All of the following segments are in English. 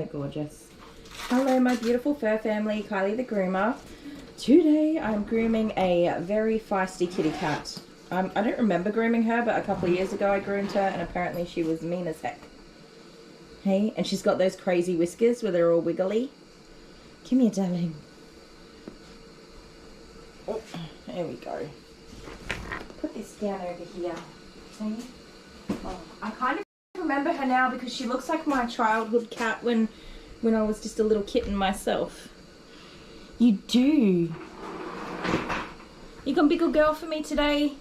they're gorgeous. Hello, my beautiful fur family, Kylie the Groomer. Today I'm grooming a very feisty kitty cat. I don't remember grooming her, but a couple of years ago I groomed her, and apparently she was mean as heck. Hey, and she's got those crazy whiskers where they're all wiggly. Come here, darling. Oh, there we go. Put this down over here. See? Oh, I kind of remember her now because she looks like my childhood cat when I was just a little kitten myself. You do. You gonna be a good girl for me today?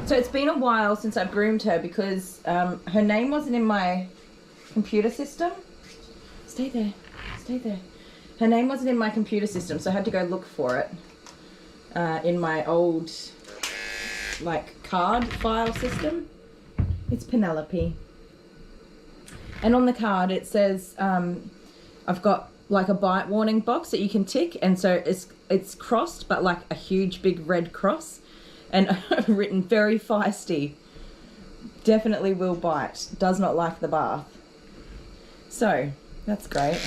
So it's been a while since I've groomed her because her name wasn't in my computer system. Stay there. Stay there. Her name wasn't in my computer system, so I had to go look for it in my old like card file system. It's Penelope. And on the card it says I've got like a bite warning box that you can tick, and so it's crossed but like a huge big red cross, and written very feisty, definitely will bite, does not like the bath. So that's great.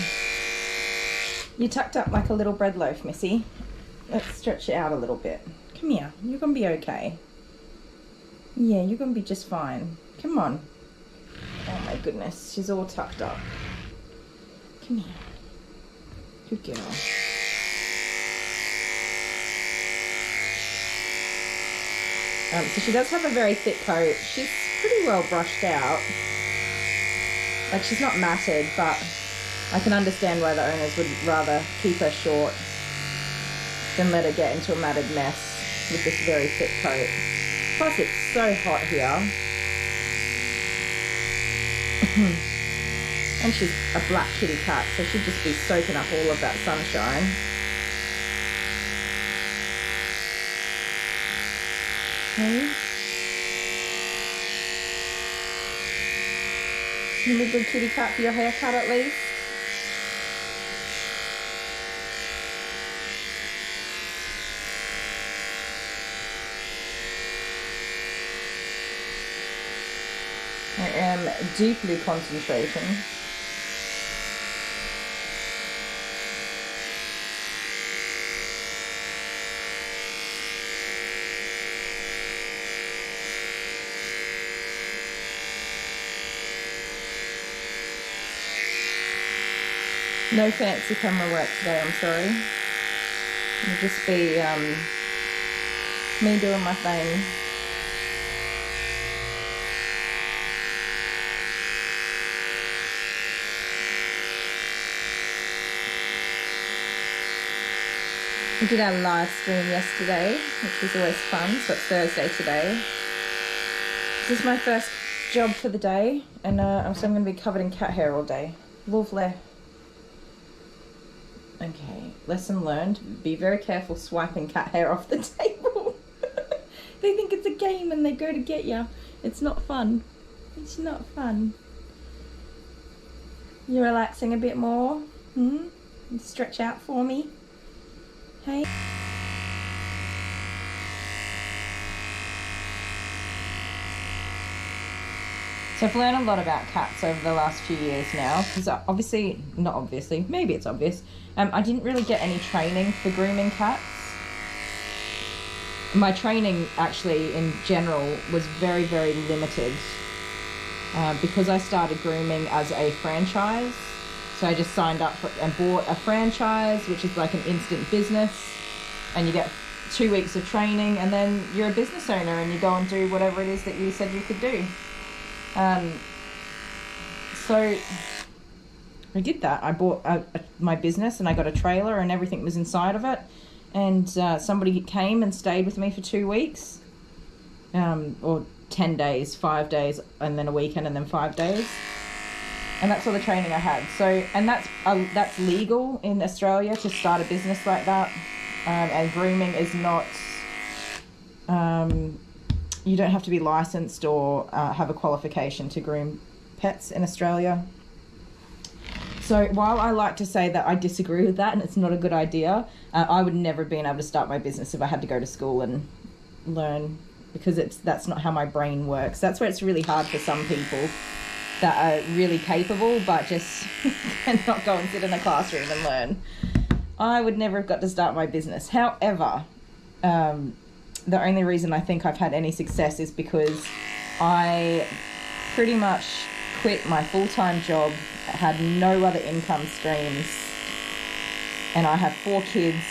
You tucked up like a little bread loaf, Missy. Let's stretch it out a little bit. Come here, you're gonna be okay. Yeah, you're gonna be just fine. Come on. Oh my goodness, she's all tucked up. Come here. Good girl. So she does have a very thick coat. She's pretty well brushed out. Like, she's not matted, but I can understand why the owners would rather keep her short than let her get into a matted mess with this very thick coat. Plus, it's so hot here. And she's a black kitty cat, so she'd just be soaking up all of that sunshine. Okay. You a good kitty cat for your haircut at least? I am deeply concentrating. No fancy camera work today, I'm sorry. It'll just be me doing my thing. We did our live stream yesterday, which was always fun, so it's Thursday today. This is my first job for the day, and so I'm going to be covered in cat hair all day. Lovely. Okay, lesson learned. Be very careful swiping cat hair off the table. They think it's a game and they go to get you. It's not fun. It's not fun. You relaxing a bit more? Hmm? You stretch out for me? Hey? So I've learned a lot about cats over the last few years now, because obviously, not obviously, maybe it's obvious, I didn't really get any training for grooming cats. My training actually in general was very, very limited because I started grooming as a franchise. So I just signed up for and bought a franchise, which is like an instant business, and you get 2 weeks of training, and then you're a business owner and you go and do whatever it is that you said you could do. So I did that. I bought my business, and I got a trailer and everything was inside of it, and somebody came and stayed with me for 2 weeks, or 10 days, 5 days, and then a weekend, and then 5 days. And that's all the training I had. So, and that's legal in Australia to start a business like that. And grooming is not, you don't have to be licensed or have a qualification to groom pets in Australia. So while I like to say that I disagree with that and it's not a good idea, I would never have been able to start my business if I had to go to school and learn, because that's not how my brain works. That's where it's really hard for some people. that are really capable but just cannot go and sit in a classroom and learn. I would never have got to start my business. However, the only reason I think I've had any success is because I pretty much quit my full-time job, had no other income streams, and I have 4 kids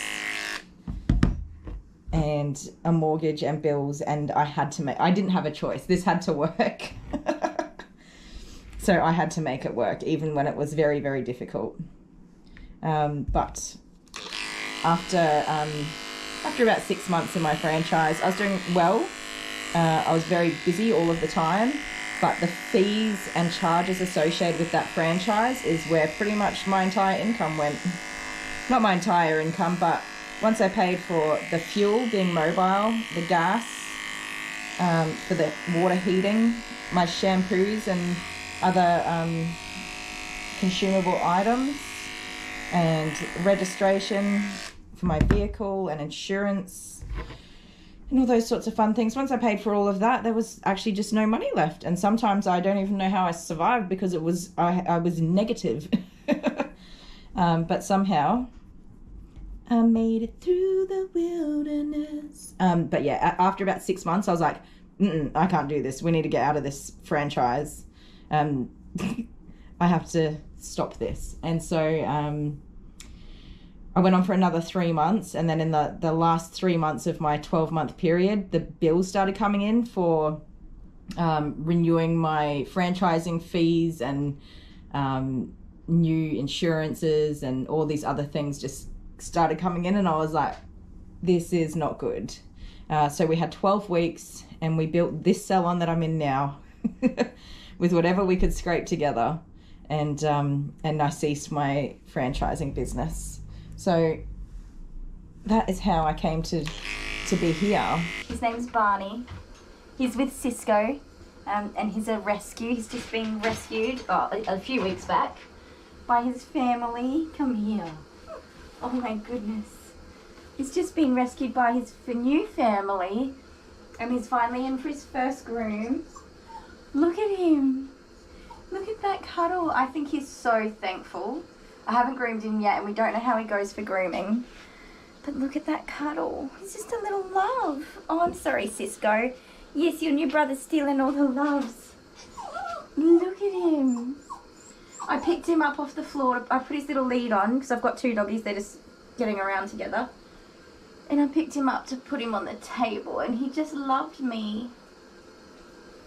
and a mortgage and bills, and I didn't have a choice. This had to work. So I had to make it work, even when it was very, very difficult. But after about 6 months in my franchise, I was doing well. I was very busy all of the time, but the fees and charges associated with that franchise is where pretty much my entire income went. Not my entire income, but once I paid for the fuel, being mobile, the gas, for the water heating, my shampoos and other consumable items, and registration for my vehicle and insurance and all those sorts of fun things. Once I paid for all of that, there was actually just no money left, and sometimes I don't even know how I survived because I was negative. But somehow I made it through the wilderness. But yeah, after about 6 months I was like, I can't do this, we need to get out of this franchise. I have to stop this. And so I went on for another 3 months, and then in the last 3 months of my 12-month period, the bills started coming in for renewing my franchising fees and new insurances and all these other things just started coming in, and I was like, this is not good. So we had 12 weeks and we built this salon that I'm in now with whatever we could scrape together, and I ceased my franchising business. So that is how I came to be here. His name's Barney. He's with Cisco, and he's a rescue. He's just been rescued a few weeks back by his family. Come here. Oh my goodness. He's just been rescued by his new family, and he's finally in for his first groom. Look at him. Look at that cuddle. I think he's so thankful. I haven't groomed him yet, and we don't know how he goes for grooming. But look at that cuddle. He's just a little love. Oh, I'm sorry, Cisco. Yes, your new brother's stealing all the loves. Look at him. I picked him up off the floor. I put his little lead on because I've got 2 doggies. They're just getting around together. And I picked him up to put him on the table, and he just loved me.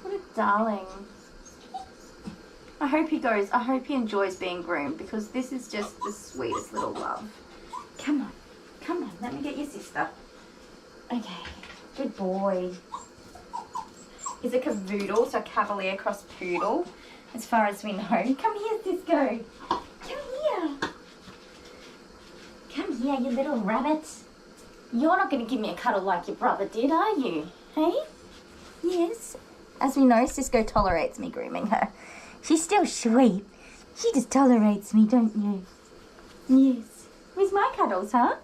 What a darling. I hope he enjoys being groomed, because this is just the sweetest little love. Come on, let me get your sister. Okay, good boy. He's a cavoodle, so Cavalier cross poodle, as far as we know. Come here, Cisco. Come here, you little rabbit. You're not going to give me a cuddle like your brother did, are you? Hey? Yes. As we know, Cisco tolerates me grooming her. She's still sweet. She just tolerates me, don't you? Yes. Where's my cuddles, huh?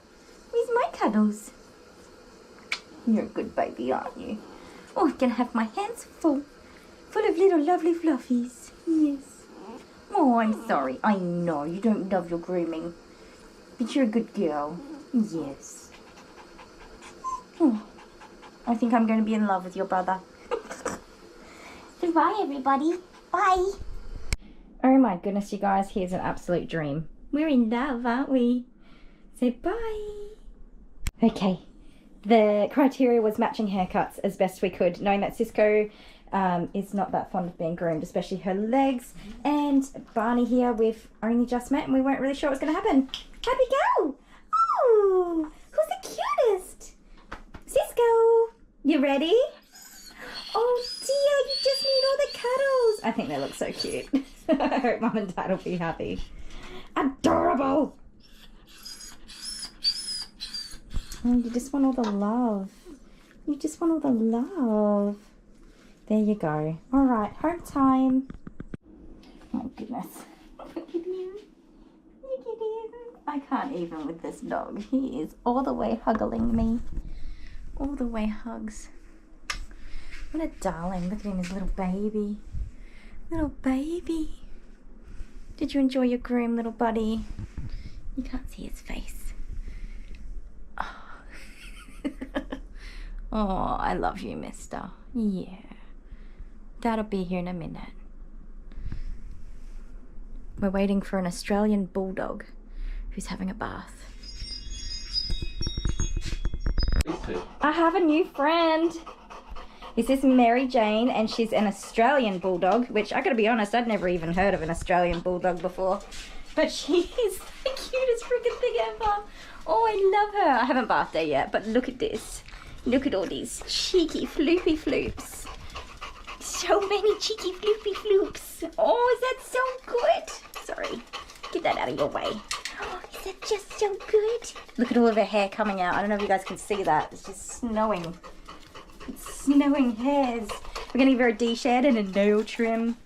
Where's my cuddles? You're a good baby, aren't you? Oh, I'm going to have my hands full of little lovely fluffies. Yes. Oh, I'm sorry. I know you don't love your grooming, but you're a good girl. Yes. Oh, I think I'm going to be in love with your brother. Goodbye, everybody. Bye. Oh my goodness, you guys, here's an absolute dream. We're in love, aren't we? Say bye. Okay, the criteria was matching haircuts as best we could, knowing that Cisco is not that fond of being groomed, especially her legs. And Barney here, we've only just met and we weren't really sure what was going to happen. Happy go! Oh, who's the cutest? Cisco, you ready? Oh dear, you just need all the cuddles. I think they look so cute. I hope Mum and Dad will be happy. Adorable. Oh, you just want all the love. You just want all the love. There you go. All right, home time. Oh goodness. Look at him. Look at him. I can't even with this dog. He is all the way huggling me. All the way hugs. What a darling. Look at him, his little baby. Little baby. Did you enjoy your groom, little buddy? You can't see his face. Oh, oh, I love you, mister. Yeah. Dad'll be here in a minute. We're waiting for an Australian Bulldog who's having a bath. I have a new friend. This is Mary Jane, and she's an Australian Bulldog, which I gotta be honest, I'd never even heard of an Australian Bulldog before. But she is the cutest freaking thing ever. Oh, I love her. I haven't bathed her yet, but look at this. Look at all these cheeky floopy floops. So many cheeky floopy floops. Oh, is that so good? Sorry, get that out of your way. Oh, is that just so good? Look at all of her hair coming out. I don't know if you guys can see that. It's just snowing. It's snowing hairs. We're going to give her a de-shed and a nail trim.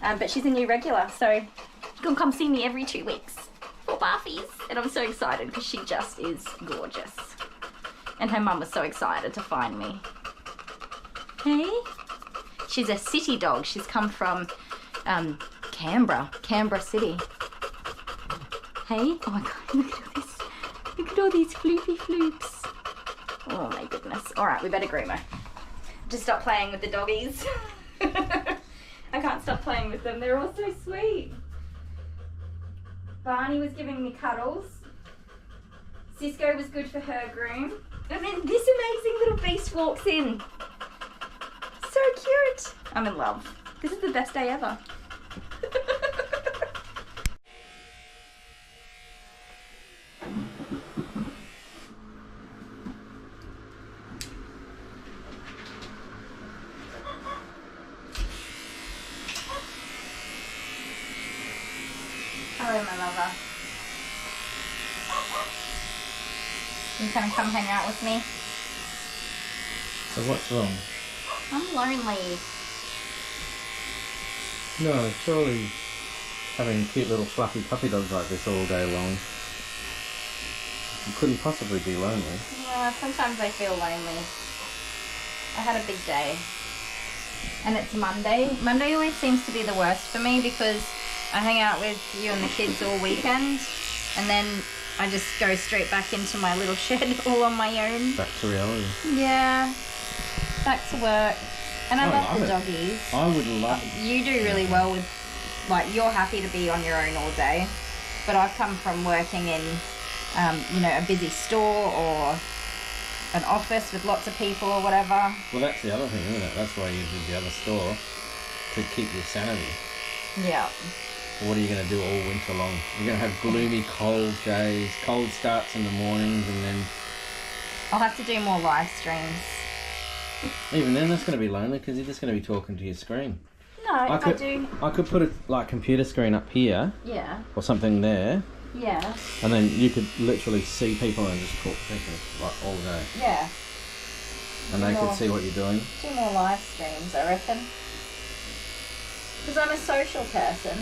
But she's a new regular, so you can come see me every 2 weeks for bathies. And I'm so excited because she just is gorgeous. And her mum was so excited to find me. Hey? She's a city dog. She's come from Canberra City. Hey? Oh my god, look at all this. Look at all these floopy floops. Oh my goodness. Alright, we better groom her. Just stop playing with the doggies. I can't stop playing with them. They're all so sweet. Barney was giving me cuddles. Cisco was good for her groom. And then this amazing little beast walks in. So cute. I'm in love. This is the best day ever. Hello, my lover. You gonna come hang out with me? So what's wrong? I'm lonely. No, surely having cute little fluffy puppy dogs like this all day long, you couldn't possibly be lonely. Yeah, sometimes I feel lonely. I had a big day. And it's Monday. Monday always seems to be the worst for me because I hang out with you and the kids all weekend and then I just go straight back into my little shed all on my own. Back to reality. Yeah. Back to work. And I love the doggies. I would love it. You do really well with, like, you're happy to be on your own all day. But I've come from working in, you know, a busy store or an office with lots of people or whatever. Well, that's the other thing, isn't it? That's why you did the other store, to keep your sanity. Yeah. What are you going to do all winter long? You're going to have gloomy, cold days, cold starts in the mornings, and then... I'll have to do more live streams. Even then, that's going to be lonely because you're just going to be talking to your screen. No, I do. I could put a computer screen up here. Yeah. Or something there. Yeah. And then you could literally see people and just talk to people like all day. Yeah. And they could see what you're doing. Do more live streams, I reckon. Because I'm a social person.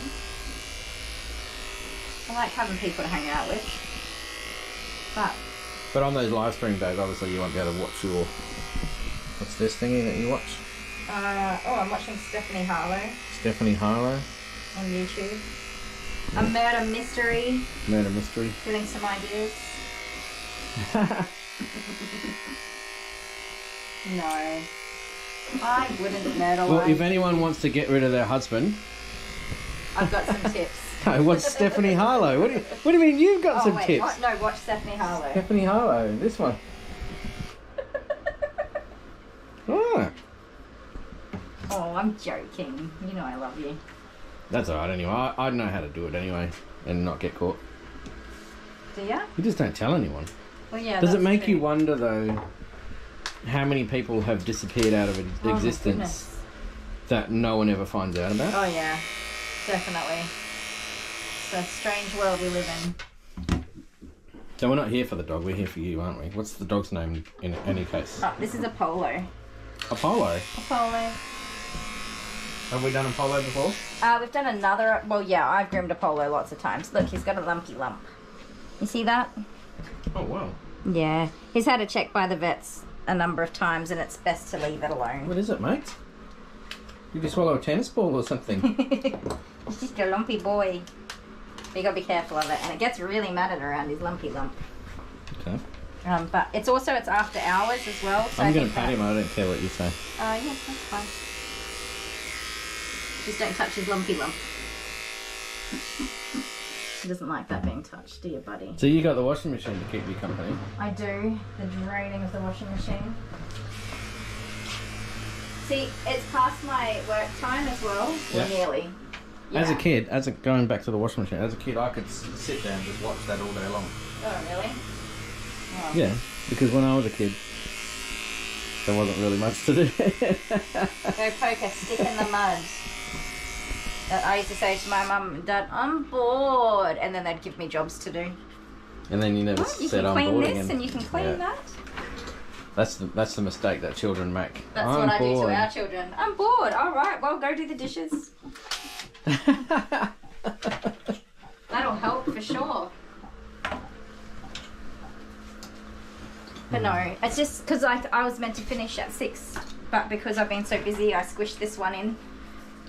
I like having people to hang out with. But on those live stream days, obviously you won't be able to watch your... What's this thingy that you watch? I'm watching Stephanie Harlow. Stephanie Harlow? On YouTube. A murder mystery. Murder mystery. Getting some ideas. No. I wouldn't murder Well, one. if anyone wants to get rid of their husband... I've got some tips. No, watch Stephanie Harlow. What do you mean you've got some tips? What? No, watch Stephanie Harlow. Stephanie Harlow, this one. Ah. Oh, I'm joking. You know I love you. That's alright anyway. I know how to do it anyway and not get caught. Do ya? You just don't tell anyone. Well, yeah. Does it that's make true. you wonder though how many people have disappeared out of my existence goodness. that no one ever finds out about? Oh yeah, definitely. It's a strange world we live in. So we're not here for the dog, we're here for you, aren't we? What's the dog's name in any case? Oh, this is Apollo. Apollo? Apollo. Have we done Apollo before? We've done another, well yeah, I've groomed Apollo lots of times. Look, he's got a lumpy lump. You see that? Oh wow. Yeah. He's had it checked by the vets a number of times and it's best to leave it alone. What is it, mate? Did you swallow a tennis ball or something? He's just a lumpy boy. But you gotta be careful of it, and it gets really matted around his lumpy lump. Okay. But it's after hours as well. So I'm going to pat him, I don't care what you say. Yeah, that's fine. Just don't touch his lumpy lump. He doesn't like that being touched, do you, buddy? So you got the washing machine to keep you company? I do. The draining of the washing machine. See, it's past my work time as well. Yeah. Nearly. Yeah. As a kid, going back to the washing machine, as a kid I could sit there and just watch that all day long. Oh, really? Oh. Yeah, because when I was a kid, there wasn't really much to do. Go poke a stick in the mud. I used to say to my mum and dad, I'm bored, and then they'd give me jobs to do. And then you never You said can I'm clean bored this again. and you can clean that. That's the mistake that children make. That's I'm what I do bored. to our children. I'm bored. All right, well, go do the dishes. That'll help for sure. But no, it's just because I was meant to finish at 6, but because I've been so busy, I squished this one in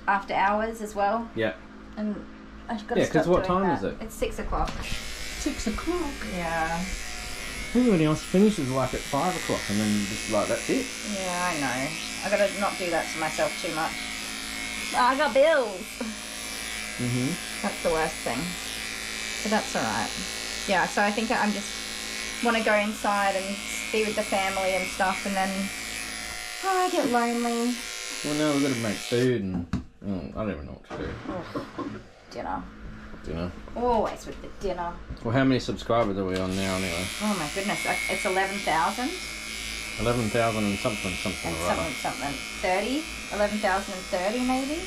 after hours as well. Yeah. And I've got to Yeah, stop because what doing time that. is it? It's 6 o'clock. 6 o'clock. Yeah. Everybody else finishes like at 5 o'clock and then just like, that's it. Yeah, I know. I got to not do that to myself too much. I got bills. That's the worst thing. So that's alright. Yeah, so I think I'm just want to go inside and be with the family and stuff, and then I get lonely. Well, no, we've got to make food and I don't even know what to do. Oh, dinner. Dinner. Always with the dinner. Well, how many subscribers are we on now anyway? Oh my goodness, it's 11,000. 11,000 and something And or other. something. 30? 11,030 maybe?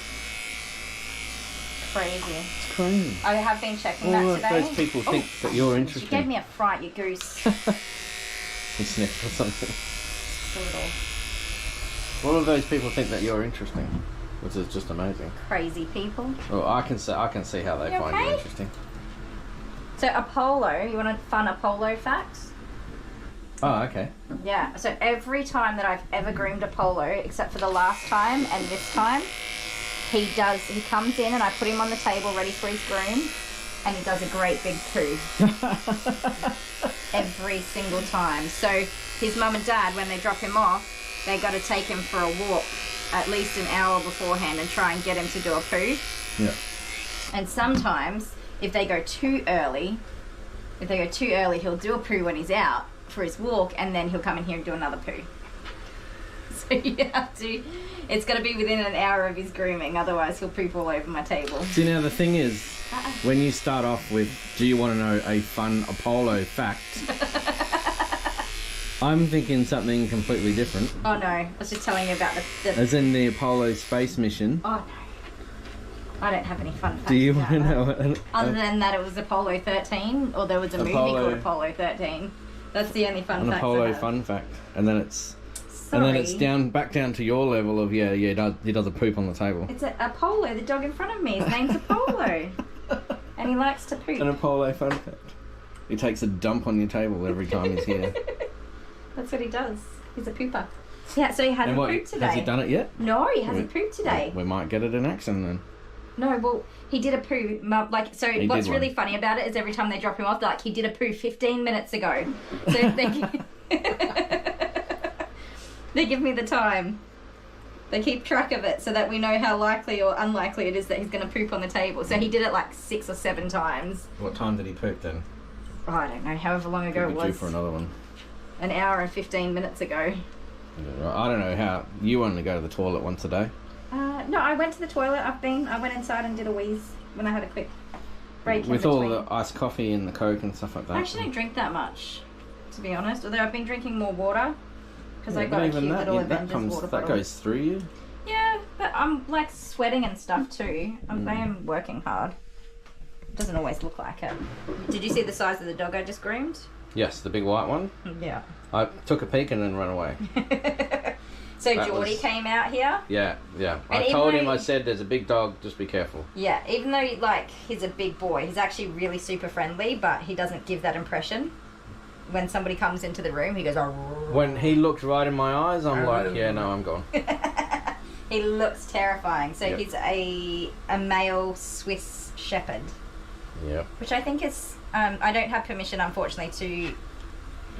Crazy. It's crazy. I have been checking All that today. those people think that you're You interesting. gave me a fright, you goose. You sniffed or something. Little All of those people think that you're interesting, which is just amazing. crazy people. Well, I can see how they You find you okay? interesting. So Apollo, you want a fun Apollo fact? Oh, okay. Yeah, so every time that I've ever groomed Apollo, except for the last time and this time, he comes in and I put him on the table ready for his groom, and he does a great big poo. Every single time. So his mum and dad, when they drop him off, they got to take him for a walk at least an hour beforehand and try and get him to do a poo. Yeah. And sometimes, if they go too early, he'll do a poo when he's out for his walk, and then he'll come in here and do another poo. So you have to, it's got to be within an hour of his grooming, otherwise he'll poop all over my table. See, now the thing is, when you start off with, do you want to know a fun Apollo fact? I'm thinking something completely different. Oh no, I was just telling you about the As in the Apollo space mission. oh no. I don't have any fun facts. Do you about want to that. know? Other than that it was Apollo 13, or there was a movie called Apollo 13. That's the only fun An fact. Apollo fun fact, and then it's Sorry. back down to your level of he does a poop on the table. It's Apollo, the dog in front of me. His name's Apollo. And he likes to poop. An Apollo fun fact. He takes a dump on your table every time he's here. That's what he does. He's a pooper. Yeah, so he hasn't pooped today. Has he done it yet? No, he hasn't pooped today. We might get it in action then. No, well, he did a poo. So He what's did really one. funny about it is every time they drop him off, they're like, he did a poo 15 minutes ago. So they give me the time. They keep track of it so that we know how likely or unlikely it is that he's going to poop on the table. So he did it like 6 or 7 times. What time did he poop then? Oh, I don't know, however long ago Could it be due was. for another one. An hour and 15 minutes ago. I don't know how you only go to the toilet once a day. No, I went to the toilet. I went inside and did a wheeze when I had a quick break in With between. all the iced coffee and the Coke and stuff like that. I actually don't drink that much, to be honest. Although I've been drinking more water because Yeah, I got but a even cute that, little that Avengers comes, water that bottle. goes through you. Yeah, but I'm like sweating and stuff too. I am working hard. Doesn't always look like it. Did you see the size of the dog I just groomed? Yes, the big white one. Yeah. I took a peek and then ran away. So That Geordie was- came out here. Yeah. And I even told though- him, I said, there's a big dog, just be careful. Yeah, even though like he's a big boy, he's actually really super friendly, but he doesn't give that impression. When somebody comes into the room, he goes, "Oh." When he looked right in my eyes, I'm like, yeah, no, I'm gone. He looks terrifying. So Yep. he's a male Swiss Shepherd, Yep. which I think is. I don't have permission, unfortunately, to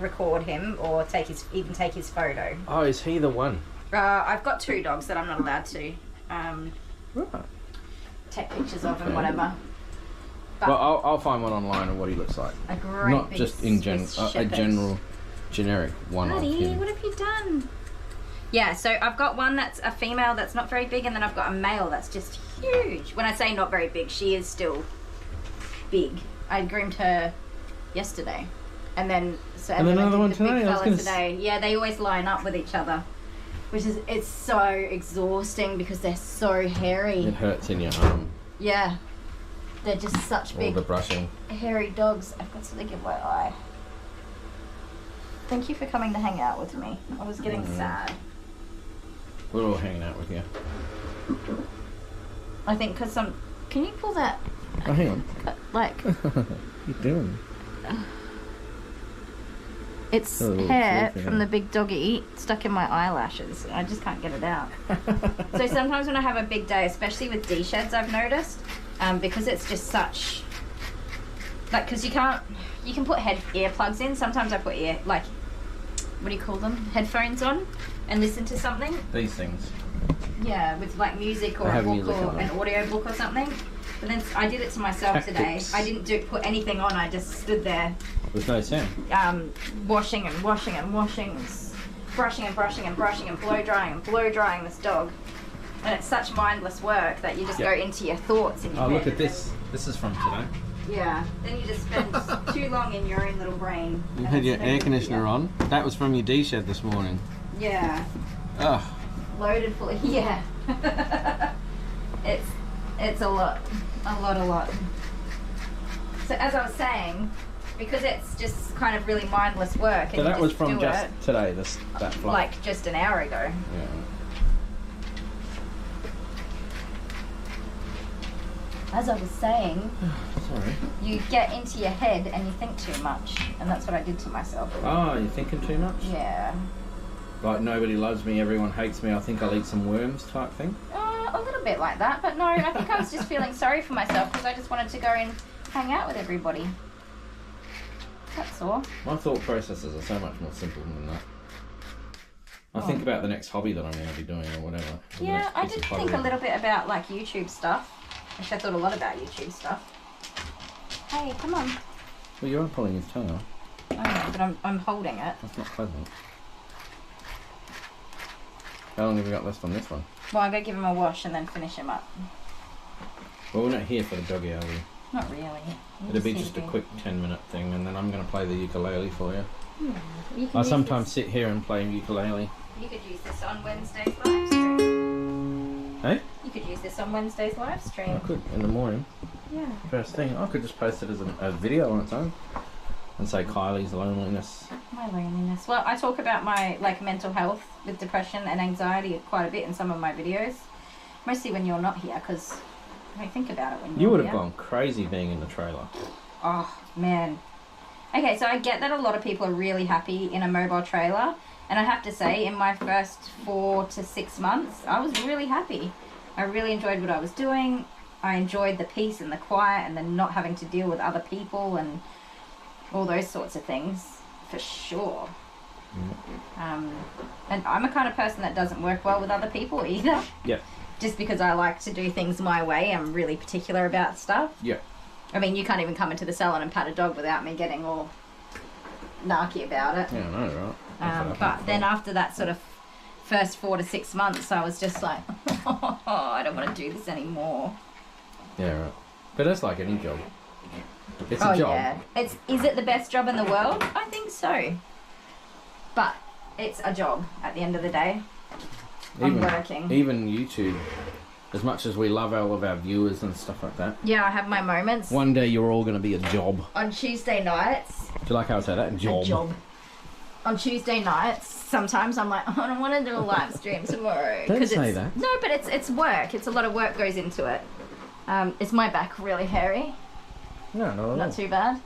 record him or even take his photo. Oh, is he the one? I've got 2 dogs that I'm not allowed to Right. take pictures of and Okay. whatever. But Well, I'll find one online of what he looks like. a great Not big just in Swiss a Shepherd. general, generic one of Buddy, him. what have you done? Yeah, so I've got one that's a female that's not very big, and then I've got a male that's just huge. When I say not very big, she is still big. I groomed her yesterday, and then And then I another did one the today, big I was fella gonna today. Yeah, they always line up with each other, it's so exhausting because they're so hairy. It hurts in your arm. Yeah, they're just such All big the brushing. hairy dogs. I've got something in my eye. Thank you for coming to hang out with me. I was getting sad. We're all hanging out with you. I think because some. Can you pull that? Oh, hang on. Like, What are you doing? it's Oh, hair fluffy. from the big doggy stuck in my eyelashes. I just can't get it out. So sometimes when I have a big day, especially with D-sheds, I've noticed, because it's just such. Like, because you can put earplugs in. Sometimes I put what do you call them? Headphones on and listen to something. These things. Yeah, with like music or I a have book music or on. an audio book or something. But then I did it to myself today. Tactics. I didn't put anything on. I just stood there, With no sound. washing and washing and washing, brushing and brushing and brushing and blow drying this dog. And it's such mindless work that you just Yeah. go into your thoughts in your Oh, head. look at this. This is from today. Yeah. Then you just spend too long in your own little brain. You and had it's your no air good conditioner for you. on. That was from your D-shed this morning. Yeah. Ugh. Loaded full of, yeah. It's a lot. A lot. So as I was saying, because it's just kind of really mindless work, and So that you was just from do just it, today, that fluff. like just an hour ago. Yeah. As I was saying, Sorry. you get into your head and you think too much, and that's what I did to myself. Oh, you're thinking too much? Yeah. Like, nobody loves me, everyone hates me, I think I'll eat some worms type thing? A little bit like that, but no, I think I was just feeling sorry for myself because I just wanted to go and hang out with everybody. That's all. My thought processes are so much more simple than that. I think about the next hobby that I'm going to be doing or whatever. or the Yeah, next I piece did of think a pottery. little bit about like YouTube stuff. Actually, I thought a lot about YouTube stuff. Hey, come on. Well, you are pulling his tail. I know, but I'm holding it. That's not pleasant. How long have we got left on this one? Well, I'm going to give him a wash and then finish him up. Well, we're not here for the doggy, are we? Not really. You It'll be need just to a quick 10-minute thing, and then I'm going to play the ukulele for you. You can I use sometimes sit here and play ukulele. You could use this on Wednesday's live stream. Hey? You could use this on Wednesday's live I stream. could, in the morning. Yeah. First thing, I could just post it as a video on its own. And say Kylie's loneliness. My loneliness. Well, I talk about my like mental health with depression and anxiety quite a bit in some of my videos. Mostly when you're not here, because I don't think about it when you're You would have here. gone crazy being in the trailer. Oh, man. Okay, so I get that a lot of people are really happy in a mobile trailer. And I have to say, in my first 4 to 6 months, I was really happy. I really enjoyed what I was doing. I enjoyed the peace and the quiet and the not having to deal with other people and all those sorts of things, for sure. And I'm a kind of person that doesn't work well with other people either. Yeah. Just because I like to do things my way. I'm really particular about stuff. Yeah. I mean, you can't even come into the salon and pat a dog without me getting all narky about it. Yeah, I know, right? That's what But then after that sort of first 4 to 6 months, I was just like, oh, I don't want to do this anymore. Yeah, right. But that's like any job. It's a job. Yeah. Is it the best job in the world? I think so. But it's a job at the end of the day. I'm working. Even YouTube, as much as we love all of our viewers and stuff like that, Yeah, I have my moments. one day you're all going to be a job. On Tuesday nights, Do you like how I say that? Job. a job. On Tuesday nights, sometimes I'm like, oh, I don't want to do a live stream tomorrow. Don't 'Cause say it's, that. No, but it's work. It's a lot of work goes into it. Is my back really hairy? No, not at all. Not too bad.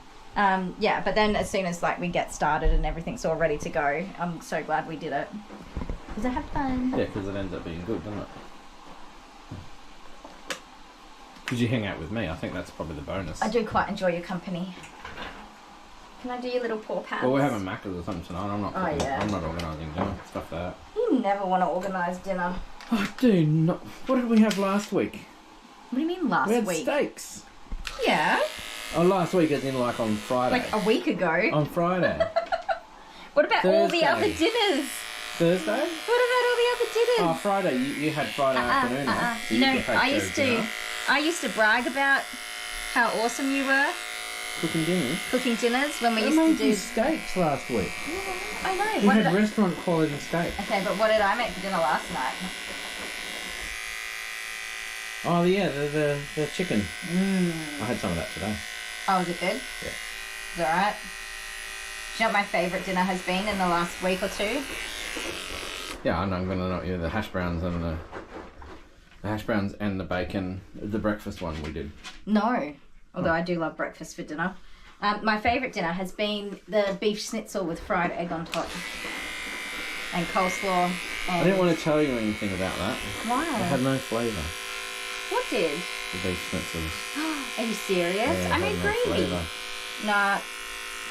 Yeah, but then as soon as like we get started and everything's all ready to go, I'm so glad we did it. Because I have fun. Yeah, because it ends up being good, doesn't it? Because you hang out with me. I think that's probably the bonus. I do quite enjoy your company. Can I do your little paw pats? Well, we're having Macca's or something tonight. I'm not. Oh, yeah. I'm not organising dinner. Stuff that. You never want to organise dinner. I do not. What did we have last week? What do you mean last We had week? steaks. Yeah. Oh, last week as in like on Friday. Like a week ago. On Friday. What about all the Thursday. other dinners? Thursday? What about all the other dinners? Oh, Friday. You had Friday afternoon off. So you No, can take I care used of to. dinner. I used to brag about how awesome you were Cooking dinner. cooking dinners when we I used to made do. you steaks last week. I know. We What had did I... restaurant quality steak. Okay, but what did I make for dinner last night? Oh yeah, the chicken. I had some of that today. Oh, was it good? Yeah. Is it alright? Do you know what my favourite dinner has been in the last week or two? Yeah, and I'm gonna know you the hash browns and the hash browns and the bacon, the breakfast one we did. No, although I do love breakfast for dinner. My favourite dinner has been the beef schnitzel with fried egg on top. And coleslaw. And... I didn't want to tell you anything about that. Why? It had no flavour. What did? The beef schnitzels. Are you serious? Yeah, I it made had no gravy. flavour. Nah.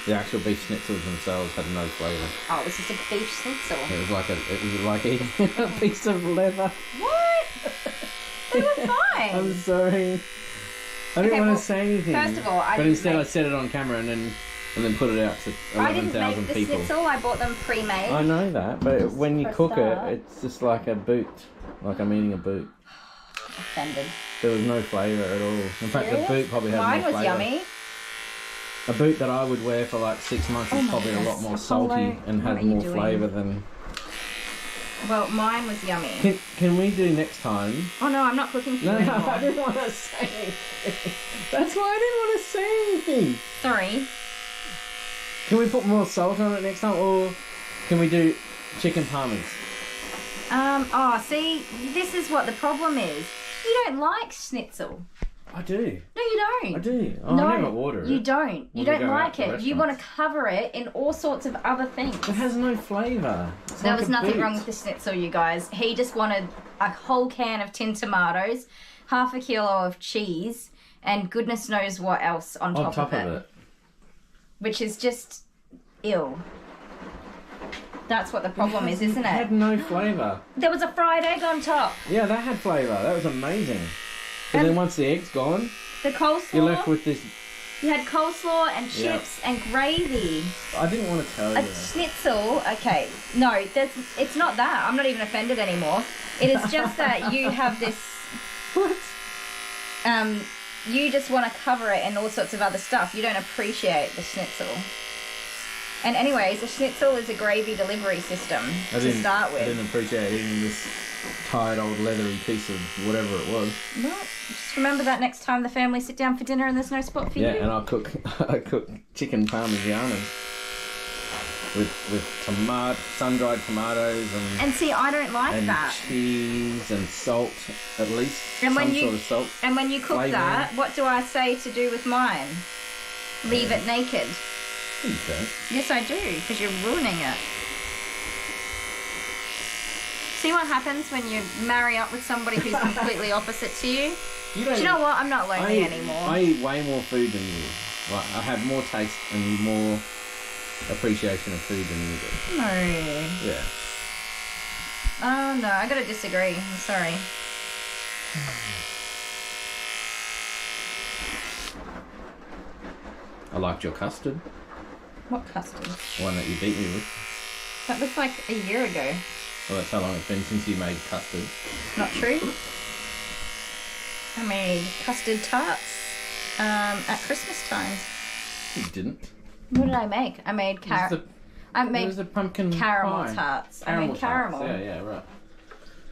The actual beef schnitzels themselves had no flavour. Oh, it was just a beef schnitzel. It was like eating a piece of leather. What? They were fine. I'm sorry. I didn't want to say anything. First of all, but instead I said it on camera and then put it out to I didn't 11,000 make the people. schnitzel. I bought them pre-made. I know that, but when you for a cook start. it, it's just like a boot. Like I'm eating a boot. Offended. There was no flavour at all. In fact, Serious? the boot probably had Mine more was flavour. yummy. A boot that I would wear for like 6 months is probably a lot more salty and What had are you more doing? flavour than... Well, mine was yummy. Can we do next time? Oh no, I'm not cooking for No, you no, anymore. I didn't want to say anything. That's why I didn't want to say anything. Sorry. Can we put more salt on it next time, or can we do chicken parmas? Oh, see, this is what the problem is. You don't like schnitzel. I do. No, you don't. I do. Oh, No, I never order it. you don't. You When we don't go out like to it. You want to restaurants. cover it in all sorts of other things. It has no flavour. It's There like was a nothing boot. wrong with the schnitzel, you guys. He just wanted a whole can of tin tomatoes, half a kilo of cheese, and goodness knows what else on top, On top of it. Which is just ill. That's what the problem is, isn't It had it? no flavour. There was a fried egg on top. Yeah, that had flavour. That was amazing. But And- then once the egg's gone, The coleslaw. you're left with this... You had coleslaw and Yeah. chips and gravy. I didn't want to tell A you. schnitzel, okay. No, it's not that. I'm not even offended anymore. It is just that you have this... What? You just want to cover it in all sorts of other stuff. You don't appreciate the schnitzel. And anyways, a schnitzel is a gravy delivery system to start I with. didn't appreciate eating this tired old leathery piece of whatever it was. Well, just remember that next time the family sit down for dinner and there's no spot for Yeah, you. and I cook chicken parmigianas with sun-dried tomatoes And see, I don't like and that. cheese and salt, at least And when some you- sort of salt. And when you cook Flavouring. that, what do I say to do with mine? Leave it naked. You don't. Yes, I do, because you're ruining it. See what happens when you marry up with somebody who's completely opposite to you? You Do you know what? I'm not lonely anymore. I eat way more food than you. Like, I have more taste and more appreciation of food than you do. No. Yeah. Oh, no, I gotta disagree. I'm sorry. I liked your custard, What custard? the one that you beat me with. That was like a year ago. Well, that's how long it's been since you made custard. Not true. I made custard tarts at Christmas time. You didn't. What did I make? I made It was a pumpkin caramel pie. tarts. I made caramel. Tarts. Yeah, right.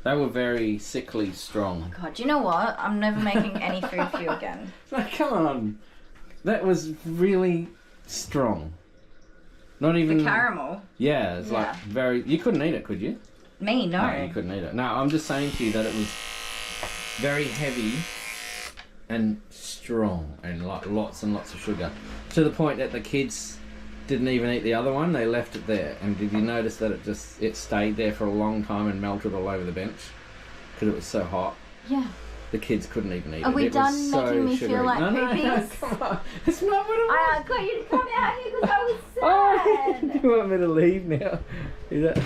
They were very sickly strong. God, do you know what? I'm never making any food for you again. No, come on. That was really strong. Not even... The caramel? Yeah, it's like very... You couldn't eat it, could you? Me, no. No, you couldn't eat it. No, I'm just saying to you that it was very heavy and strong and like lots and lots of sugar. To the point that the kids didn't even eat the other one, they left it there. And did you notice that it stayed there for a long time and melted all over the bench? Because it was so hot. Yeah. The kids couldn't even eat it. Are we It was done so making me sugary. feel like no, poopies? come on. It's not what it was. I got you to come out here because I was Oh, sad. you want me to leave now? Is that...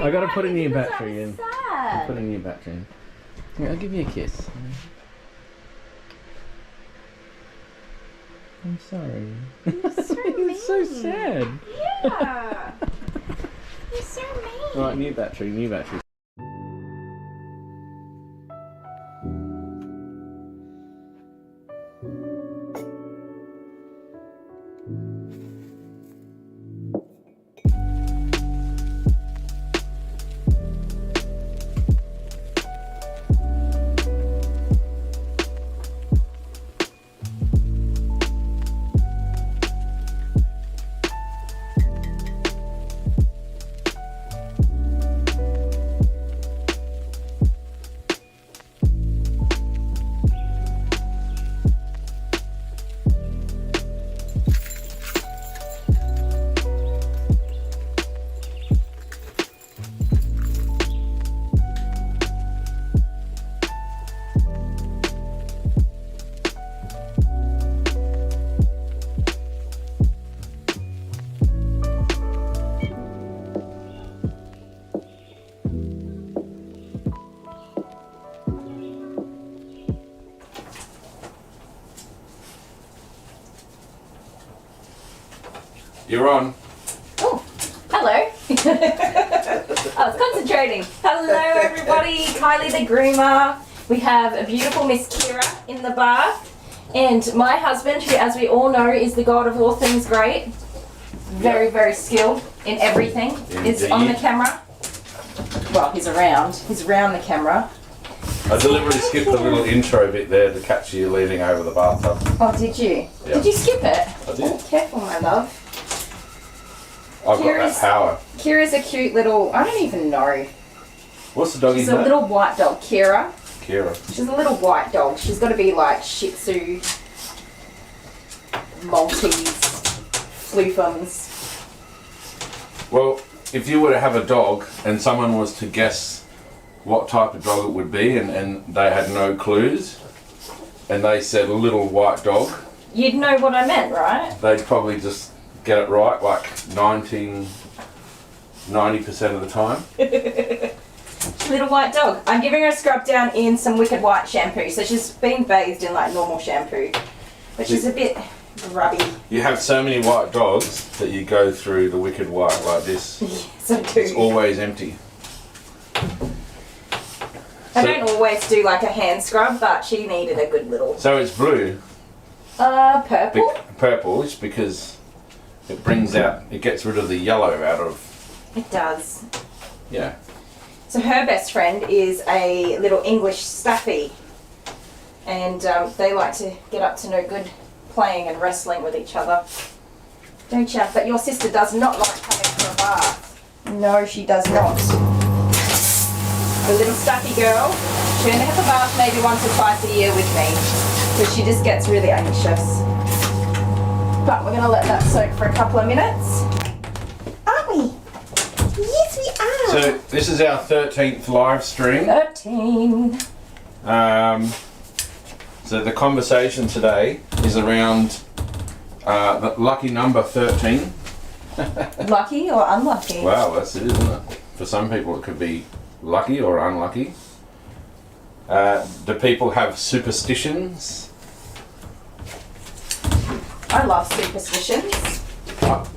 I gotta put a new battery in. Sad. Put a new battery in. Here, I'll give you a kiss. I'm sorry. You're so mean. It's so sad. Yeah. You're so mean. Right, new battery, new battery. You're on. Oh, hello. I was concentrating. Hello, everybody. Kylie the Groomer. We have a beautiful Miss Kira in the bar. And my husband, who, as we all know, is the god of all things great. Very, very skilled in everything. Is on the camera. Well, he's around. He's around the camera. I deliberately skipped the little intro bit there to catch you leaning over the bathtub. Oh, did you? Yeah. Did you skip it? I did. Oh, careful, my love. I've got that power. Kira's a cute little, I don't even know. What's the doggy's She's a name? little white dog, Kira. Kira. She's a little white dog. She's got to be like Shih Tzu, Maltese, Floofums. Well, if you were to have a dog and someone was to guess what type of dog it would be and they had no clues and they said little white dog, You'd know what I meant, right? they'd probably just get it right like 90% of the time. Little white dog. I'm giving her a scrub down in some Wicked White shampoo. So she's been bathed in like normal shampoo. But she's a bit grubby. You have so many white dogs that you go through the Wicked White like this. Yes, I do. It's always empty. I don't always do like a hand scrub, but she needed a good little. So it's blue. Purple? Purplish because it brings out, it gets rid of the yellow out of, It does. yeah. So her best friend is a little English staffy, and they like to get up to no good playing and wrestling with each other. Don't you? But your sister does not like coming for a bath. No, she does not. The little staffy girl, she only has a bath maybe once or twice a year with me, because she just gets really anxious. But we're going to let that soak for a couple of minutes. Aren't we? Yes, we are. So this is our 13th live stream. 13. So the conversation today is around the lucky number 13. Lucky or unlucky? Wow, that's it, isn't it? For some people it could be lucky or unlucky. Do people have superstitions? I love superstitions.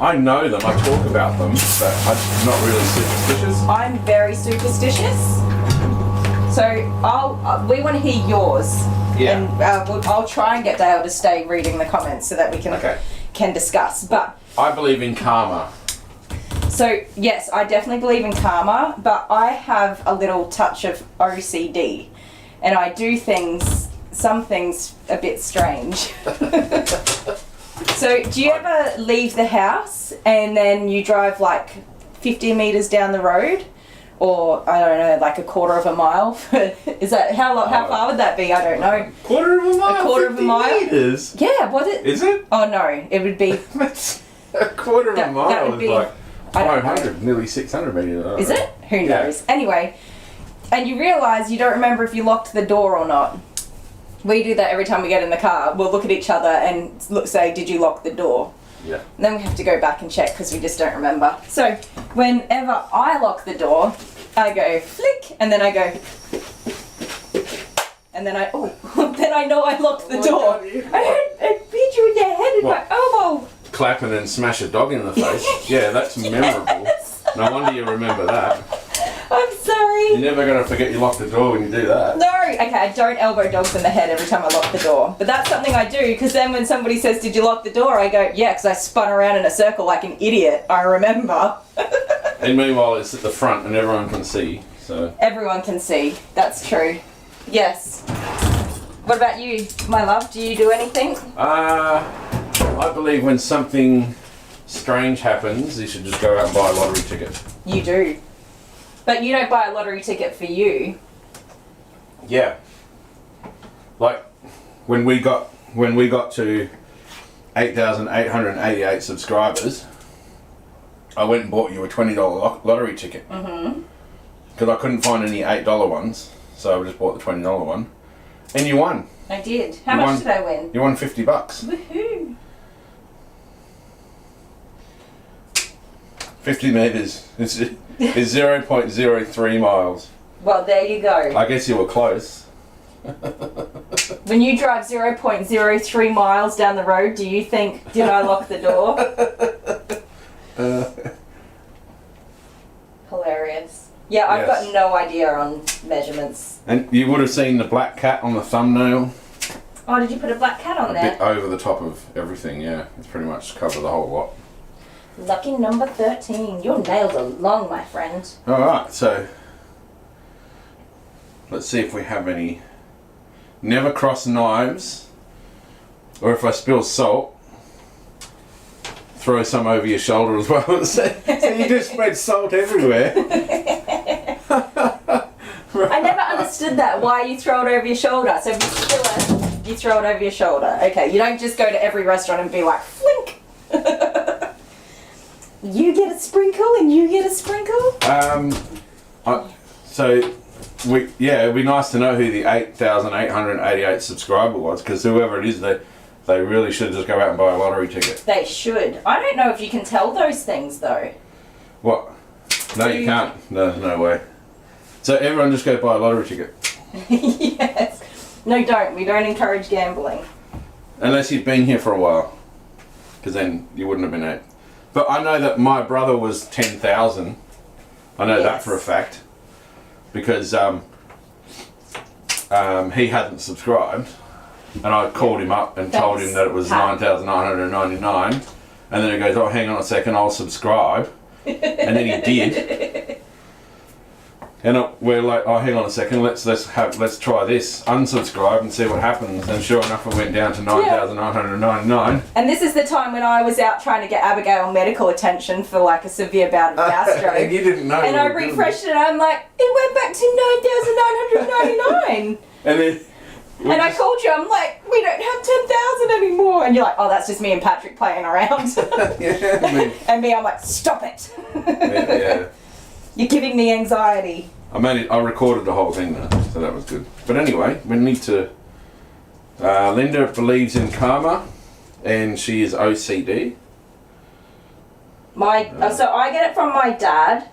I know them, I talk about them, but I'm not really superstitious. I'm very superstitious. So we want to hear yours. Yeah. And I'll try and get Dale to stay reading the comments so that we can discuss. But I believe in karma. so yes, I definitely believe in karma, but I have a little touch of OCD, and I do some things a bit strange. So do you ever leave the house and then you drive like 50 metres down the road? Or, I don't know, like a quarter of a mile? Is that, how far would that be? I don't know. Quarter of a mile? A quarter of a mile? Meters? Yeah, was it? Is it? Oh no, it would be, That's a quarter of That- a that mile would is be- like I don't know. 500, nearly 600 meters. I don't Is know. it? Who Yeah. knows? Anyway, and you realise you don't remember if you locked the door or not. We do that every time we get in the car. We'll look at each other and say, did you lock the door? Yeah. And then we have to go back and check because we just don't remember. So whenever I lock the door, I go flick, and then I go, and then then I know I locked the door. I beat you in your head and my elbow. Clap and then smash a dog in the face. Yeah, that's memorable. No wonder you remember that. I'm sorry. You're never going to forget you locked the door when you do that. No, okay, I don't elbow dogs in the head every time I lock the door. But that's something I do, because then when somebody says, did you lock the door? I go, yeah, because I spun around in a circle like an idiot. I remember. And meanwhile, it's at the front and everyone can see. So Everyone can see. That's true. Yes. What about you, my love? Do you do anything? I believe when something strange happens, you should just go out and buy a lottery ticket. You do. But you don't buy a lottery ticket for you. Yeah. Like when we got to 8,888 subscribers, I went and bought you a $20 lottery ticket. Mm-hmm. Because I couldn't find any $8 ones, so I just bought the $20 one. And you won. I did. How much did I win? You won $50. Woohoo! 50 metres is 0.03 miles. Well, there you go. I guess you were close. When you drive 0.03 miles down the road, do you think, did I lock the door? Hilarious. Yeah, I've Yes. got no idea on measurements. And you would have seen the black cat on the thumbnail. Oh, did you put a black cat on A there? bit over the top of everything, yeah. It's pretty much covered the whole lot. Lucky number 13. Your nails are long, my friend. Alright, so let's see if we have any. Never cross knives, or if I spill salt, throw some over your shoulder as well. So you just spread salt everywhere. I never understood that, why you throw it over your shoulder. So if you spill it, you throw it over your shoulder. Okay, you don't just go to every restaurant and be like, flink. You get a sprinkle and you get a sprinkle? It'd be nice to know who the 8,888 subscriber was, because whoever it is, they really should just go out and buy a lottery ticket. They should. I don't know if you can tell those things though. What? No, you can't. No, there's no way. So everyone just go buy a lottery ticket. Yes. No, don't. We don't encourage gambling. Unless you've been here for a while, because then you wouldn't have been out. But I know that my brother was 10,000. I know that for a fact, because he hadn't subscribed, and I called him up and told him that it was 9,999, and then he goes, "Oh, hang on a second, I'll subscribe," and then he did. And we're like, "Oh, hang on a second, let's try this. Unsubscribe and see what happens." And sure enough, it went down to 9,999. And this is the time when I was out trying to get Abigail medical attention for like a severe bout of gastro. And you didn't know. And I refreshed it and I'm like, it went back to 9,999. And I called you, I'm like, we don't have 10,000 anymore. And you're like, oh, that's just me and Patrick playing around. Yeah, and me, I'm like, stop it. yeah. You're giving me anxiety. I recorded the whole thing though, so that was good. But anyway, we need to. Linda believes in karma, and she is OCD. So I get it from my dad,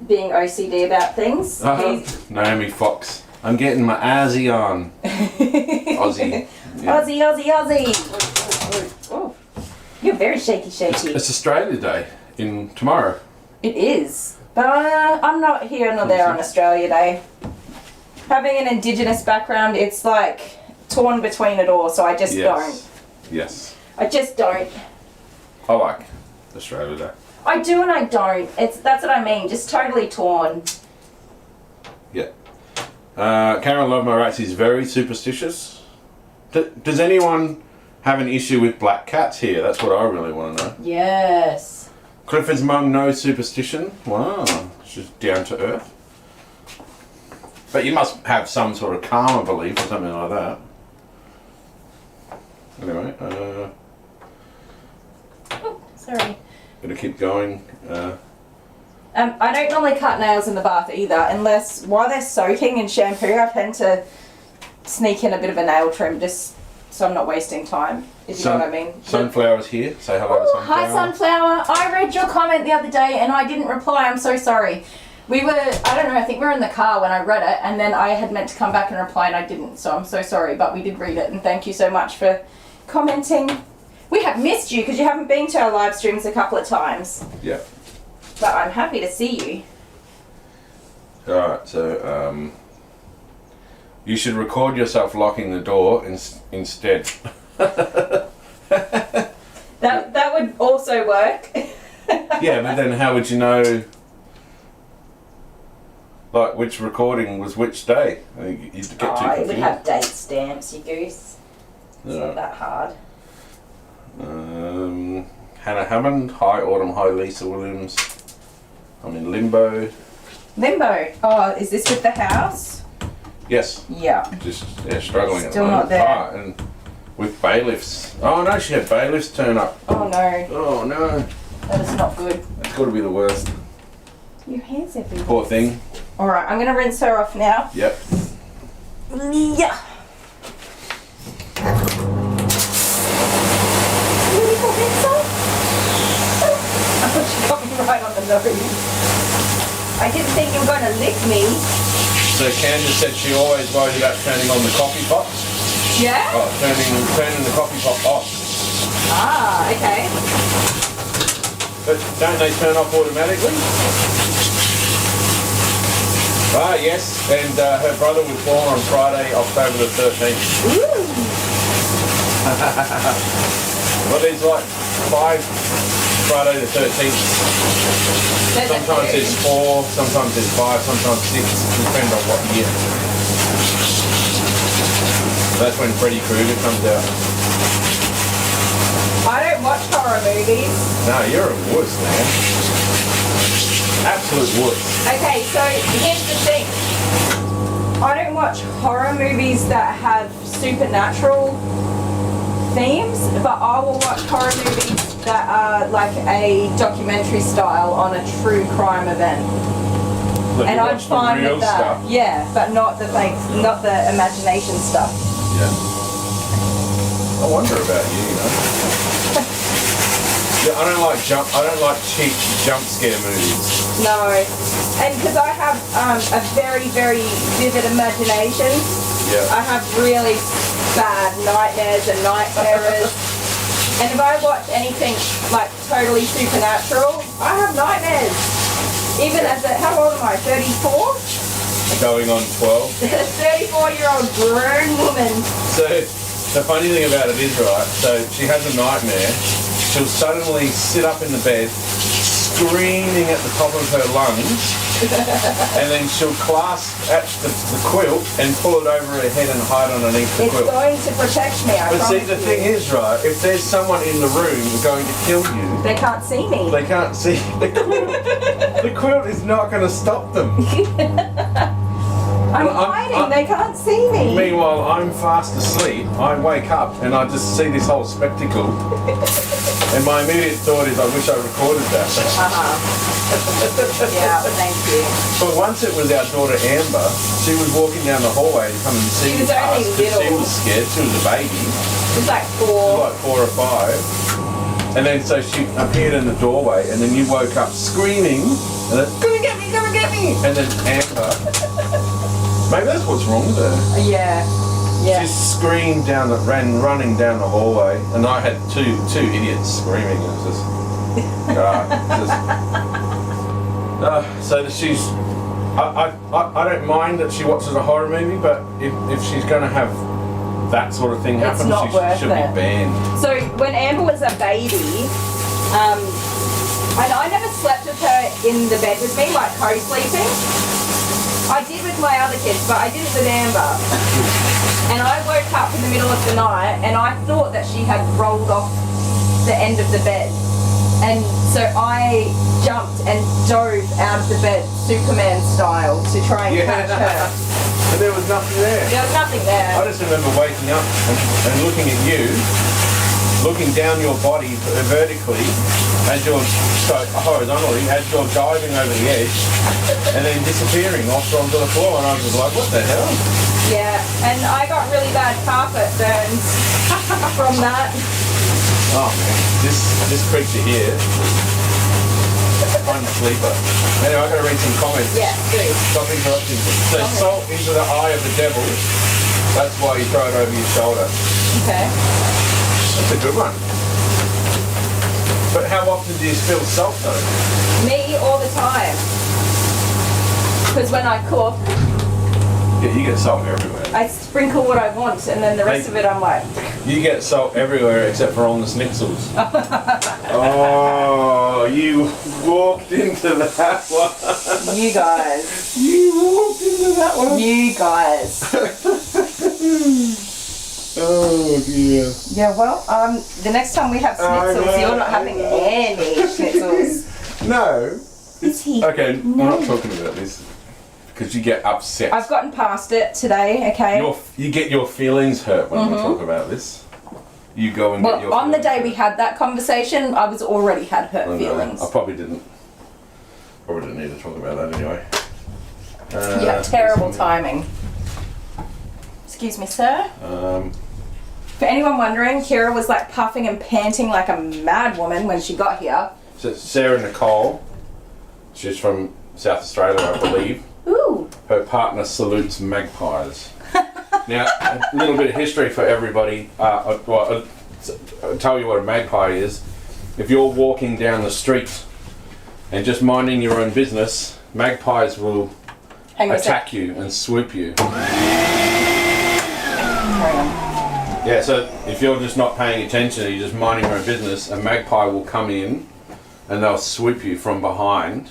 being OCD about things. Naomi Fox. I'm getting my Aussie on. Aussie. Yeah. Aussie. Oh, you're very shaky. It's Australia Day tomorrow. It is. But I'm not here nor there on Australia Day. Having an Indigenous background, it's like torn between it all, so I just don't. Yes. I just don't. I like Australia Day. I do and I don't. That's what I mean, just totally torn. Yeah. Karen Love My Rats is very superstitious. Does anyone have an issue with black cats here? That's what I really want to know. Yes. Clifford's mum, no superstition. Wow, she's down to earth. But you must have some sort of karma belief or something like that. Anyway, oh, sorry. gonna keep going. I don't normally cut nails in the bath either, unless while they're soaking in shampoo, I tend to sneak in a bit of a nail trim just so I'm not wasting time, if you know what I mean. Sunflower's here. Say hello to Sunflower. Hi, Sunflower. I read your comment the other day and I didn't reply. I'm so sorry. I don't know, I think we were in the car when I read it, and then I had meant to come back and reply and I didn't, so I'm so sorry, but we did read it, and thank you so much for commenting. We have missed you because you haven't been to our live streams a couple of times. Yeah. But I'm happy to see you. Alright, so you should record yourself locking the door instead. That would also work. Yeah, but then how would you know, like, which recording was which day? You'd get too confused. It would have date stamps, you goose. It's not that hard. Hannah Hammond, hi Autumn, hi Lisa Williams. I'm in limbo. Limbo. Oh, is this with the house? Yes. Yeah. Just struggling Still at the not moment. there. And with bailiffs. Oh no, she had bailiffs turn up. Oh no. Oh no. That is not good. That's got to be the worst. Your hair's everywhere. Poor thing. Alright, I'm going to rinse her off now. Yep. Yeah. Really got rinse off? I thought she got me right on the nose. I didn't think you were going to lick me. So Candace said she always worries about turning on the coffee pot. Yeah? Oh, turning the coffee pot off. Ah, okay. But don't they turn off automatically? Ah, yes, and her brother was born on Friday, October the 13th. Ooh. Well, there's like 5 Friday the 13th. Sometimes there's 4, sometimes there's 5, sometimes 6, depending on what year. That's when Freddy Krueger comes out. I don't watch horror movies. No, you're a wuss, man. Absolute wuss. Okay, so here's the thing. I don't watch horror movies that have supernatural themes, but I will watch horror movies that are like a documentary style on a true crime event. Look, And you I'm watch the fine real with that. stuff. Yeah, but not the imagination stuff. Yeah. I wonder about you, you know. Yeah, I don't like cheap jump scare movies. No, and because I have a very, very vivid imagination, Yeah. I have really bad nightmares and night terrors. And if I watch anything like totally supernatural, I have nightmares. Even as how old am I? 34? Going on 12. 34-year-old grown woman. So the funny thing about it is, right, so she has a nightmare. She'll suddenly sit up in the bed, screaming at the top of her lungs, and then she'll clasp at the quilt and pull it over her head and hide underneath the It's quilt. going to protect me, I But see, promise the you. thing is, right, if there's someone in the room going to kill you, They can't see me. they can't see the quilt. The quilt is not going to stop them. I'm Well, hiding, they can't see me. Meanwhile, I'm fast asleep. I wake up and I just see this whole spectacle. And my immediate thought is, I wish I recorded that. Yeah, thank you. But once it was our daughter Amber, she was walking down the hallway to come and see She was only us, 'cause she little. was scared. She was a baby. It was like She was 4. like 4 or 5. And then so she appeared in the doorway, and then you woke up screaming, and then, come and get me, come and get me! And then Amber, maybe that's what's wrong with her. Yeah. Yeah. She screamed running down the hallway, and I had two idiots screaming. It was just, so that she's. I don't mind that she watches a horror movie, but if she's going to have that sort of thing It's happen, not she worth should it. be banned. So when Amber was a baby, and I never slept with her in the bed with me, like co-sleeping. I did with my other kids, but I did it with Amber. And I woke up in the middle of the night and I thought that she had rolled off the end of the bed. And so I jumped and dove out of the bed, Superman style, to try and catch her. And there was nothing there. There was nothing there. I just remember waking up and looking at you, looking down your body vertically as you're horizontally as you're diving over the edge, and then disappearing off onto the floor. And I was just like, what the hell? Yeah, and I got really bad carpet burns from that. Oh man, this creature here. I'm a sleeper. Anyway, I've got to read some comments. Yeah, do. Stop interrupting me. So salt into the eye of the devil. That's why you throw it over your shoulder. Okay. That's a good one. But how often do you spill salt though? Me all the time. Because when I cook, Yeah, you get salt everywhere. I sprinkle what I want, and then the rest of it I'm like, You get salt everywhere except for on the schnitzels. Oh, you walked into that one. you guys. You walked into that one. You guys. Oh dear. Yeah, well, the next time we have schnitzels, you're not having any schnitzels. No. Is he? Okay, I'm not talking about this because you get upset. I've gotten past it today, okay? You get your feelings hurt when we talk about this. You go and get your Well, on the feelings day we hurt. had that conversation, I was already had hurt I know. feelings. I probably didn't need to talk about that anyway. You have terrible timing. Excuse me, sir. For anyone wondering, Kira was like puffing and panting like a mad woman when she got here. So Sarah Nicole, she's from South Australia, I believe. Ooh. Her partner salutes magpies. Now, a little bit of history for everybody. I'll tell you what a magpie is. If you're walking down the street and just minding your own business, magpies will attack you and swoop you. Yeah, so if you're just not paying attention, you're just minding your own business, a magpie will come in and they'll swoop you from behind.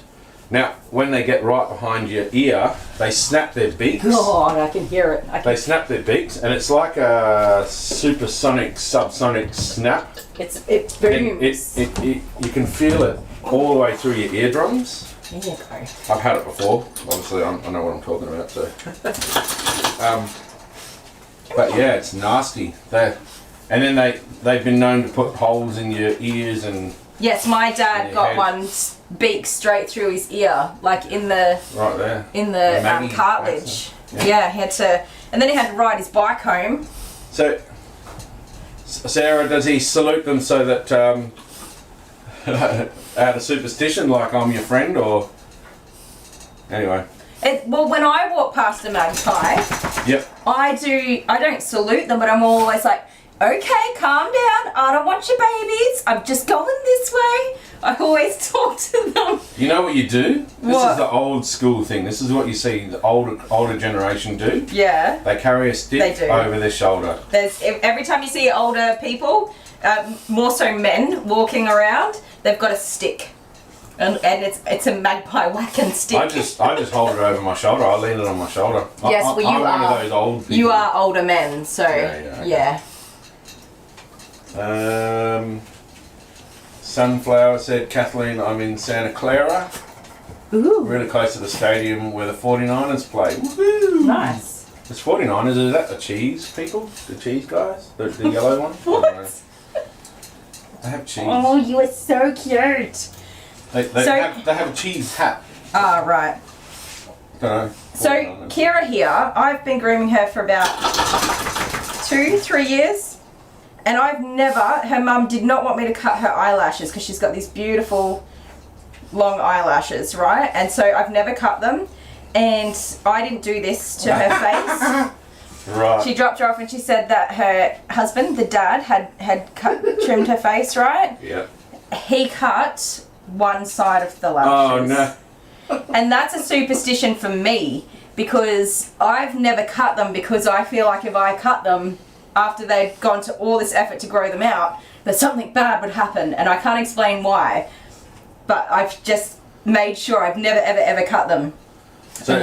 Now, when they get right behind your ear, they snap their beaks. God, I can hear it. They snap their beaks, and it's like a supersonic, subsonic snap. It booms. You can feel it all the way through your eardrums. There you go. I've had it before. Obviously, I know what I'm talking about. So, but yeah, it's nasty. And then they've been known to put holes in your ears and. Yes, my dad your got head. one beak straight through his ear, like in the Right there. cartilage. Yeah. Yeah, he had to, and then he had to ride his bike home. So, Sarah, does he salute them so that out of superstition, like I'm your friend, or anyway? Well, when I walk past a magpie, Yep. I don't salute them, but I'm always like, okay, calm down. I don't want your babies. I'm just going this way. I always talk to them. You know what you do? This What? is the old school thing. This is what you see the older generation do. Yeah. They carry a stick They do. over their shoulder. There's every time you see older people, more so men walking around, they've got a stick, and it's a magpie whacking stick. I just hold it over my shoulder. I lean it on my shoulder. Yes, well, you I'm one are. of those old people. You are older men, so Yeah, okay. Sunflower said, Kathleen, I'm in Santa Clara, Ooh, really close to the stadium where the 49ers play. Woohoo! nice. It's 49ers, is that the cheese people? The cheese guys? The yellow one? I don't know. They have cheese. Oh, you are so cute. They have a cheese hat. Ah, right. Don't know. So 49ers. Kira here, I've been grooming her for about 2-3 years. And her mum did not want me to cut her eyelashes because she's got these beautiful long eyelashes, right? And so I've never cut them. And I didn't do this to her face. Right. She dropped her off and she said that her husband, the dad, had trimmed her face, right? Yeah. He cut one side of the Oh lashes. no. And that's a superstition for me because I've never cut them because I feel like if I cut them after they've gone to all this effort to grow them out, that something bad would happen, and I can't explain why. But I've just made sure I've never ever cut them. So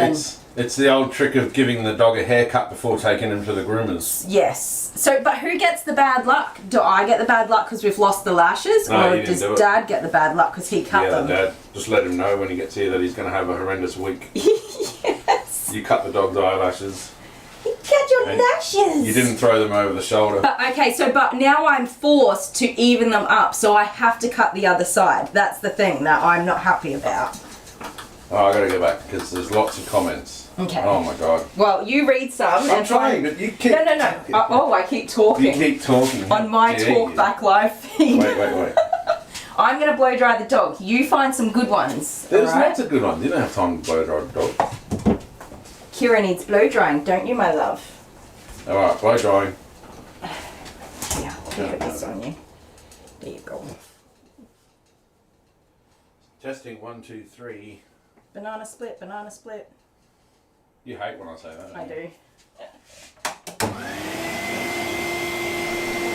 it's the old trick of giving the dog a haircut before taking him to the groomers. Yes. So, but who gets the bad luck? Do I get the bad luck because we've lost the lashes, No, or you didn't does do it. Dad get the bad luck because he cut them? Dad. Just let him know when he gets here that he's going to have a horrendous week. Yes. You cut the dog's eyelashes. Catch your lashes. You didn't throw them over the shoulder. But now I'm forced to even them up, so I have to cut the other side. That's the thing that I'm not happy about. Oh, I gotta go back because there's lots of comments. Okay. Oh my god. Well, you read some. I'm trying, but you keep. No. I keep talking. You keep talking. On my talkback live feed. Wait. I'm gonna blow dry the dog. You find some good ones. There's all right? lots of good ones. You don't have time to blow dry the dog. Kira needs blow drying, don't you, my love? Alright, blow drying. Yeah, I'll put this on you. There you go. Testing 1, 2, 3. Banana split. You hate when I say that. I do.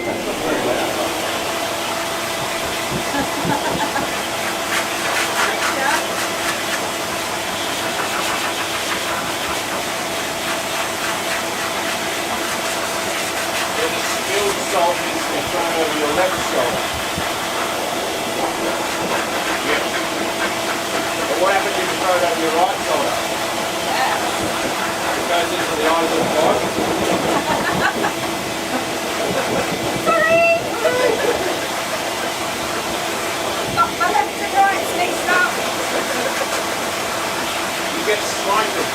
That's not very loud. Spilled salt is thrown over your left shoulder. Yep. But what happens if you throw it over your right shoulder? It goes into the eyes of the dog. Sorry! Got my left and right mixed up. You get slighted.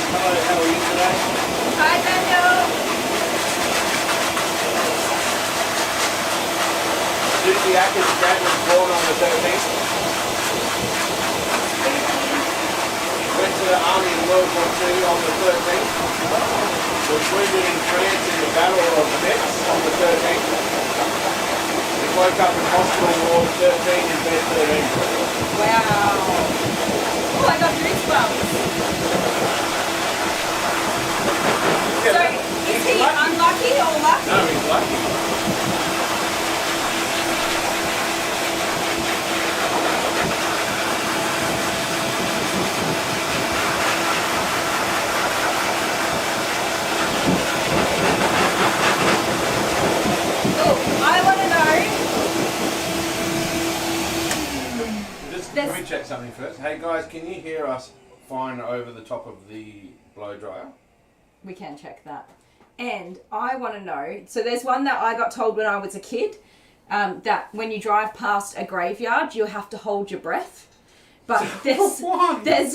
Hello, how are you today? Hi, Daniel. Susie Atkins' dad was born on the 13th. Went to the army in World War II on the 13th. Was wounded in France in the Battle of Metz on the 13th. He woke up in hospital on the 13th in bed 13. Wow. Oh, I got goosebumps. So, is he unlucky or lucky? No, he's lucky. Oh, I want to know. Can we check something first? Hey guys, can you hear us fine over the top of the blow dryer? We can check that. And I want to know, so there's one that I got told when I was a kid, that when you drive past a graveyard, you have to hold your breath. But there's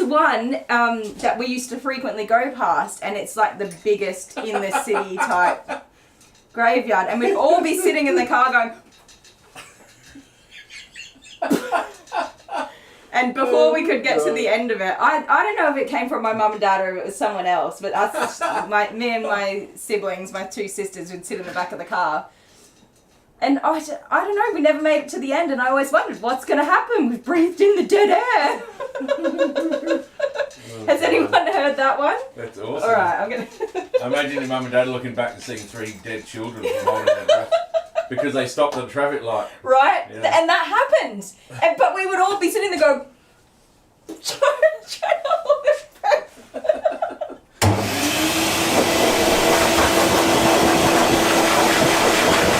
one that we used to frequently go past, and it's like the biggest in the city type graveyard. And we'd all be sitting in the car going... And before we could get to the end of it, I don't know if it came from my mum and dad or if it was someone else, but us, me and my siblings, my two sisters, would sit in the back of the car. And I don't know, we never made it to the end, and I always wondered, what's going to happen? We've breathed in the dead air. Has anyone heard that one? That's awesome. All right, I'm going to... Imagine your mum and dad looking back and seeing 3 dead children and holding their breath. Because they stopped at the traffic light. Right? Yeah. And that happened. But we would all be sitting there going, trying to hold their breath.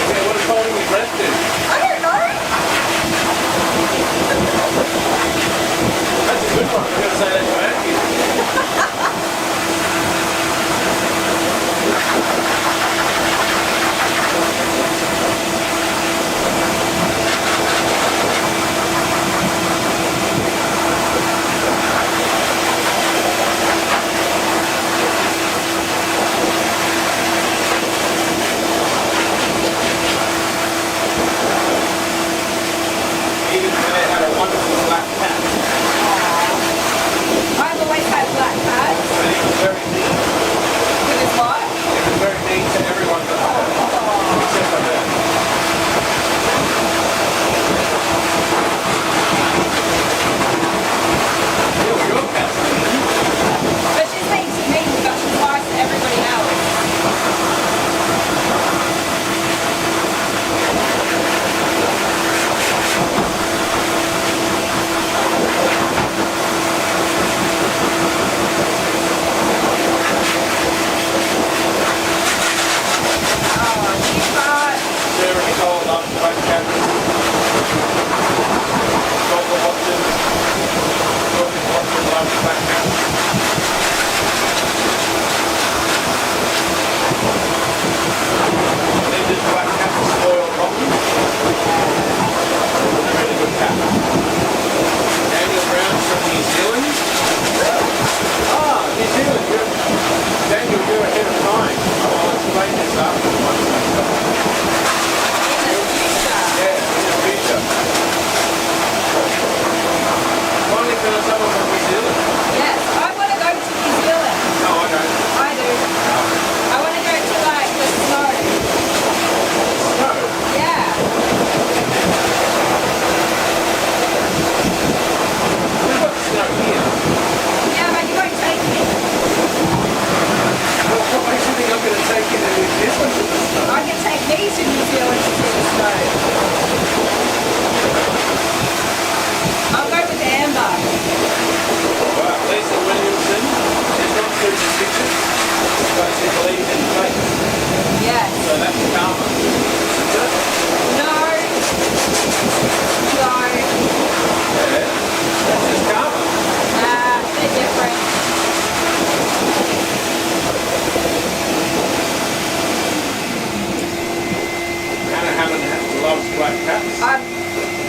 Yeah, what is holding your breath do? I don't know. That's a good one. I'm going to say that to Magpies.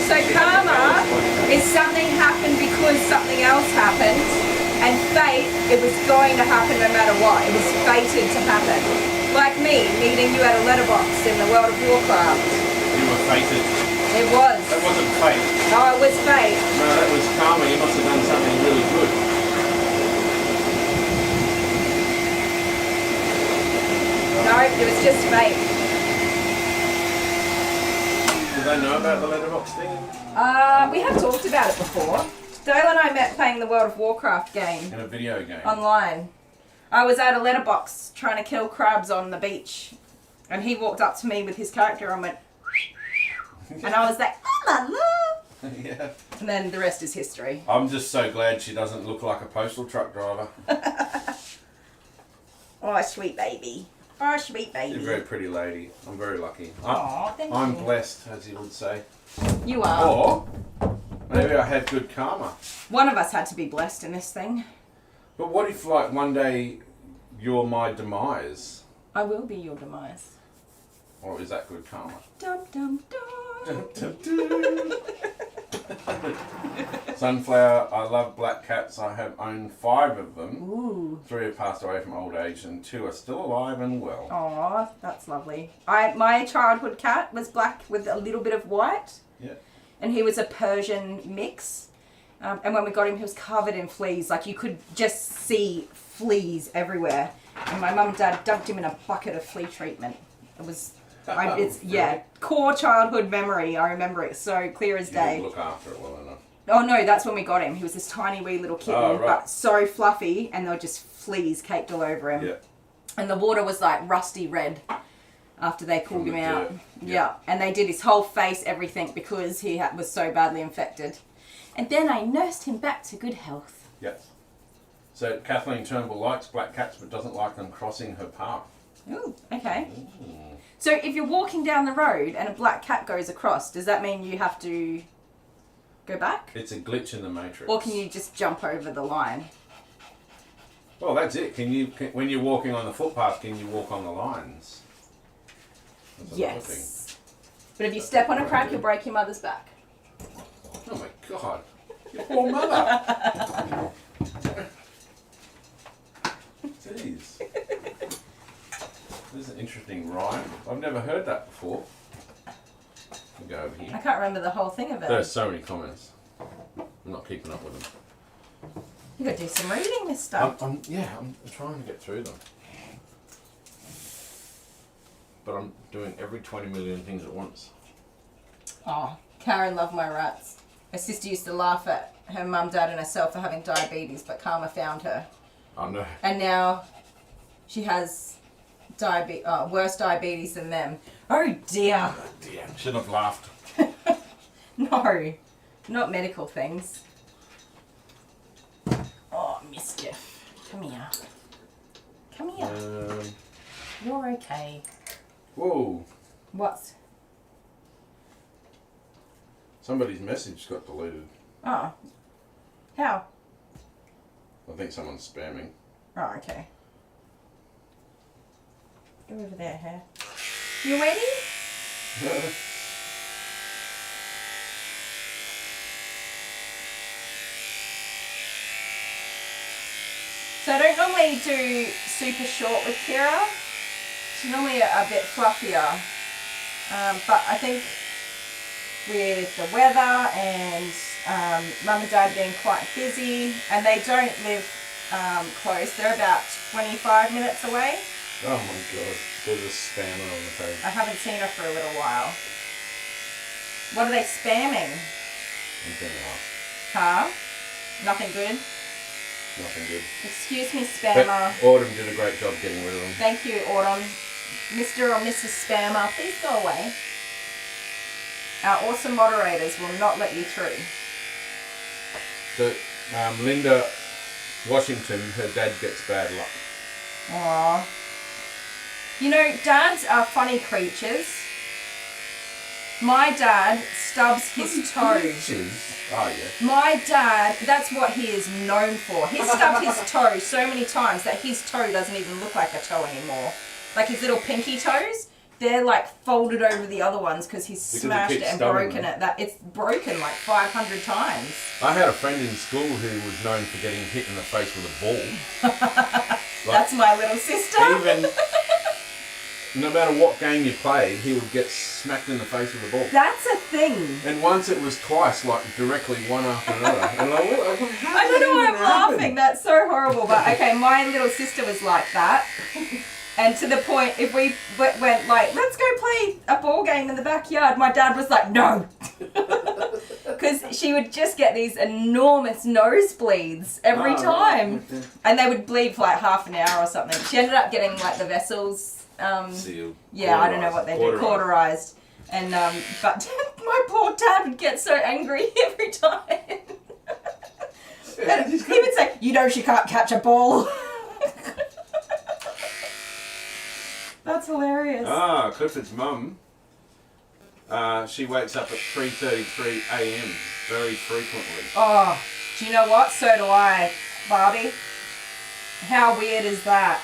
So karma is something happened because something else happened, and fate, it was going to happen no matter what. It was fated to happen. Like me, meeting you at a letterbox in the World of Warcraft. You were fated. It was. That wasn't fate. Oh, it was fate. No, that was karma. You must have done something really good. No, it was just fate. Do they know about the letterbox thing? We have talked about it before. Dale and I met playing the World of Warcraft game. In a video game. Online. I was at a letterbox trying to kill crabs on the beach, and he walked up to me with his character and went, and I was like, la la. Yeah. And then the rest is history. I'm just so glad she doesn't look like a postal truck driver. Oh, sweet baby. Oh, sweet She's a baby. very pretty lady. I'm very lucky. Aw, thank I'm you. blessed, as you would say. You are. Or maybe I had good karma. One of us had to be blessed in this thing. But what if, like, one day you're my demise? I will be your demise. Or is that good karma? Dum dum dum. Sunflower, I love black cats. I have owned 5 of them. Ooh. 3 have passed away from old age and 2 are still alive and well. Aw, that's lovely. My childhood cat was black with a little bit of white. Yeah. And he was a Persian mix. And when we got him, he was covered in fleas. Like, you could just see fleas everywhere. And my mum and dad dumped him in a bucket of flea treatment. It was, core childhood memory. I remember it so clear as You day. didn't look after it well enough. Oh no, that's when we got him. He was this tiny wee little kitten, Oh, right. but so fluffy, and there were just fleas caked all over him. Yeah. And the water was like rusty red after they pulled From him the out. dirt. Yeah, and they did his whole face, everything, because he was so badly infected. And then I nursed him back to good health. Yes. So Kathleen Turnbull likes black cats but doesn't like them crossing her path. Ooh, okay. Ooh. So if you're walking down the road and a black cat goes across, does that mean you have to go back? It's a glitch in the matrix. Or can you just jump over the line? Well, that's it. When you're walking on the footpath, can you walk on the lines? That's another thing. Yes. But if you step on a crack, you'll break your mother's back. Oh my God. Your poor mother. Jeez. This is an interesting rhyme. I've never heard that before. We'll go over I here. can't remember the whole thing of it. There's so many comments. I'm not keeping up with them. You gotta do some reading, mister. I'm trying to get through them. But I'm doing every 20 million things at once. Oh, Karen loved my rats. Her sister used to laugh at her mum, dad, and herself for having diabetes, but karma found her. Oh no. And now she has worse diabetes than them. Oh dear. Dear. Shouldn't have laughed. No, not medical things. Oh, mischief. Come here. Come here. You're okay. Whoa. What? Somebody's message got deleted. Oh. How? I think someone's spamming. Oh, okay. Go over there, hair. You ready? So I don't normally do super short with Kira. She's normally a bit fluffier. But I think with the weather and mum and dad being quite busy, and they don't live close, they're about 25 minutes away. Oh my God. There's a spammer on the page. I haven't seen her for a little while. What are they spamming? I'm gonna ask. Huh? Nothing good? Nothing good. Excuse me, But spammer. Autumn did a great job getting rid of them. Thank you, Autumn. Mr. or Mrs. Spammer, please go away. Our awesome moderators will not let you through. So, Linda Washington, her dad gets bad luck. Aww. You know, dads are funny creatures. My dad stubs his toe. Oh, yeah. My dad, that's what he is known for. He stubbed his toe so many times that his toe doesn't even look like a toe anymore. Like his little pinky toes, they're like folded over the other ones because he's Because it smashed it keeps and stubbing broken them. it. That it's broken like 500 times. I had a friend in school who was known for getting hit in the face with a ball. That's my little sister. Even no matter what game you played, he would get smacked in the face with a ball. That's a thing. And once it was twice, like directly one after another. And like, how I don't did know why that I'm even happen? laughing. That's so horrible. But okay, my little sister was like that. And to the point, if we went like, let's go play a ball game in the backyard, my dad was like, no. Because she would just get these enormous nosebleeds every time. Right. And they would bleed for like half an hour or something. She ended up getting like the vessels. Sealed. Yeah, I don't know what they do. Cauterized. And, but my poor dad would get so angry every time. And he would say, you know she can't catch a ball. That's hilarious. Clifford's mum, she wakes up at 3:33 a.m. very frequently. Oh, do you know what? So do I, Barbie. How weird is that?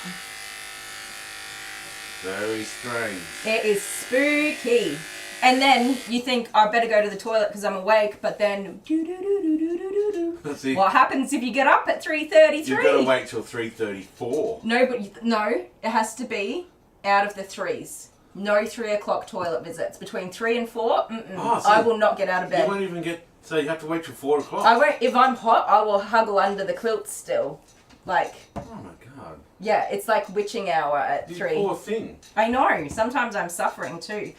Very strange. It is spooky. And then you think, I better go to the toilet because I'm awake, but then See, what happens if you get up at 3:33? you've got to wait till 3:34. No, but no, it has to be out of the threes. No 3 o'clock toilet visits. Between 3 and 4, So I will not get out of You bed. won't even get. So you have to wait till 4 o'clock. I won't. If I'm hot, I will huggle under the quilt still. Like, Oh my god. yeah, it's like witching hour at You 3. poor thing. I know. Sometimes I'm suffering too.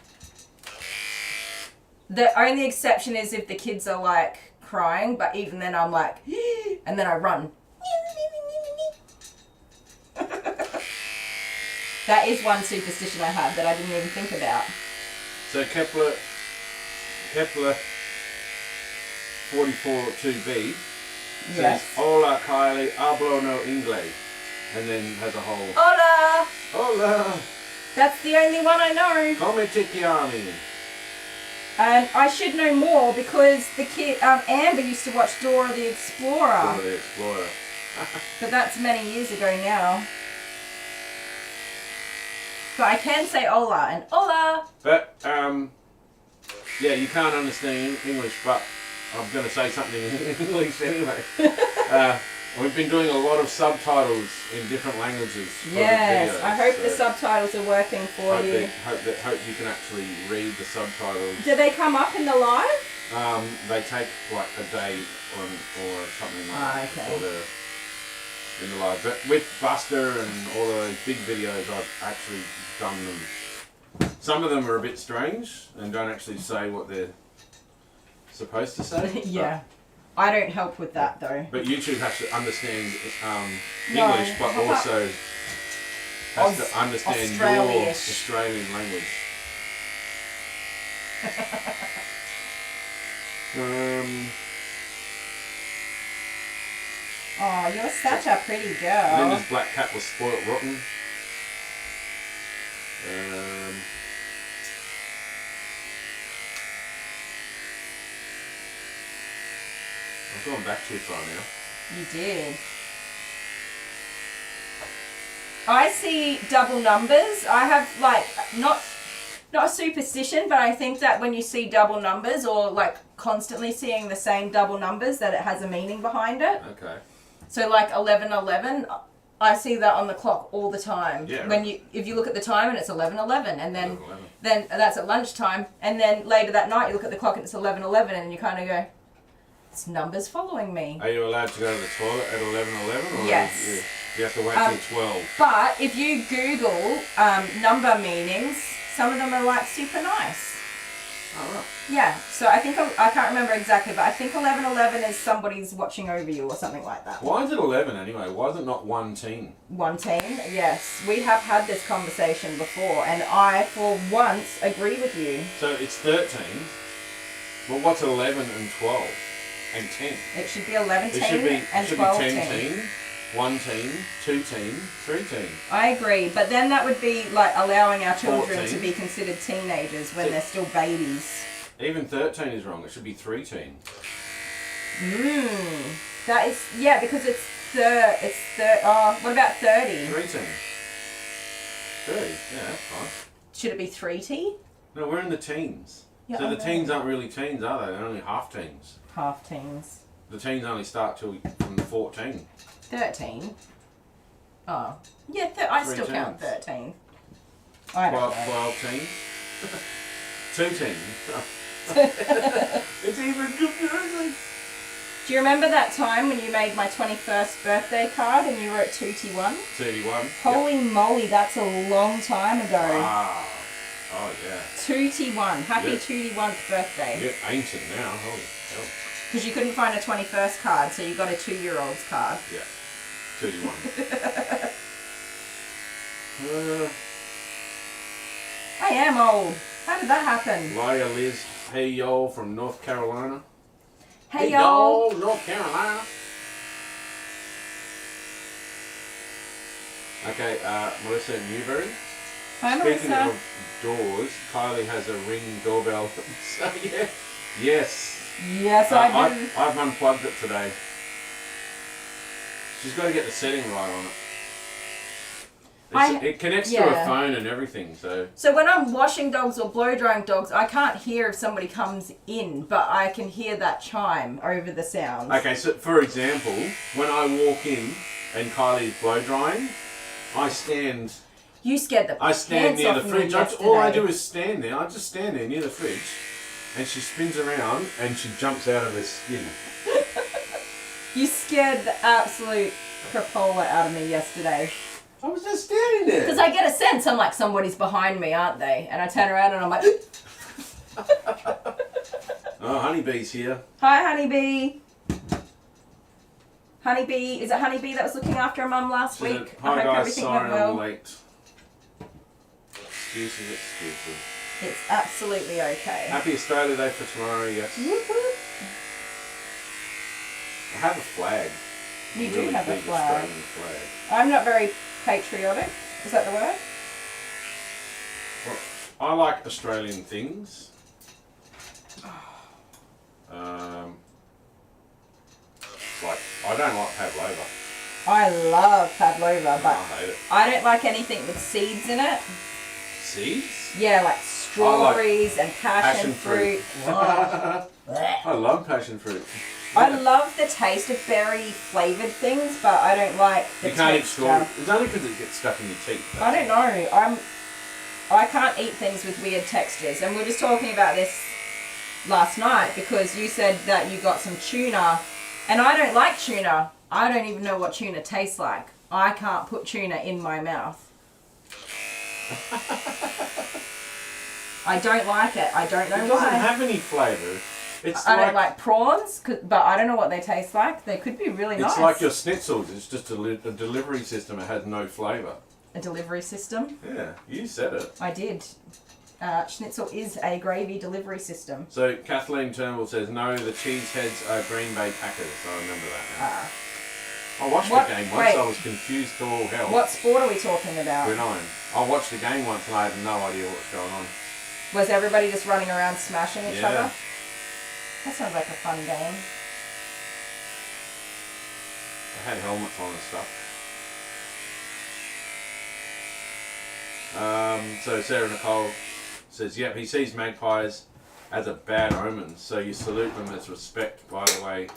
The only exception is if the kids are like crying, but even then I'm like, and then I run. That is one superstition I have that I didn't even think about. So Kepler 44-2b says, Yes. Hola Kylie, hablo no inglés. And then has a whole, Hola! Hola, That's the only one I know. come ti chiami? And I should know more because the kid, Amber used to watch Dora the Explorer. Dora the Explorer. But that's many years ago now. But I can say hola and hola. But, yeah, you can't understand English, but I'm going to say something in English anyway. We've been doing a lot of subtitles in different languages for Yes, the videos. I hope the so subtitles are working for hope you. hope you can actually read the subtitles. Do they come up in the live? They take like a day or something like that okay. in the live. But with Buster and all of those big videos, I've actually done them. Some of them are a bit strange and don't actually say what they're supposed to say. Yeah. I don't help with that though. But YouTube has to understand No, English, but how about also has to understand your Australia-ish. Australian language. Oh, you're such a pretty girl. Linda's black cat was spoilt rotten. I've gone back too far now. You did. I see double numbers. I have like not a superstition, but I think that when you see double numbers or like constantly seeing the same double numbers, that it has a meaning behind it. Okay. So like 11:11, I see that on the clock all the time. Yeah, When right. if you look at the time and it's 11:11, and then 11:11. then that's at lunchtime, and then later that night you look at the clock and it's 11:11, and you kind of go, it's numbers following me. Are you allowed to go to the toilet at 11:11, or Yes. you have to wait till 12? But if you Google number meanings, some of them are like super nice. Oh, right. Yeah, so I think, I can't remember exactly, but I think 11:11 is somebody's watching over you or something like that. Why is it 11 anyway? Why is it not 1-teen? 1-teen, yes. We have had this conversation before, and I, for once, agree with you. So it's 13. Well, what's 11 and 12 and 10? It should be 11 It teen should be, and should 12 be teen. 10-teen, 1-teen, 2-teen, 3-teen. I agree, but then that would be like allowing our children 14. to be considered teenagers when they're still babies. Even 13 is wrong. It should be 3-teen. That is, yeah, because it's what about 30? 3-teen. 30, yeah, that's fine. Should it be 3T? No, we're in the teens. Yeah, so I the know. teens aren't really teens, are they? They're only half teens. Half teens. The teens only start till from 14. 13. Oh. Yeah, I still Three count teens. 13. I don't 12, know. 12 teens. 2 teens. It's even confusing. Do you remember that time when you made my 21st birthday card and you wrote 2T1? 31. Holy moly, that's a long time ago. Wow. Oh, yeah. 2T1. Happy Yeah. 2T1th birthday. You're ancient now. Holy hell. Because you couldn't find a 21st card, so you got a 2-year-old's card. Yeah. 31. I am old. How did that happen? Lawyer Liz, hey y'all from North Carolina. Hey y'all. North Carolina. Okay, Melissa Newberry. Hi, Speaking Melissa. of doors, Kylie has a Ring doorbell. So yeah, yes. Yes, I do. I've unplugged it today. She's got to get the setting right on it. It connects to yeah. her phone and everything, so. So when I'm washing dogs or blow drying dogs, I can't hear if somebody comes in, but I can hear that chime over the sounds. Okay, so for example, when I walk in and Kylie's blow drying, I stand You scared the near the fridge. yesterday. All I do is stand there. I just stand there near the fridge, and she spins around and she jumps out of her skin. You scared the absolute crapola out of me yesterday. I was just standing there. Because I get a sense, I'm like, somebody's behind me, aren't they? And I turn around and I'm like, Oh, Honeybee's here. hi, Honeybee. Honeybee, is it Honeybee that was looking after her mum last She said, week? hi I hope guys, everything sorry went well. I'm late. Excuses. It's absolutely okay. Happy Australia Day for tomorrow, yes. Whoop, whoop. I have a flag. You do Really have a big flag. Australian flag. I'm not very patriotic. Is that the word? Well, I like Australian things. Like, I don't like pavlova. I love pavlova, but I hate it. I don't like anything with seeds in it. Seeds? Yeah, like strawberries and passion fruit. I love passion fruit. I love the taste of berry flavoured things, but I don't like the You can't eat texture. strawberry. It's only because it gets stuck in your teeth. I don't know. I can't eat things with weird textures, and we were just talking about this last night because you said that you got some tuna, and I don't like tuna. I don't even know what tuna tastes like. I can't put tuna in my mouth. I don't like it. I don't know It doesn't why. have any flavour. It's I don't like prawns, but I don't know what they taste like. They could be really nice. It's like your schnitzels. It's just a delivery system. It has no flavour. A delivery system. Yeah, you said it. I did. Schnitzel is a gravy delivery system. So Kathleen Turnbull says, no, the Cheeseheads are Green Bay Packers. I remember that now. I watched What- the game once. wait. I was confused to all hell. What sport are we talking about? Gridiron. I watched the game once and I had no idea what was going on. Was everybody just running around smashing each Yeah. other? That sounds like a fun game. I had helmets on and stuff. So Sarah Nicole says, yep, he sees magpies as a bad omen, so you salute them as respect, by the way.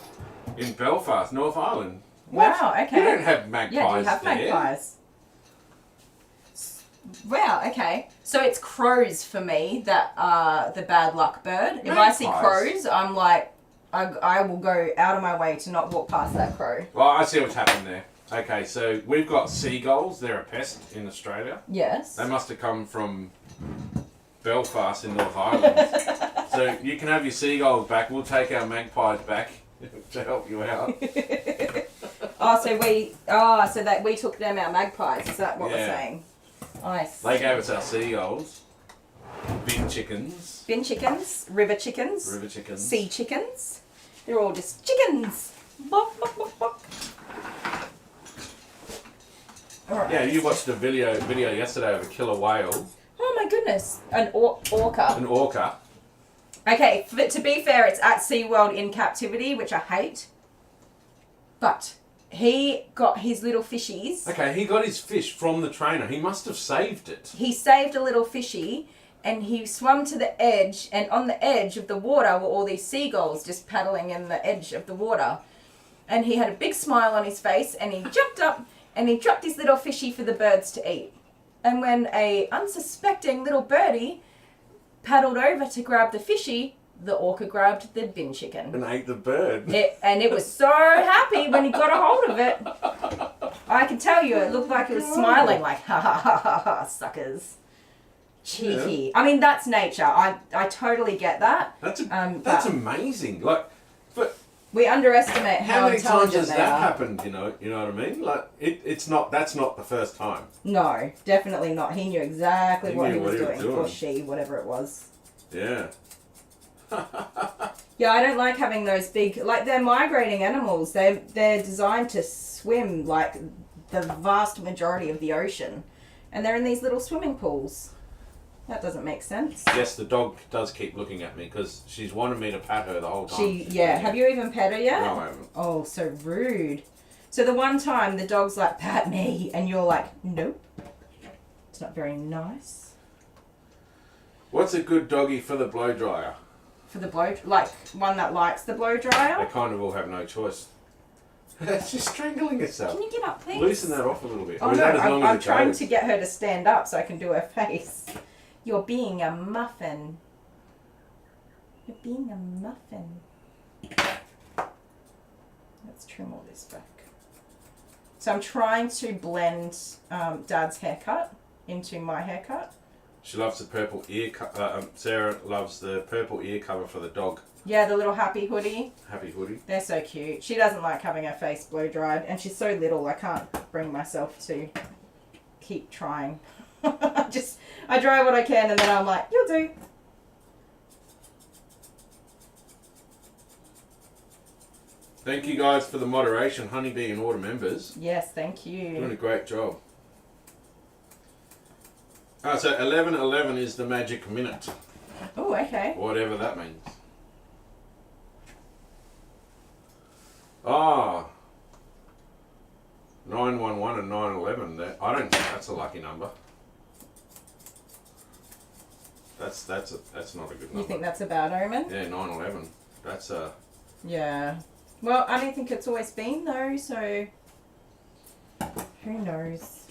In Belfast, North Island. What? Wow, okay. You don't have magpies Yeah, do you have there. magpies? Wow, okay. So it's crows for me that are the bad luck bird. If I see Magpies? crows, I'm like, I will go out of my way to not walk past that crow. Well, I see what's happened there. Okay, so we've got seagulls. They're a pest in Australia. Yes. They must have come from Belfast in North Island. So you can have your seagulls back. We'll take our magpies back to help you out. So that we took them our magpies. Is that what we're Yeah. saying? Nice. They gave us our seagulls, bin chickens, Bin chickens, river chickens, river chickens. sea chickens. They're all just chickens. Bok, bok, bok, bok. All right. Yeah, you watched a video yesterday of a killer whale, Oh my goodness, an orca. an orca. Okay, to be fair, it's at SeaWorld in captivity, which I hate. But He got his little fishies. Okay, he got his fish from the trainer. He must have saved it. He saved a little fishy and he swam to the edge, and on the edge of the water were all these seagulls just paddling in the edge of the water. And he had a big smile on his face and he jumped up and he dropped his little fishy for the birds to eat. And when a unsuspecting little birdie paddled over to grab the fishy, the orca grabbed the bin chicken. And ate the bird. And it was so happy when he got a hold of it. I can tell you, it looked like it was smiling like, ha ha ha ha ha, suckers. Cheeky. Yeah. I mean, that's nature. I totally get that. That's amazing. Like, but we underestimate how many times has they that are. happened? You know what I mean? Like, it's not. That's not the first time. No, definitely not. He knew exactly what he was doing, or doing. she, whatever it was. Yeah. Yeah, I don't like having those big, like they're migrating animals. They're designed to swim like the vast majority of the ocean, and they're in these little swimming pools. That doesn't make sense. Yes, the dog does keep looking at me because she's wanted me to pat her the whole time. Have you even pet her yet? No, I haven't. Oh, so rude. So the one time the dog's like, pat me, and you're like, nope. It's not very nice. What's a good doggy for the blow dryer? For the blow, like one that likes the blow dryer? They kind of all have no choice. She's strangling herself. Can you get up, please? Loosen that off a little bit. Oh no, I'm trying to get her to stand up so I can do her face. You're being a muffin. You're being a muffin. Let's trim all this back. So I'm trying to blend Dad's haircut into my haircut. She loves the purple ear Sarah loves the purple ear cover for the dog. Yeah, the little happy hoodie. Happy hoodie. They're so cute. She doesn't like having her face blow dried, and she's so little I can't bring myself to keep trying. I dry what I can and then I'm like, you'll do. Thank you guys for the moderation, Honeybee and Order members. Yes, thank you. Doing a great job. Oh, so 11:11 is the magic minute. Oh, okay. Whatever that means. Ah. 911 and 911. I don't think that's a lucky number. That's not a good number. You think that's a bad omen? Yeah, 911. That's a... Yeah. Well, I don't think it's always been though, so who knows?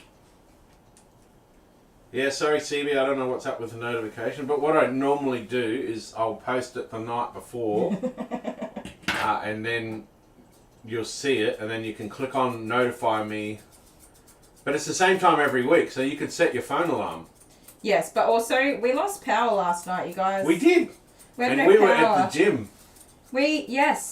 Yeah, sorry CB, I don't know what's up with the notification, but what I normally do is I'll post it the night before and then you'll see it and then you can click on notify me. But it's the same time every week, so you could set your phone alarm. Yes, but also we lost power last night, you guys. We did. We and we were at the gym. We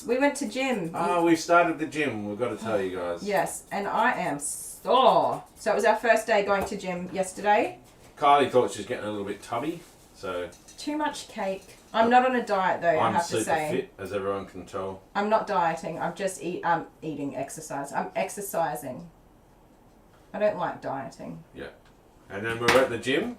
went to gym. Oh, we started the gym, we've got to tell you guys. Yes, and I am sore. So it was our first day going to gym yesterday. Kylie thought she was getting a little bit tubby, so... Too much cake. I'm not on a diet though, I have to say. I'm super fit, as everyone can tell. I'm not dieting, I'm just eating exercise. I'm exercising. I don't like dieting. Yeah. And then we were at the gym.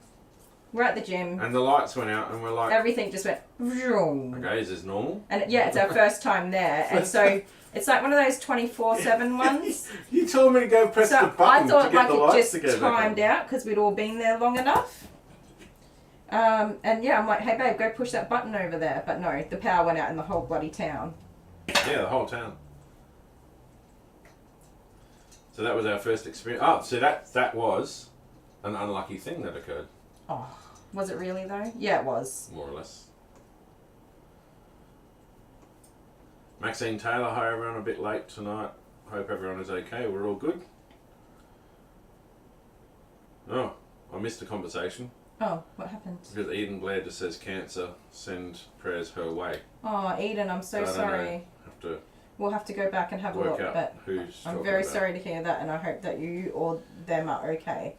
We're at the gym. And the lights went out and we're like... Everything just went... Vroom. Okay, is this normal? And yeah, it's our first time there. And so it's like one of those 24/7 ones. You told me to go press the button to get the lights to go back on. I thought it just timed out because we'd all been there long enough. And yeah, I'm like, hey babe, go push that button over there. But no, the power went out in the whole bloody town. Yeah, the whole town. So that was our first experience. Oh, so that was an unlucky thing that occurred. Oh, was it really though? Yeah, it was. More or less. Maxine Taylor, hi everyone, a bit late tonight. Hope everyone is okay. We're all good. Oh, I missed a conversation. Oh, what happened? Because Eden Blair just says cancer, send prayers her way. Oh, Eden, I'm so sorry. We'll have to go back and have a look, but I'm very sorry to hear that and I hope that you or them are okay.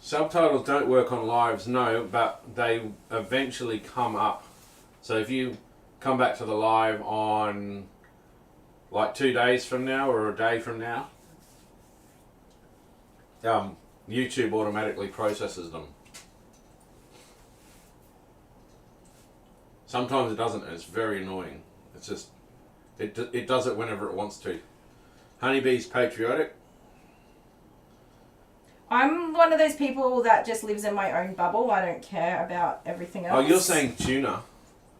Subtitles don't work on lives, no, but they eventually come up. So if you come back to the live on like 2 days from now or a day from now, YouTube automatically processes them. Sometimes it doesn't and it's very annoying. It's just, it does it whenever it wants to. Honeybee's patriotic. I'm one of those people that just lives in my own bubble. I don't care about everything else. Oh, you're saying tuna.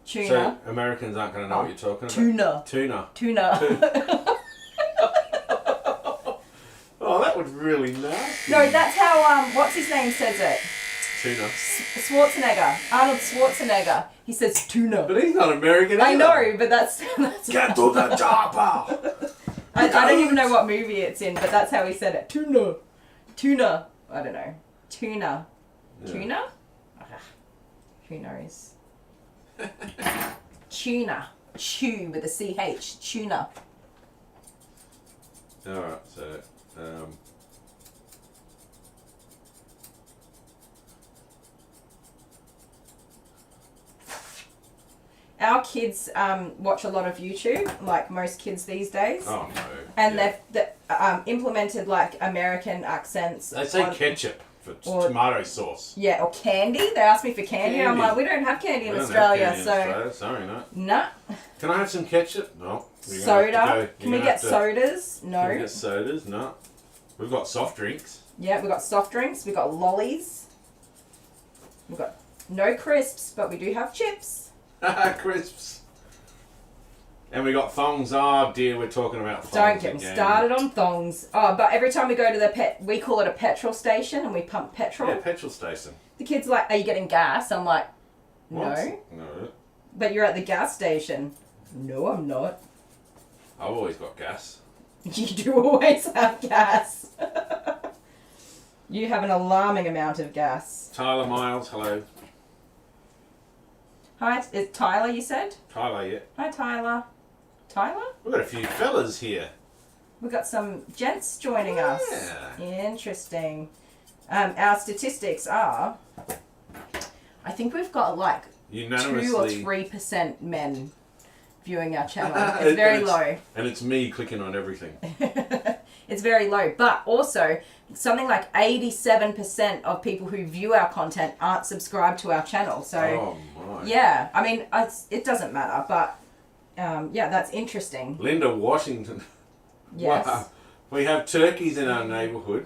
Tuna. So Americans aren't going to know what you're talking about. Tuna. Oh, that was really nasty. No, that's how, what's his name says it? Tuna. Schwarzenegger. Arnold Schwarzenegger. He says tuna. But he's not American I either. know, but that's Get to the chopper! I don't even know what movie it's in, but that's how he said it. Tuna. Tuna. I don't know. Tuna. Yeah. Tuna? Who knows? Tuna. Chew with a CH. Tuna. Alright, so... Our kids watch a lot of YouTube, like most kids these days. Oh no. And they've implemented like American accents. They say ketchup for tomato sauce. Yeah, or candy. They asked me for candy. I'm like, we don't have candy in Australia, so. Sorry, no. Nah. Can I have some ketchup? No. Soda. Can we get sodas? No. Can we get sodas? No. We've got soft drinks. Yeah, we've got soft drinks. We've got lollies. We've got no crisps, but we do have chips. Crisps. And we got thongs. Oh dear, we're talking about thongs. Don't get me again. started on thongs. Oh, but every time we go to the we call it a petrol station and we pump petrol. Yeah, petrol station. The kid's like, are you getting gas? I'm like, no. What? No. But you're at the gas station. No, I'm not. I've always got gas. You do always have gas. You have an alarming amount of gas. Tyler Miles, hello. Hi, it's Tyler, you said? Tyler, yeah. Hi, Tyler. Tyler? We've got a few fellas here. We've got some gents joining us. Yeah. Interesting. Our statistics are, I think we've got like 2 or 3% men viewing our channel. It's very low. And it's me clicking on everything. It's very low. But also, something like 87% of people who view our content aren't subscribed to our channel. So, oh my. Yeah, I mean, it doesn't matter, but yeah, that's interesting. Linda Washington. Yes. Wow. We have turkeys in our neighbourhood.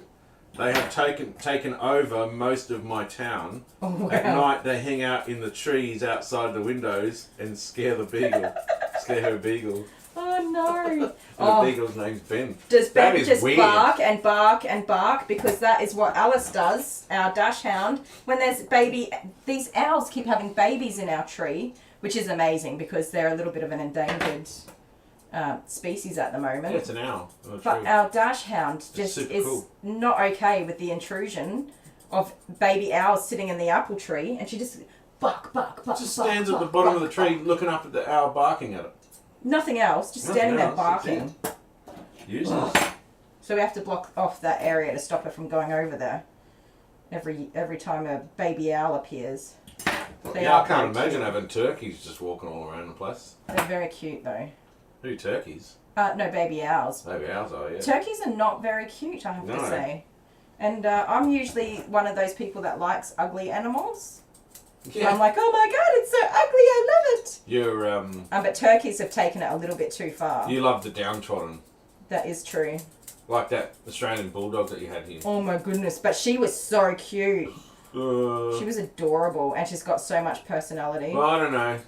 They have taken over most of my town. Oh, wow. At night they hang out in the trees outside the windows and scare the beagle. Scare her beagle. Oh no. The beagle's name's Ben. Does Ben just weird. bark and bark and bark? Because that is what Alice does, our dash hound. When there's these owls keep having babies in our tree, which is amazing because they're a little bit of an endangered species at the moment. Yeah, it's an owl. But our dash hound just is cool. not okay with the intrusion of baby owls sitting in the apple tree, and she just bark. Just stands at the bottom of the tree looking up at the owl barking at it. Nothing else, just standing there barking. Useless. So we have to block off that area to stop her from going over there. Every time a baby owl appears. Yeah, I can't imagine having turkeys just walking all around the place. They're very cute though. Who, turkeys? No, baby owls. Baby owls are, yeah. Turkeys are not very cute, I have to say. And I'm usually one of those people that likes ugly animals. Yeah. I'm like, oh my god, it's so ugly, I love it. You're but turkeys have taken it a little bit too far. You love the downtrodden. That is true. Like that Australian bulldog that you had here. Oh my goodness, but she was so cute. She was adorable, and she's got so much personality. Well, I don't know.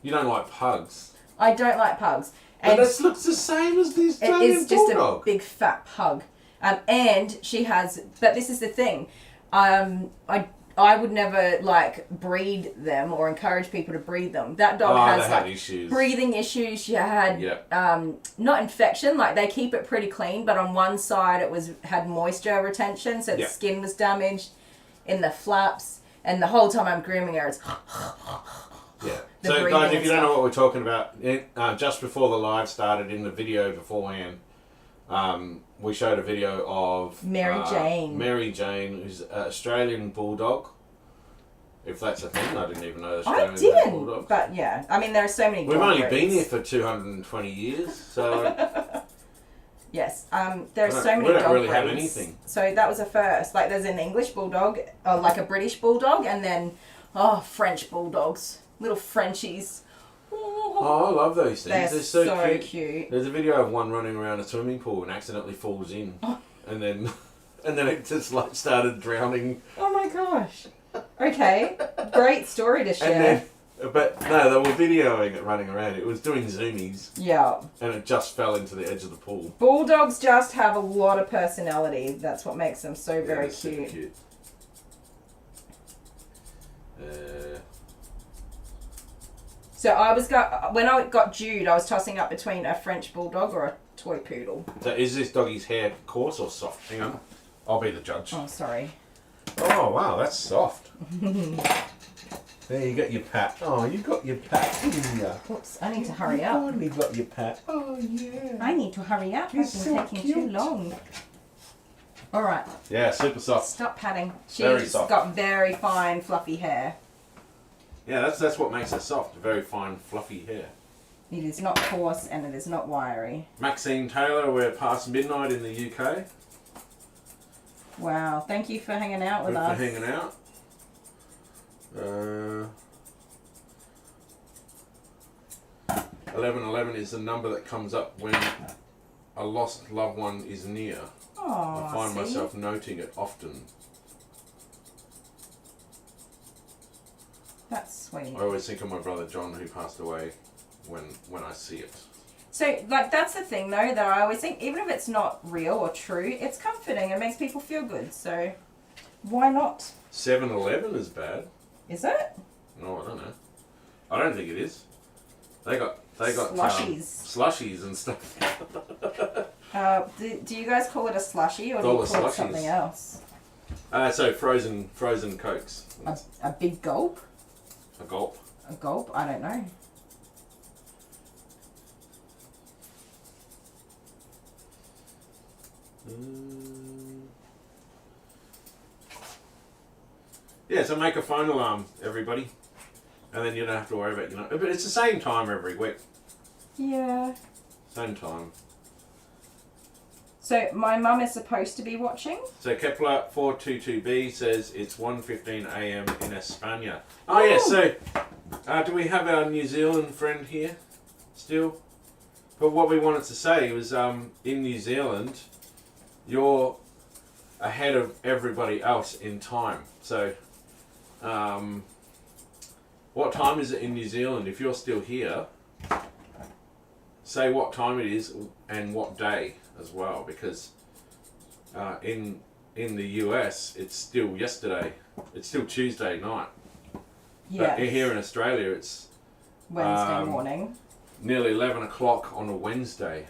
You don't like pugs. I don't like pugs. And but this looks the same as the Australian bulldog. It is just a big fat pug. And she has, but this is the thing. I would never like breed them or encourage people to breed them. That dog has like issues. Breathing issues. She had not infection, like they keep it pretty clean, but on one side it had moisture retention, so the skin was damaged in the flaps, and the whole time I'm grooming her, it's So guys, if you don't know what we're talking about, just before the live started in the video beforehand, we showed a video of Mary Jane, who's an Australian bulldog. If that's a thing, I didn't even know I didn't, bulldogs. But yeah, I mean there are so many. We've only been here for 220 years, so. Yes, there are so many. We don't dog really breeds. have anything. So that was a first. Like there's an English bulldog, like a British bulldog, and then French bulldogs, little Frenchies. Oh, I love those things. They're so cute. There's a video of one running around a swimming pool and accidentally falls in, and then it just like started drowning. Oh my gosh. Okay, great story to share. And then, but no, they were videoing it running around. It was doing zoomies. Yeah. And it just fell into the edge of the pool. Bulldogs just have a lot of personality. That's what makes them so very cute. Super cute. So when I got Jude, I was tossing up between a French Bulldog or a toy poodle. So is this doggie's hair coarse or soft? Hang on. I'll be the judge. Oh, sorry. Oh, wow, that's soft. There, you got your pat. Oh, you got your pat, didn't you? Oops, I need to hurry up. Finally got your pat. Oh, yeah. I need to hurry up. You're I've been so taking cute. too long. All right. Yeah, super soft. Stop patting. Very She's soft. got very fine, fluffy hair. Yeah, that's what makes her soft. Very fine, fluffy hair. It is not coarse and it is not wiry. Maxine Taylor, we're past midnight in the UK. Wow. Thank you for hanging out with Good us. for hanging out. 1111 is the number that comes up when a lost loved one is near. Oh, I find myself noting it often. That's sweet. I always think of my brother John who passed away when I see it. So, like, that's the thing, though, that I always think, even if it's not real or true, it's comforting. It makes people feel good. So, why not? 7-Eleven is bad. Is it? No, I don't know. I don't think it is. They got Slushies. Slushies and stuff. Do you guys call it a slushie or do Dollar you call slushies. it something else? So frozen Cokes. A big gulp? A gulp. A gulp? I don't know. Yeah, so make a phone alarm, everybody. And then you don't have to worry about, but it's the same time every week. Yeah. Same time. So my mum is supposed to be watching. So Kepler 422b says it's 1:15 a.m. in España. Oh yeah, so do we have our New Zealand friend here still? But what we wanted to say was in New Zealand, you're ahead of everybody else in time. So what time is it in New Zealand? If you're still here, say what time it is and what day as well, because in the US it's still yesterday. It's still Tuesday night. Yeah. But here in Australia it's Wednesday morning. nearly 11 o'clock on a Wednesday.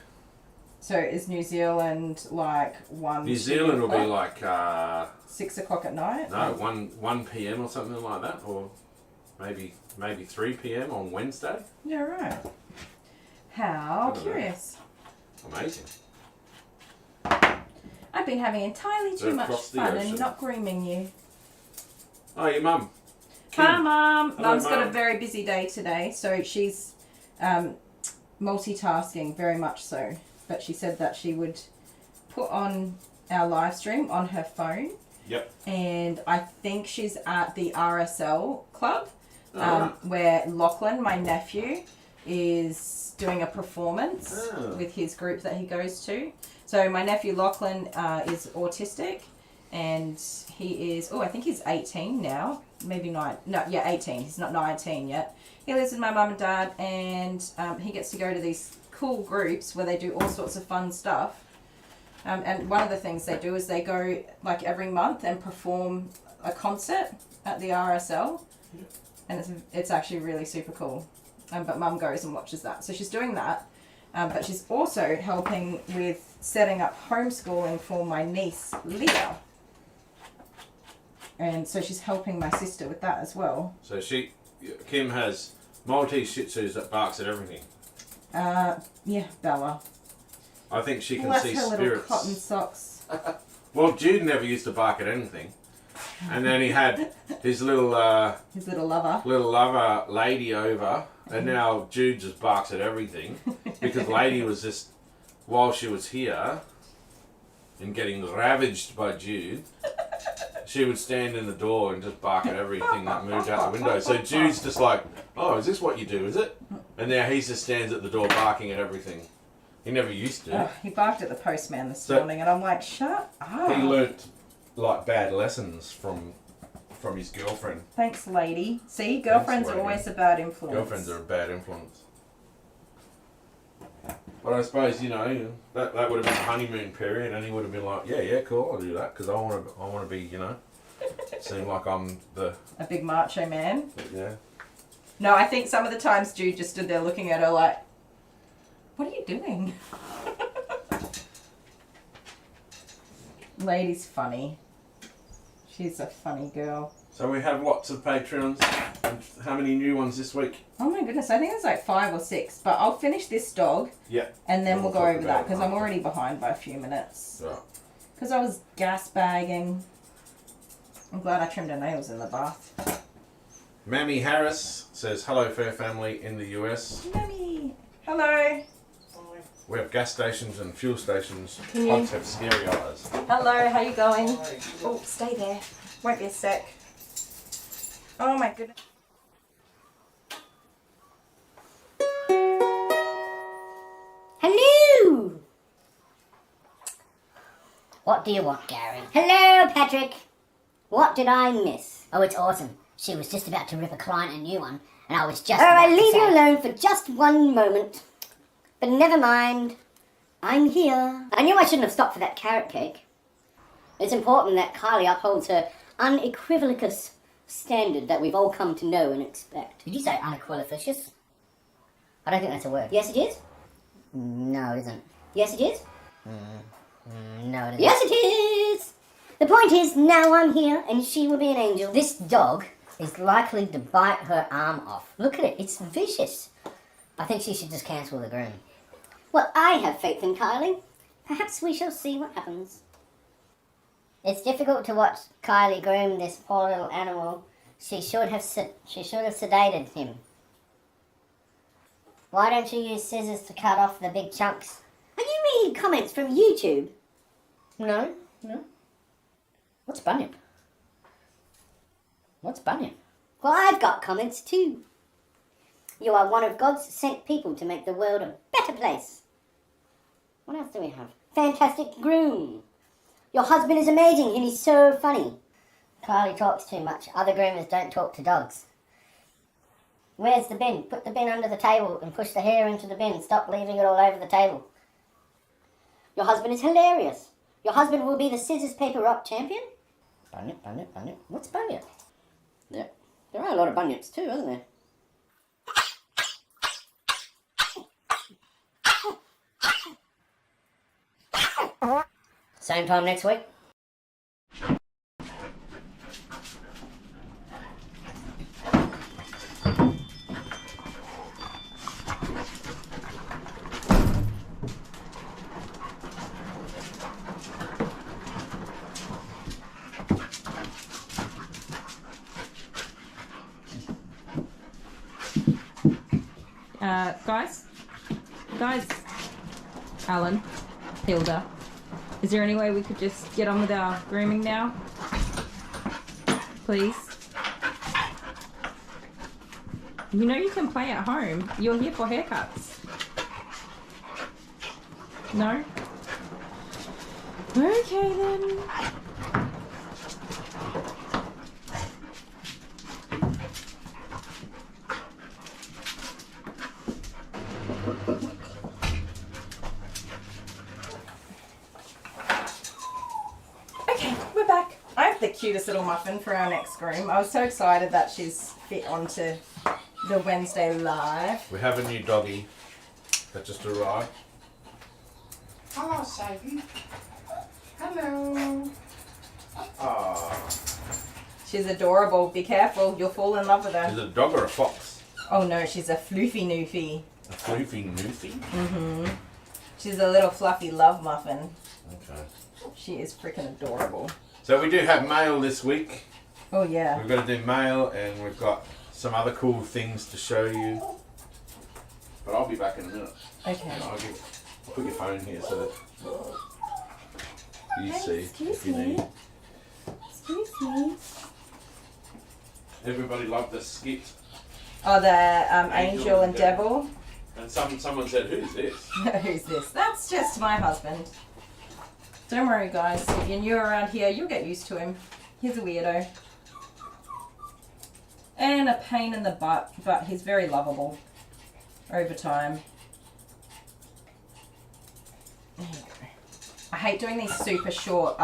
So is New Zealand like 1? New Zealand will be like 6 o'clock at night. no 1 p.m. or something like that, or maybe 3 p.m. on Wednesday. Yeah, right. How I don't know. curious. Amazing. I've been having entirely too They're much across the fun ocean. and not grooming you. Oh, your mum. Hi, Mum. Hello, Mum's got a Mum. very busy day today, so she's multitasking, very much so. But she said that she would put on our live stream on her phone. Yep. And I think she's at the RSL club, Alright. where Lachlan, my nephew, is doing a performance Oh. with his group that he goes to. So my nephew Lachlan is autistic, and he is, I think he's 18 now, maybe 18. He's not 19 yet. He lives with my mum and dad, and he gets to go to these cool groups where they do all sorts of fun stuff. And one of the things they do is they go like every month and perform a concert at the RSL, and it's actually really super cool. But Mum goes and watches that, so she's doing that. But she's also helping with setting up homeschooling for my niece Leah, and so she's helping my sister with that as well. So Kim has Maltese Shih Tzus that barks at everything. Yeah, Bella. I think she can Bless see her little spirits. cotton socks. Well, Jude never used to bark at anything, and then he had his little His little lover. lover lady over, and now Jude just barks at everything because lady was just, while she was here and getting ravaged by Jude, she would stand in the door and just bark at everything that moved out the window. So Jude's just like, oh, is this what you do, is it? And now he just stands at the door barking at everything. He never used to. Oh, he barked at the postman this So- morning, and I'm like, shut up. He learnt like bad lessons from his girlfriend. Thanks, lady. See, girlfriends are lady. always a bad influence. Girlfriends are a bad influence. But I suppose, you know, that would have been the honeymoon period, and he would have been like, yeah, cool, I'll do that, because I want to be, you know, seem like I'm the, A big macho man. yeah. No, I think some of the times Jude just stood there looking at her like, what are you doing? Lady's funny. She's a funny girl. So we have lots of Patreons. And how many new ones this week? Oh my goodness, I think it's like 5 or 6, but I'll finish this dog Yeah. and then And we'll we'll go talk over about that it because I'm after. already behind by a few minutes. Right. Because I was gas bagging. I'm glad I trimmed her nails in the bath. Mammy Harris says, hello, fair family in the US. Mummy! Hello! We have gas stations and fuel stations. Can you- Hogs have scary eyes. Hello, how you going? Oh, stay there. Won't be a sec. Oh my goodness. Hello! What do you want, Gary? Hello, Patrick! What did I miss? Oh, it's awesome. She was just about to rip a client a new one, and I was just I leave you alone for just one moment. But never mind. I'm here. I knew I shouldn't have stopped for that carrot cake. It's important that Kylie upholds her unequivocus standard that we've all come to know and expect. Did you say unequivocus? I don't think that's a word. Yes, it is. No, it isn't. Yes, it is. No, it isn't. Yes, it is. The point is, now I'm here, and she will be an angel. This dog is likely to bite her arm off. Look at it, it's vicious. I think she should just cancel the groom. Well, I have faith in Kylie. Perhaps we shall see what happens. It's difficult to watch Kylie groom this poor little animal. She should have sedated him. Why don't you use scissors to cut off the big chunks? Are you reading comments from YouTube? No. What's Bunyip? Well, I've got comments too. You are one of God's sent people to make the world a better place. What else do we have? Fantastic groom. Your husband is amazing and he's so funny. Kylie talks too much. Other groomers don't talk to dogs. Where's the bin? Put the bin under the table and push the hair into the bin. Stop leaving it all over the table. Your husband is hilarious. Your husband will be the scissors paper rock champion. Bunyip. What's Bunyip? There are a lot of bunyips too, aren't there? Same time next week. Guys, Alan, Hilda, is there any way we could just get on with our grooming now? Please? You know you can play at home. You're here for haircuts. No? Okay then. Okay, we're back. I have the cutest little muffin for our next groom. I was so excited that she's fit onto the Wednesday live. We have a new doggie that just arrived. Hello, Sadie. Hello. Ah, She's adorable. Be careful, you'll fall in love with is her. it a dog or a fox? Oh no, she's a floofy noofy. A floofy noofy? She's a little fluffy love muffin. Okay. She is freaking adorable. So we do have mail this week. Oh yeah. We've got to do mail and we've got some other cool things to show you. But I'll be back in a minute. Okay. I'll put your phone here so that you Hey, see excuse if you me. need. Excuse me. Everybody loved the skit Oh, the Angel and Devil. And someone said, "Who's this?" Who's this? That's just my husband. Don't worry, guys. If you're new around here, you'll get used to him. He's a weirdo. And a pain in the butt, but he's very lovable over time. There you go. I hate doing these super short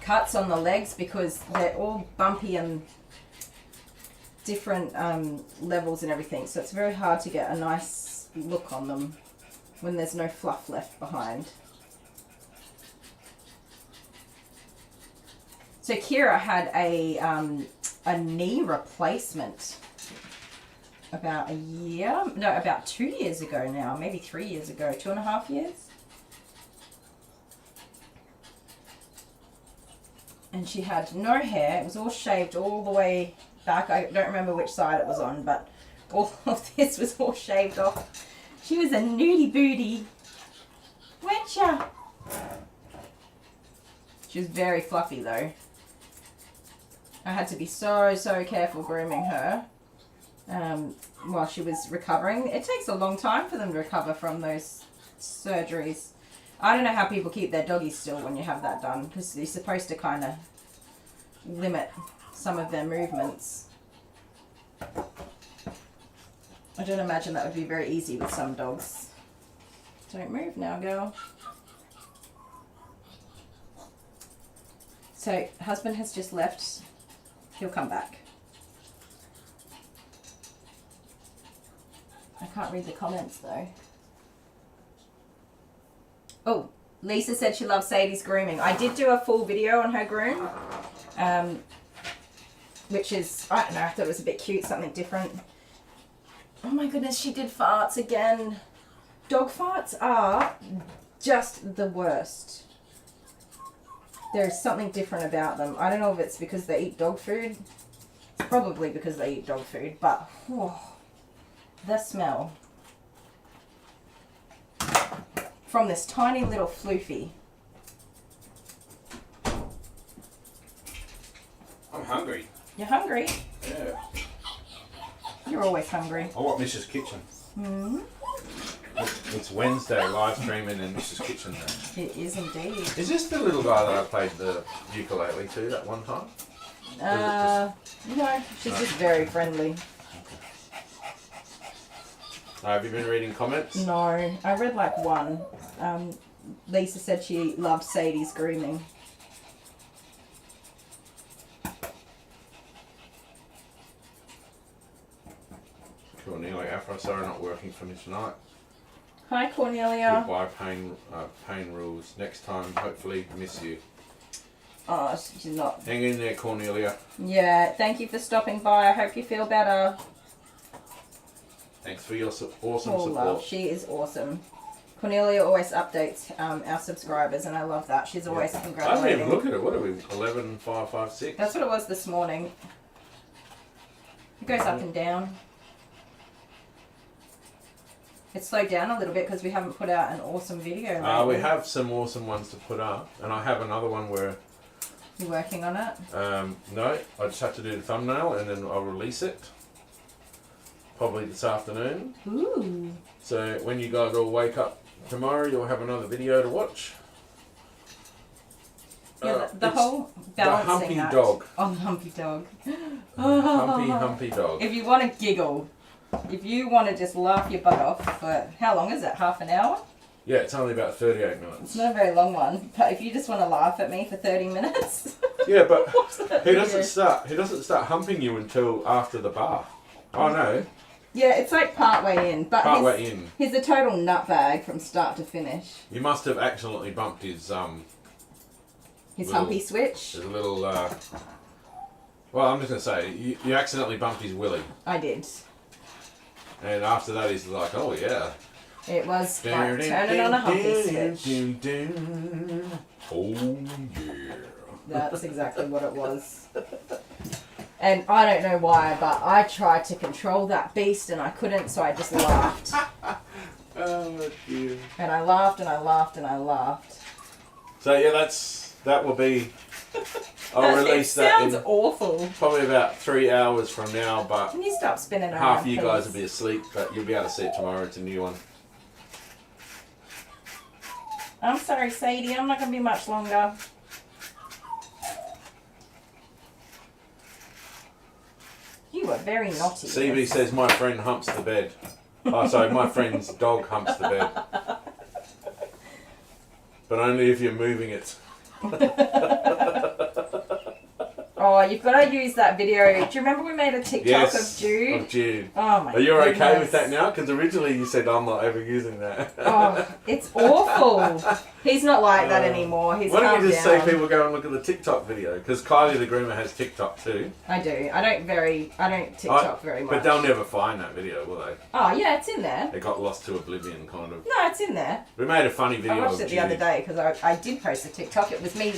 cuts on the legs because they're all bumpy and different levels and everything, so it's very hard to get a nice look on them when there's no fluff left behind. So Kira had a knee replacement about about 2 years ago now, maybe 3 years ago, 2.5 years. And she had no hair. It was all shaved all the way back. I don't remember which side it was on, but all of this was all shaved off. She was a nudie booty. Weren't ya? She was very fluffy though. I had to be so careful grooming her while she was recovering. It takes a long time for them to recover from those surgeries. I don't know how people keep their doggies still when you have that done, because you're supposed to kind of limit some of their movements. I don't imagine that would be very easy with some dogs. Don't move now, girl. So, husband has just left. He'll come back. I can't read the comments though. Oh, Lisa said she loves Sadie's grooming. I did do a full video on her groom, which is, I don't know, I thought it was a bit cute, something different. Oh my goodness, she did farts again. Dog farts are just the worst. There's something different about them. I don't know if it's because they eat dog food. It's probably because they eat dog food, but the smell from this tiny little floofy. I'm hungry. You're hungry? Yeah. You're always hungry. I want Mrs. Kitchen. Hmm? It's Wednesday, live streaming in Mrs. Kitchen Day. It is indeed. Is this the little guy that I played the ukulele to that one time? No, she's just very friendly. Have you been reading comments? No, I read like one. Lisa said she loved Sadie's grooming. Cornelia Afro, sorry, not working for me tonight. Hi, Cornelia. Goodbye, pain rules. Next time, hopefully, miss you. Oh, she's not. Hang in there, Cornelia. Yeah, thank you for stopping by. I hope you feel better. Thanks for your awesome support. Love. She is awesome. Cornelia always updates our subscribers, and I love that. She's always I didn't congratulating. even look at it. What are we? 11,556. That's what it was this morning. It goes up and down. It's slowed down a little bit because we haven't put out an awesome video. We lately. have some awesome ones to put up, and I have another one where. You're working on it? No, I just have to do the thumbnail, and then I'll release it. Probably this afternoon. Ooh. So when you guys all wake up tomorrow, you'll have another video to watch. Yeah, the it's whole the balancing humpy act. dog. Oh, the humpy dog. Humpy dog. If you want to giggle, if you want to just laugh your butt off for, how long is it? Half an hour? Yeah, it's only about 38 minutes. It's not a very long one, but if you just want to laugh at me for 30 minutes. Yeah, but he video. doesn't start humping you until after the bath. Oh no. Yeah, it's like part way in, but Partway in. he's a total nutbag from start to finish. You must have accidentally bumped his His little- humpy switch. There's a little well, I'm just gonna say you accidentally bumped his willy, I did. and after that he's like, oh yeah. It was like turning on a humpy switch. Oh yeah. That's exactly what it was. And I don't know why, but I tried to control that beast and I couldn't, so I just laughed. Oh dear. And I laughed and I laughed and I laughed. So yeah, that will be I'll release that sounds in awful. probably about 3 hours from now, but Can you stop spinning around, half of you please? guys will be asleep, but you'll be able to see it tomorrow. It's a new one. I'm sorry, Sadie. I'm not going to be much longer. You were very naughty. CB says my friend humps the bed. Oh, sorry, my friend's dog humps the bed. But only if you're moving it. Oh, you've got to use that video. Do you remember we made a TikTok Yes, of Jude? of Jude. Oh my Are you okay goodness. with that now? Because originally you said I'm not ever using that. Oh, it's awful. He's not like that anymore. He's Why don't you calmed just down. say people go and look at the TikTok video? Because Kylie the Groomer has TikTok too. I do. I don't TikTok very much. But they'll never find that video, will they? Oh yeah, it's in there. It got lost to oblivion, kind of. No, it's in there. We made a funny video I watched of it the Jude. other day because I did post a TikTok. It was me.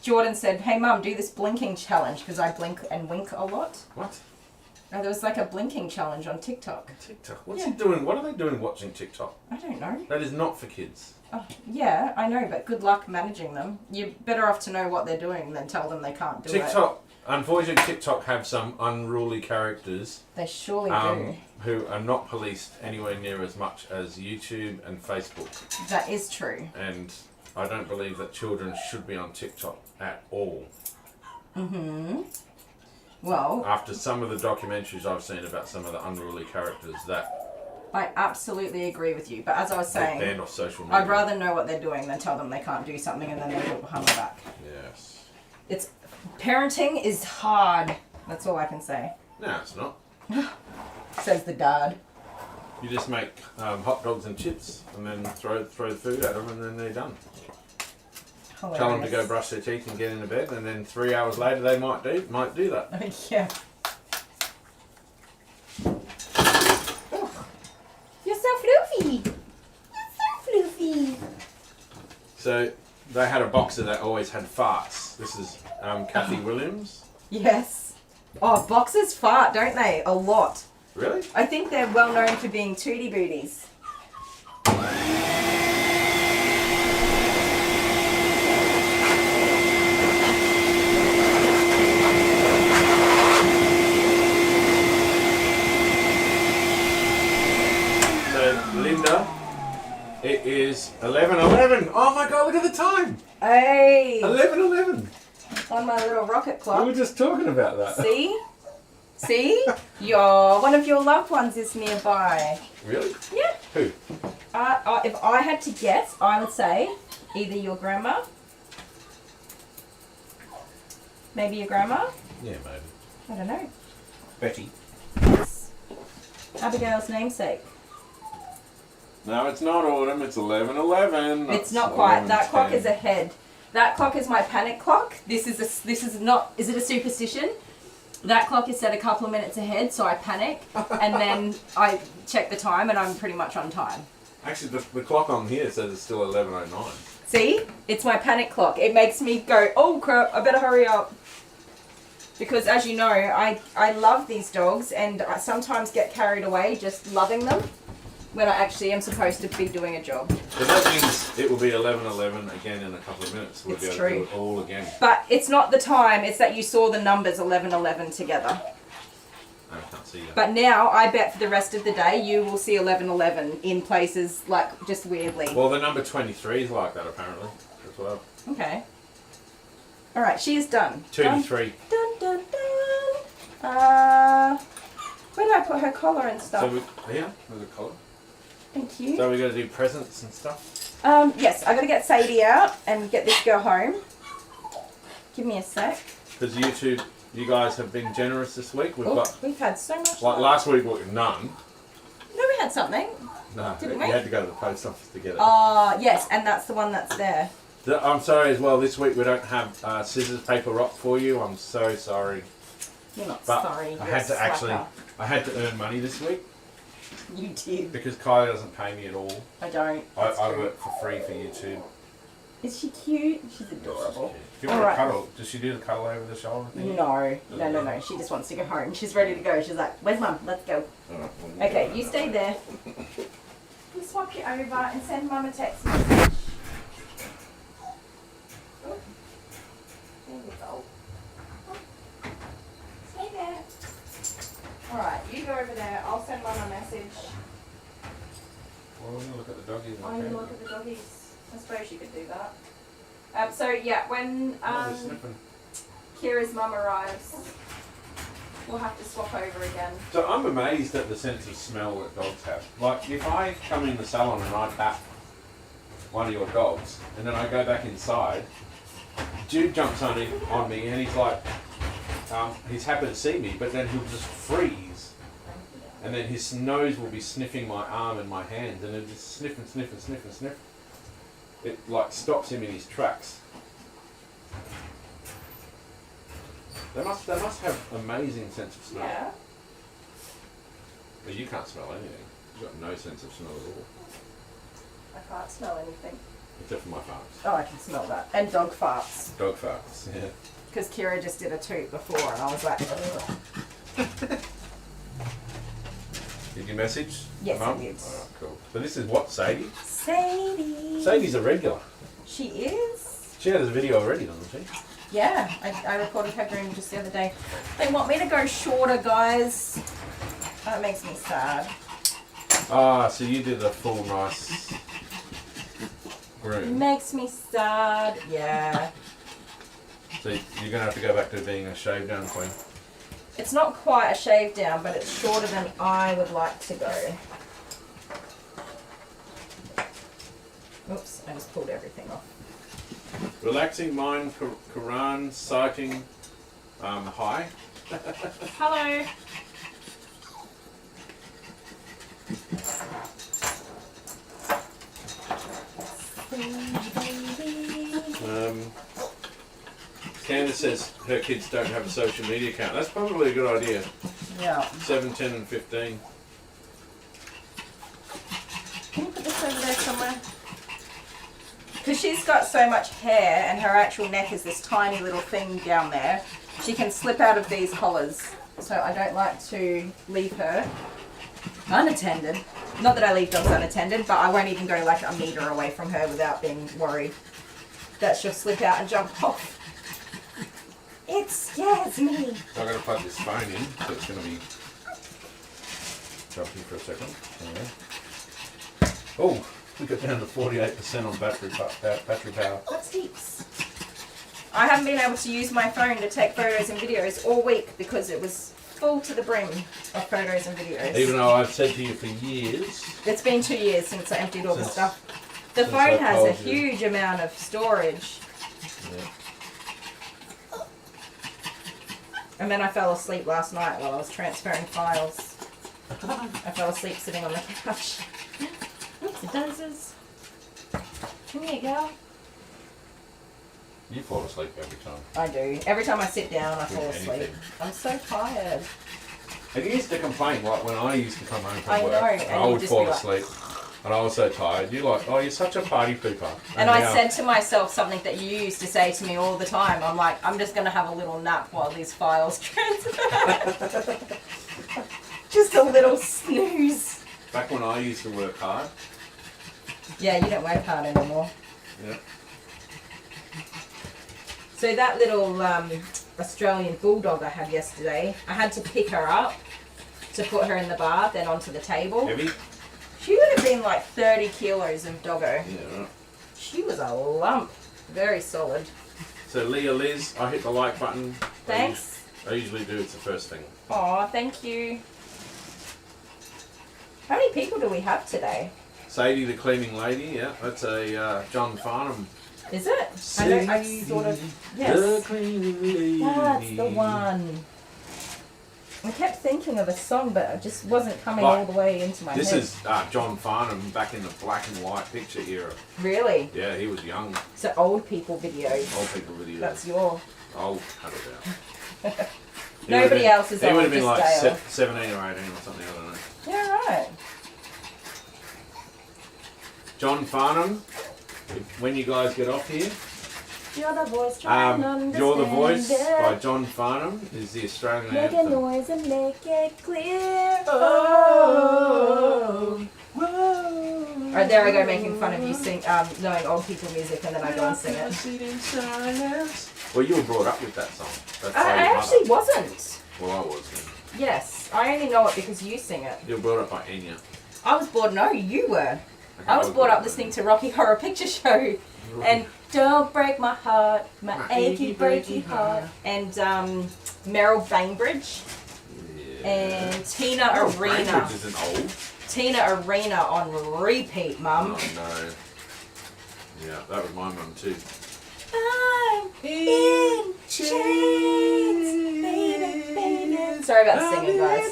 Jordan said, "Hey mum, do this blinking challenge," because I blink and wink a lot. What? No, there was like a blinking challenge on TikTok. TikTok? What's he doing? What are they doing watching TikTok? I don't know. That is not for kids. Oh, yeah, I know, but good luck managing them. You're better off to know what they're doing than tell them they can't do it. TikTok, unfortunately, TikTok have some unruly characters They surely do. who are not policed anywhere near as much as YouTube and Facebook. That is true. And I don't believe that children should be on TikTok at all. Mm-hmm. Well, After some of the documentaries I've seen about some of the unruly characters that I absolutely agree with you. But as I was they're saying, banned off social media. I'd rather know what they're doing than tell them they can't do something and then they do it behind my back. Yes. It's parenting is hard. That's all I can say. No, it's not. Says the dad. You just make hot dogs and chips and then throw the food at them and then they're done. Hilarious. Tell them to go brush their teeth and get into bed, and then 3 hours later they might do that. Yeah. Oh, you're so floofy. You're so floofy. So they had a boxer that always had farts. This is Kathy Williams. Yes. Oh, boxers fart, don't they? A lot. Really? I think they're well known for being tootie booties. So Linda, it is 11:11. Oh my God! Look at the time. Hey, 11:11. on my little rocket We clock. were just talking about that. See? See? One of your loved ones is nearby. Really? Yeah. Who? If I had to guess, I would say either your grandma, maybe your grandma. Yeah, maybe. I don't know. Betty. It's Abigail's namesake. No, it's not autumn. It's 11:11. It's not quite. That clock is ahead. That clock is my panic clock. This is not. Is it a superstition? That clock is set a couple of minutes ahead, so I panic, and then I check the time, and I'm pretty much on time. Actually, the clock on here says it's still 11:09. See? It's my panic clock. It makes me go, oh crap, I better hurry up. Because as you know, I love these dogs, and I sometimes get carried away just loving them when I actually am supposed to be doing a job. So that means it will be 11:11 again in a couple of minutes. We'll It's be able true. to do it all again. But it's not the time, it's that you saw the numbers 11:11 together. No, I can't see that. But now, I bet for the rest of the day, you will see 11:11 in places, like, just weirdly. Well, the number 23 is like that apparently as well. Okay. Alright, she is done. 23. Dun, dun, dun. Where did I put her collar and stuff? So here, there's a collar. Thank you. So we got to do presents and stuff. Yes, I gotta get Sadie out and get this girl home. Give me a sec. Because you guys have been generous this week. We've had so much. Like last week, none. No, we had something. No, Didn't you we? had to go to the post office to get it. Yes, and that's the one that's there. I'm sorry as well. This week we don't have scissors, paper, rock for you. I'm so sorry. You're not But sorry. I You're had a to actually. slacker. I had to earn money this week You did. because Kylie doesn't pay me at all. I don't. I That's true. work for free for YouTube. Is she cute? She's adorable. If you want Alright. to cuddle, does she do the cuddle over the shoulder thing? No. She just wants to go home. She's ready to go. She's like, "Where's Mum? Let's go." Alright, Okay, you stay there. We'll swap you over and send Mum a text message. There we go. Stay there. Alright, you go over there. I'll send Mum a message. Well, we're going to look at the doggies. Oh, you look at the doggies. I suppose you could do that. So yeah, when they're sniffing. Kira's mum arrives, we'll have to swap over again. So I'm amazed at the sense of smell that dogs have. Like, if I come in the salon and I tap one of your dogs, and then I go back inside, Jude jumps on me and he's like, he's happy to see me, but then he'll just freeze. And then his nose will be sniffing my arm and my hands, and he'll just sniff and sniff and sniff and sniff. It like stops him in his tracks. They must have amazing sense of smell. Yeah. But you can't smell anything. You've got no sense of smell at all. I can't smell anything. Except for my farts. Oh, I can smell that. And dog farts. Dog farts, yeah. Because Kira just did a toot before and I was like, ugh. Did you message? Yes, Mum? I did. Alright, cool. So this is what, Sadie? Sadie. Sadie's a regular. She is? She had a video already, doesn't she? Yeah, I recorded her grooming just the other day. They want me to go shorter, guys. That makes me sad. Ah, so you did a full nice groom. Makes me sad, yeah. So you're going to have to go back to being a shave down queen. It's not quite a shave down, but it's shorter than I would like to go. Oops, I just pulled everything off. Relaxing mind, Quran, citing, hi. Hello. Candace says her kids don't have a social media account. That's probably a good idea. Yeah. 7, 10 and 15. Can you put this over there somewhere? Because she's got so much hair and her actual neck is this tiny little thing down there. She can slip out of these collars. So I don't like to leave her unattended. Not that I leave dogs unattended, but I won't even go like a meter away from her without being worried that she'll slip out and jump off. It scares me. So I'm going to plug this phone in, so it's going to be jumping for a second. Oh, we got down to 48% on battery power. That's heaps. I haven't been able to use my phone to take photos and videos all week because it was full to the brim of photos and videos. Even though I've said to you for years. It's been 2 years since I emptied all the stuff. The phone has a huge amount of storage. Yeah. And then I fell asleep last night while I was transferring files. I fell asleep sitting on the couch. Oops, it does. Come here, girl. You fall asleep every time. I do. Every time I sit down, I fall asleep. Anything. I'm so tired. And you used to complain, like when I used to come home from I work, know, and and I you'd would just fall be like, asleep. And I was so tired. You're like, oh, you're such a party pooper. And I said to myself something that you used to say to me all the time. I'm like, I'm just going to have a little nap while these files transfer. Just a little snooze. Back when I used to work hard. Yeah, you don't work hard anymore. Yeah. So that little Australian Bulldog I had yesterday, I had to pick her up to put her in the bath and onto the table. Heavy? She would have been like 30 kilos of doggo. Yeah, right. She was a lump. Very solid. So Leah Liz, I hit the like button. Thanks. I usually do, it's the first thing. Aw, thank you. How many people do we have today? Sadie the cleaning lady, yeah, that's a John Farnham. Is it? I sort of, yes. The cleaning lady. That's the one. I kept thinking of a song, but it just wasn't coming Like, all the way into my This head. is John Farnham back in the black and white picture era. Really? Yeah, he was young. So old people videos. Old people videos. That's your... Old, cut it out. Nobody else is He old, would have been just like Dale. 17 or 18 or something, I don't know. Yeah, right. John Farnham, when you guys get off here, You're the voice trying to understand You're the Voice it. by John Farnham is the Australian Make a anthem. noise and make it clear. Oh, whoa. Right, there I go making fun of you knowing old people music, and then I go and sing it. Well, you were brought up with that song. That's by I your actually mother. wasn't. Well, I was. Yeah. Yes, I only know it because you sing it. You were brought up by Enya. I was bored. No, you were. Okay, I was brought up listening to Rocky Horror Picture Show, and Don't Break My Heart, My Achy Breaky Heart, and Meryl Bainbridge, and Tina Arena. Bainbridge isn't old. Tina Arena on repeat, Mum. Oh no. Yeah, that was my mum too. I'm in chains, baby, baby. Sorry about singing, guys.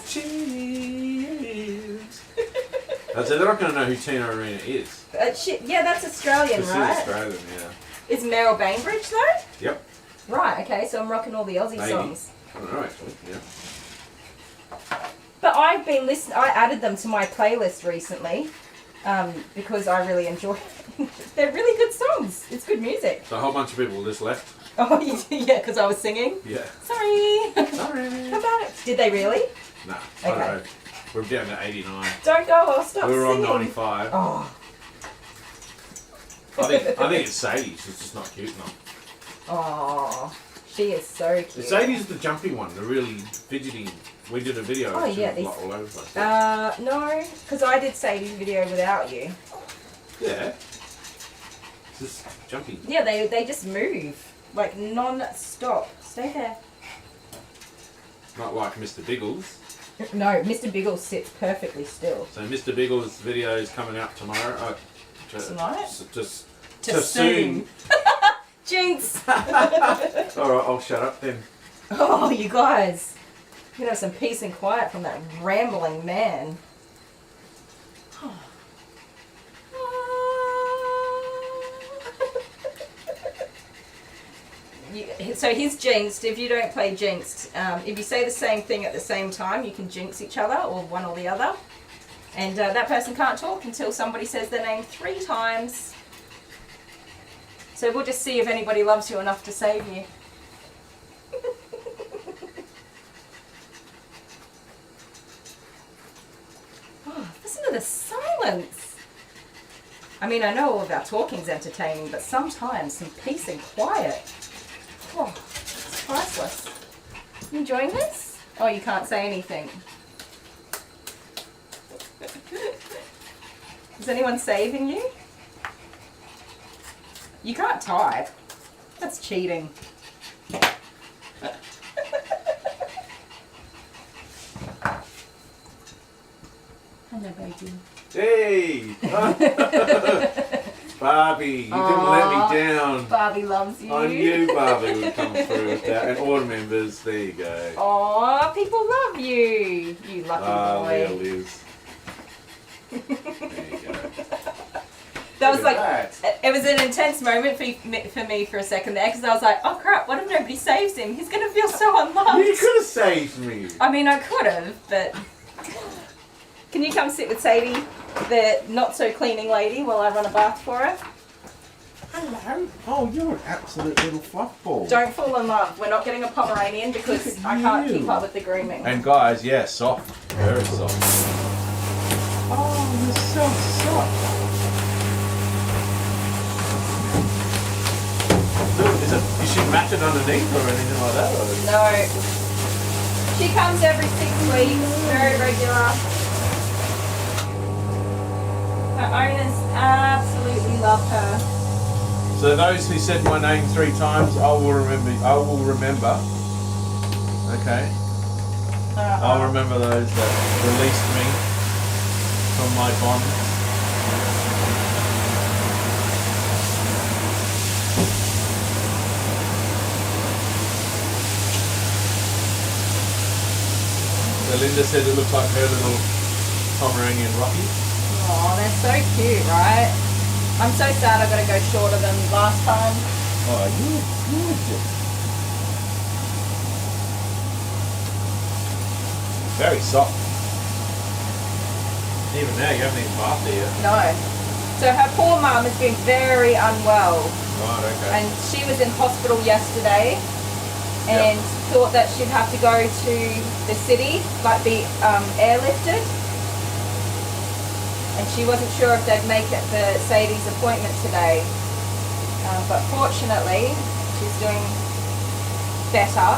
I said they're not going to know who Tina Arena is. Yeah, that's Australian, This right? is Australian, yeah. Is Meryl Bainbridge though? Yep. Right. Okay, so I'm rocking all the Aussie Maybe. songs. I don't know actually. Yeah. But I've been listening. I added them to my playlist recently because I really enjoy. They're really good songs. It's good music. So a whole bunch of people just left. Oh yeah, because I was singing. Yeah. Sorry. Sorry. How about it? Did they really? Nah. Okay. I don't know. We're down to 89. Don't go. I'll stop We were on singing. 95. Oh. I think it's Sadie's. It's just not cute enough. Oh, she is so cute. Sadie's the jumpy one, the really fidgety. We did a video. Oh, she yeah, was these- all over the place. No, because I did Sadie's video without you. Yeah. It's just jumpy. Yeah, they just move like non-stop. Stay there. Not like Mr. Biggles. No, Mr. Biggles sits perfectly still. So Mr. Biggles' video is coming out tomorrow. Tonight? Just To soon. Jinx! Alright, I'll shut up then. Oh, you guys. You gotta have some peace and quiet from that rambling man. So he's jinxed. If you don't play jinxed, if you say the same thing at the same time, you can jinx each other, or one or the other. And that person can't talk until somebody says their name 3 times. So we'll just see if anybody loves you enough to save you. Oh, listen to the silence. I mean, I know all of our talking's entertaining, but sometimes some peace and quiet. Oh, it's priceless. You enjoying this? Oh, you can't say anything. Is anyone saving you? You can't type. That's cheating. Hello, baby. Hey! Barbie, you didn't let me down. Barbie loves you. I knew Barbie would come through with that. And all members, there you go. Aw, people love you. You lucky There boy. Liz. There you go. That was Look like, at that. it was an intense moment for me for a second there, because I was like, oh crap, what if nobody saves him? He's going to feel so unloved. You could have saved me. I mean, I could have, but... Can you come sit with Sadie, the not-so-cleaning lady, while I run a bath for her? Hello. Oh, you're an absolute little fluff ball. Don't fall in love. We're not getting a Pomeranian because I can't keep up with the grooming. And guys, yeah, soft. Very soft. Oh, you're so soft. Is she matted underneath or anything like that? Or? No. She comes every 6 weeks, very regular. Her owners absolutely love her. So those who said my name 3 times, I will remember. Okay. I'll remember those that released me from my bond. So Linda said it looked like her little Pomeranian Rocky. Oh, they're so cute, right? I'm so sad I got to go shorter than last time. Oh, you're gorgeous. Very soft. Even now, you haven't even bathed her yet. No. So her poor mum has been very unwell, Right, okay. and she was in hospital yesterday, and thought that she'd have to go to the city, like be airlifted. and she wasn't sure if they'd make it for Sadie's appointment today. But fortunately, she's doing better,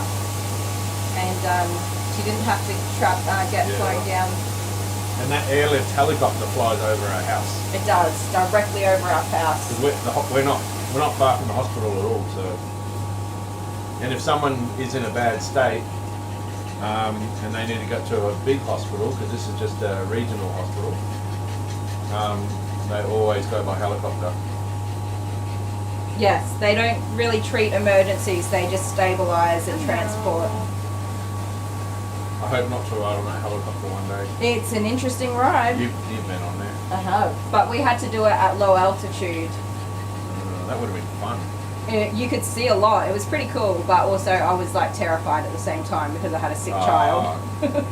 and she didn't have to get flown down. And that airlift helicopter flies over our house. It does, directly over our house. 'Cause we're not far from the hospital at all. So, and if someone is in a bad state and they need to go to a big hospital, because this is just a regional hospital, they always go by helicopter. Yes, they don't really treat emergencies, they just stabilise and transport. I hope not to ride on that helicopter one day. It's an interesting ride. You've been on there. I have, but we had to do it at low altitude. That would have been fun. You could see a lot. It was pretty cool, but also I was like terrified at the same time because I had a sick child.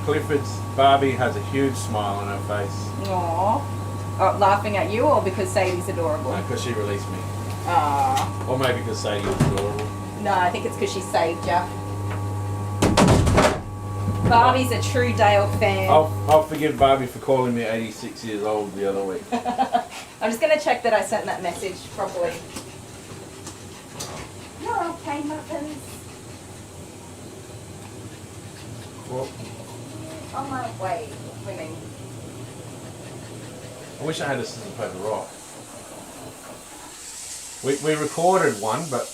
Clifford's Barbie has a huge smile on her face. Aww. Oh, laughing at you or because Sadie's adorable? No, because she released me. Aww. Or maybe because Sadie was adorable. No, I think it's because she saved you. Barbie's a true Dale fan. I'll forgive Barbie for calling me 86 years old the other week. I'm just going to check that I sent that message properly. You're okay, Muffins. Well, On my way, women. I wish I had a scissor paper rock. We recorded one, but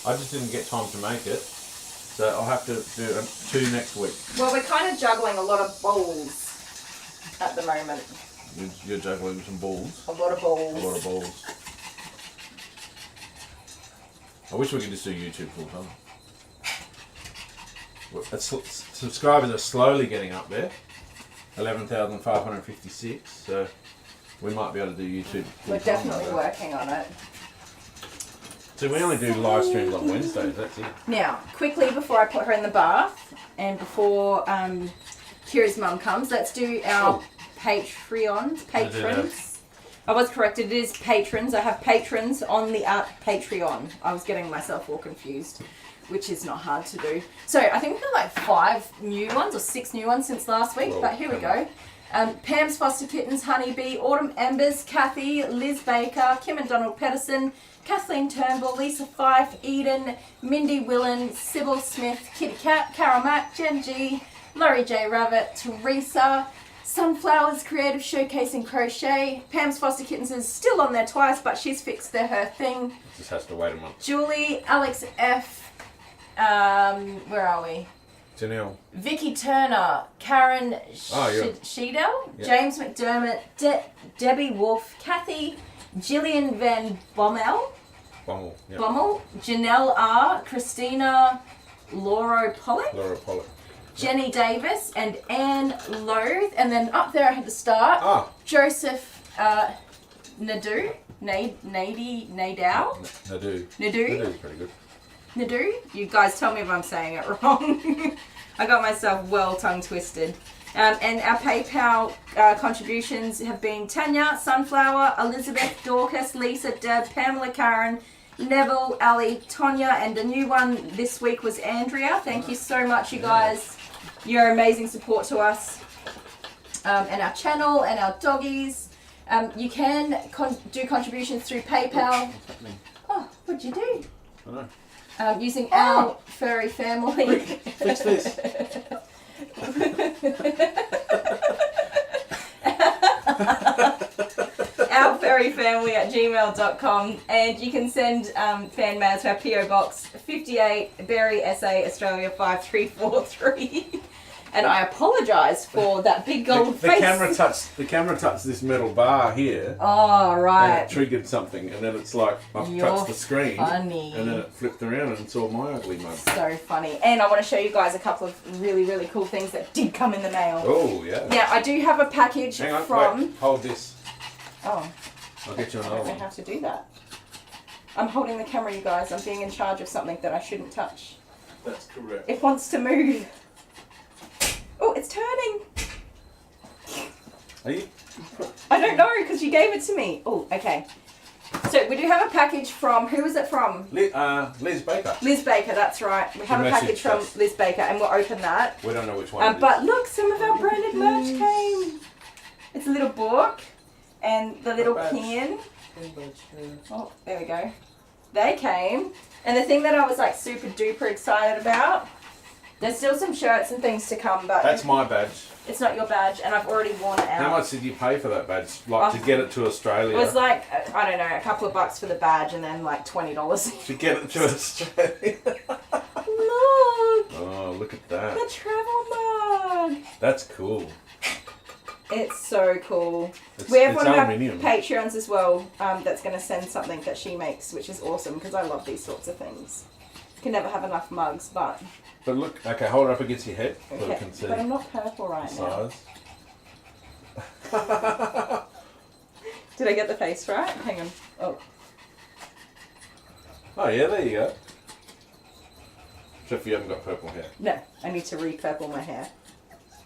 I just didn't get time to make it. So I'll have to do 2 next week. Well, we're kind of juggling a lot of balls at the moment. You're juggling some balls. A lot of balls. A lot of balls. I wish we could just do YouTube full time. Subscribers are slowly getting up there. 11,556. So we might be able to do YouTube full We're time. definitely working on it. So we only do live streams on Wednesdays, that's it. Now, quickly before I put her in the bath and before Kira's mum comes, let's do our patrons. I was corrected, it is patrons. I have patrons on the Patreon. I was getting myself all confused, which is not hard to do. So I think we've got like 5 new ones or 6 new ones since last week, but here we go. Pam's Foster Kittens, Honeybee, Autumn Embers, Kathy, Liz Baker, Kim and Donald Pedersen, Kathleen Turnbull, Lisa Fife, Eden, Mindy Willen, Sybil Smith, Kitty Cat, Carol Mack, Jen G, Laurie J. Rabbit, Teresa, Sunflowers Creative Showcase and Crochet. Pam's Foster Kittens is still on there twice, but she's fixed her thing. Just has to wait a month. Julie, Alex F, where are we? Janelle. Vicky Turner, Karen Sheedell, Yep. James McDermott, Debbie Wolf, Kathy, Gillian Van Bommel, Yep. Bommel, Janelle R, Christina Laura Pollock, Jenny Davis, and Anne Loathe. And then up there I had to start. Joseph Nadeau. Nadeau's pretty good. Nadu? You guys tell me if I'm saying it wrong. I got myself well tongue twisted. And our PayPal contributions have been Tanya, Sunflower, Elizabeth, Dorcas, Lisa, Deb, Pamela, Karen, Neville, Ali, Tonya, and the new one this week was Andrea. Thank you so much, you guys. You're amazing support to us. And our channel and our doggies. You can do contributions through PayPal. What's happening? Oh, what'd you do? I know. Using our furry family. Fix this. ourfurryfamily@gmail.com, and you can send fan mail to our PO Box 58, Berry, SA, Australia 5343. And I apologise for that big gold face. The camera touched this metal bar here. Oh, right. And it triggered something, and then it's like I've touched the screen, funny. and then it flipped around and saw my ugly mug. So funny. And I want to show you guys a couple of really, really cool things that did come in the mail. Oh, yeah. Now, I do have a package Hang on, from... wait, hold this. Oh. I'll get you I another don't know one. how to do that. I'm holding the camera, you guys. I'm being in charge of something that I shouldn't touch. That's correct. It wants to move. Oh, it's turning. Are you? I don't know because you gave it to me. Oh, okay. So we do have a package from, who is it from? Liz Baker. Liz Baker, that's right. We have a package from Liz Baker and we'll open that. We don't know which one it is. But look, some of our branded merch came. It's a little book. and the little Badge. pin. Oh, there we go. They came, and the thing that I was like super duper excited about, there's still some shirts and things to come, but That's my badge. it's not your badge, and I've already worn it out. How much did you pay for that badge? Like to get it to Australia? It was like, I don't know, a couple of bucks for the badge and then like $20. To get it to Australia. Look, Oh, look at that. the travel mug. That's cool. It's so cool. It's, We have it's one of our aluminium. Patreons as well that's going to send something that she makes, which is awesome because I love these sorts of things. You can never have enough mugs, but... But look, okay, hold it up against your head so you Okay, can see but I'm not purple right now. size. Did I get the face right? Hang on. Oh, Oh yeah, there you go. Except if you haven't got purple hair. no, I need to re-purple my hair.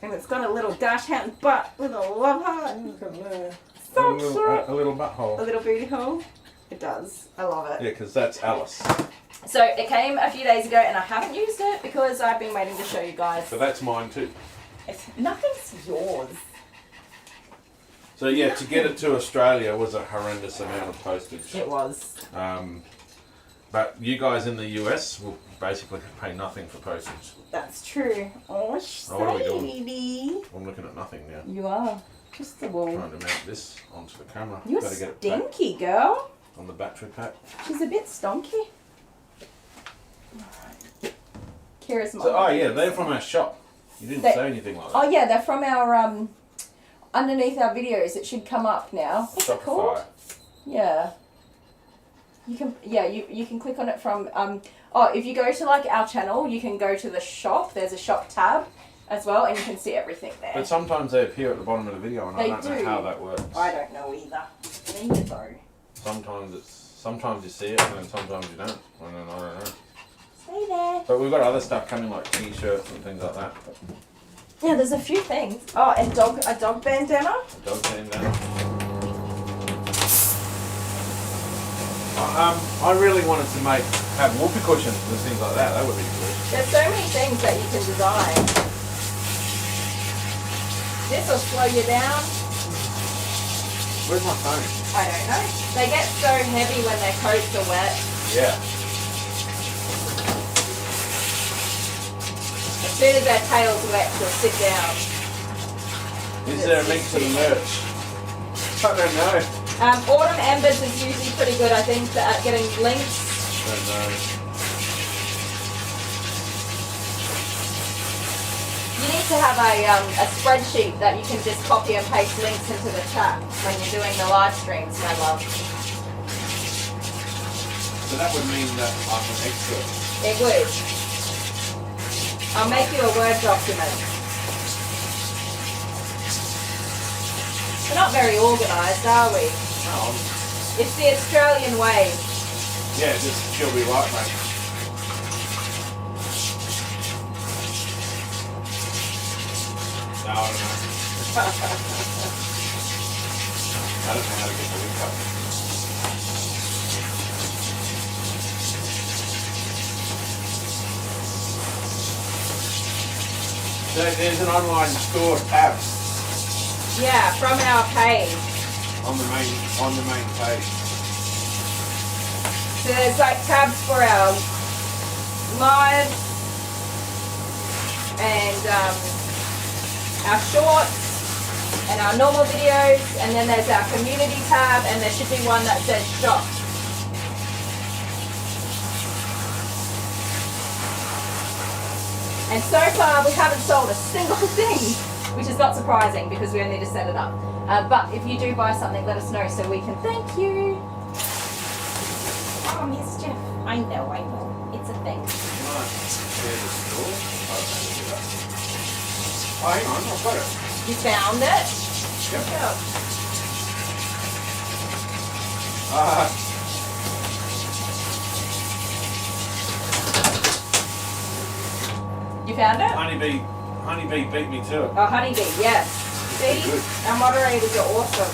And it's got a little dash hand butt with a love heart. Look at that. So a, little, cute. a little A butthole. little booty hole. It does. I love it. Yeah, because that's Alice. So it came a few days ago and I haven't used it because I've been waiting to show you guys. So that's mine too. Nothing's yours. So yeah, to get it to Australia was a horrendous amount of postage. It was. But you guys in the US will basically pay nothing for postage. That's true. Oh, Oh, what are we doing? shady. I'm looking at nothing now. You are. Just the wall. Trying to mount this onto the camera. You're Gotta get it back stinky, girl. on the battery pack. She's a bit stonky. Kira's mom. So, oh yeah, they're from our shop. You didn't say anything like that. Oh yeah, they're from our underneath our videos. It should come up now. What's it called? Shopify. Yeah. You can you can click on it from if you go to like our channel, you can go to the shop. There's a shop tab as well, and you can see everything there. But sometimes they appear at the bottom of the video, and I They don't know do. how that works. I don't know either. Neither though. Sometimes you see it, and then sometimes you don't. I don't know. Stay there. But we've got other stuff coming, like t-shirts and things like that. Yeah, there's a few things. Oh, and a dog bandana. Dog bandana. I really wanted to have whoopee cushions and things like that. That would be good. There's so many things that you can design. This will slow you down. Where's my phone? I don't know. They get so heavy when their coats are wet. Yeah. As soon as their tail's wet, she'll sit down. Is there a link to the merch? I don't know. Autumn Embers is usually pretty good, I think, at getting links. I don't know. You need to have a spreadsheet that you can just copy and paste links into the chat when you're doing the live streams, my love. So that would mean that I'm an expert. It would. I'll make you a Word document. We're not very organised, are we? No, It's the Australian way. yeah, just she'll be right, mate. No, I don't know. I don't know how to get the link up. There's an online store tab Yeah, from our page. on the main page. So there's like tabs for our live and our shorts and our normal videos, and then there's our community tab, and there should be one that says shop. And so far we haven't sold a single thing, which is not surprising because we only just set it up. But if you do buy something, let us know so we can thank you. Oh, mischief. I know. It's a thing. Right. There's a store. Oh, hang on, I've got it. You found it? Yep. Yeah. You found it? Honeybee beat me to it. Oh, honeybee, yes. See? Good. Our moderators are awesome.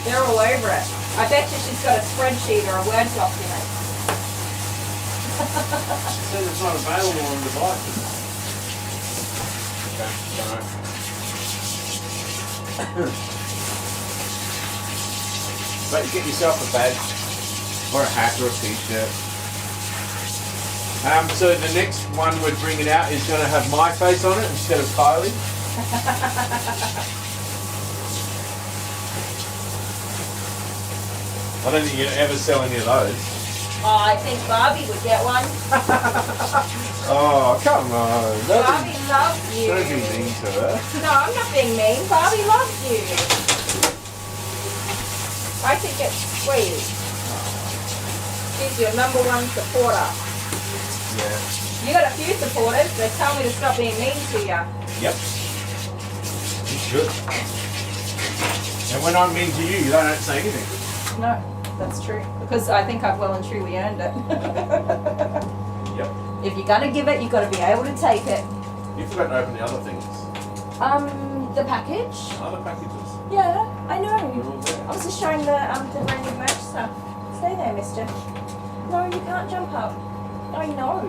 They're all over it. I bet you she's got a spreadsheet or a Word document. It says it's not available on devices. Okay, alright. But you get yourself a badge or a hat or a t-shirt. So the next one we're bringing out is going to have my face on it instead of Kylie. I don't think you'd ever sell any of those. Oh, I think Barbie would get one. Oh, come on. Barbie loves you. Don't be mean to her. No, I'm not being mean. Barbie loves you. I think it's sweet. She's your number one supporter. Yeah. You got a few supporters that tell me to stop being mean to you. Yep. You should. And when I'm mean to you, you don't say anything. No, that's true. Because I think I've well and truly earned it. Yep. If you're gonna give it, you've got to be able to take it. You forgot to open the other things. The package? Other packages. Yeah, I They're know. all there. I was just showing the brand new merch stuff. Stay there, mister. No, you can't jump up. I know.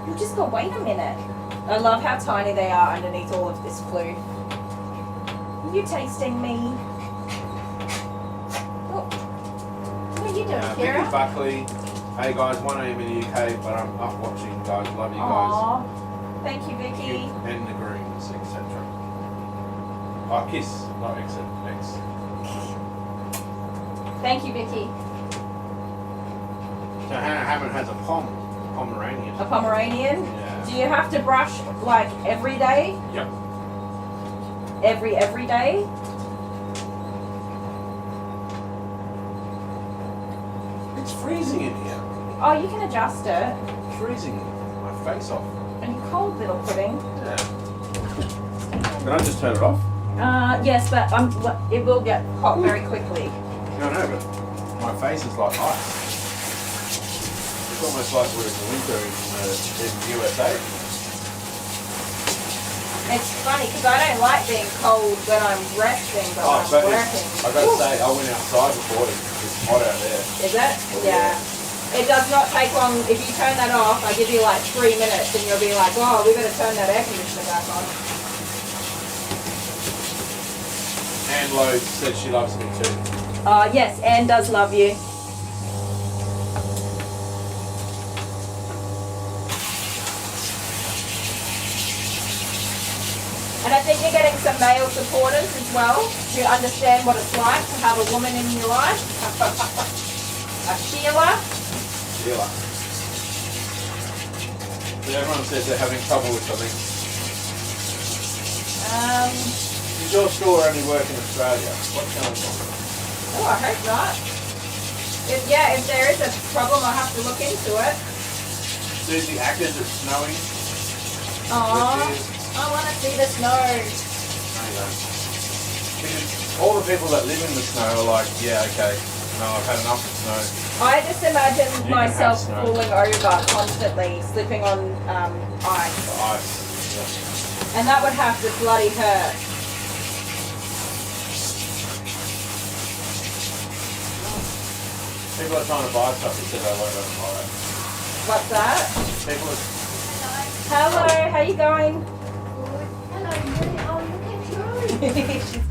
You just got to wait a minute. I love how tiny they are underneath all of this glue. Are you tasting me? Oh. What are you doing, Vicky Kira? Buckley. Hey guys, 1 AM in the UK, but I'm up watching, guys. Love you guys. Aww. Thank you, Vicky. And the Grooms, etc. Oh, kiss, not exit. X. Thank you, Vicky. So Hannah Hammond has a Pomeranian. A Pomeranian? Yeah. Do you have to brush like every day? Yep. Every day? It's freezing in here. Oh, you can adjust it. Freezing my face off. And you cold little pudding. Yeah. Can I just turn it off? Yes, but it will get hot very quickly. No, but my face is like ice. It's almost like we're in the winter in the USA. It's funny because I don't like being cold when I'm resting, but when but I'm working. I gotta say, I went outside before. It's hot out there. Is it? Yeah. It does not take long. If you turn that off, I give you like 3 minutes and you'll be like, oh, we better turn that air conditioner back on. Anne Lowe said she loves me too. Yes, Anne does love you. And I think you're getting some male supporters as well who understand what it's like to have a woman in your life. A Sheila. Sheila. But everyone says they're having trouble with something. Does your store only work in Australia? What's going on? Oh, I hope not. If there is a problem, I'll have to look into it. Susie Ackers, it's snowing. Aww, I want to see the snow. There you go. Because all the people that live in the snow are like, yeah, okay, no, I've had enough of snow. I just imagine You can myself have snow. falling over constantly, slipping on ice. The ice. Yeah. And that would have to bloody hurt. People are trying to buy stuff instead they won't let them buy it. What's that? People are... Hello, how you going? Hello, Julie. Oh, look at you.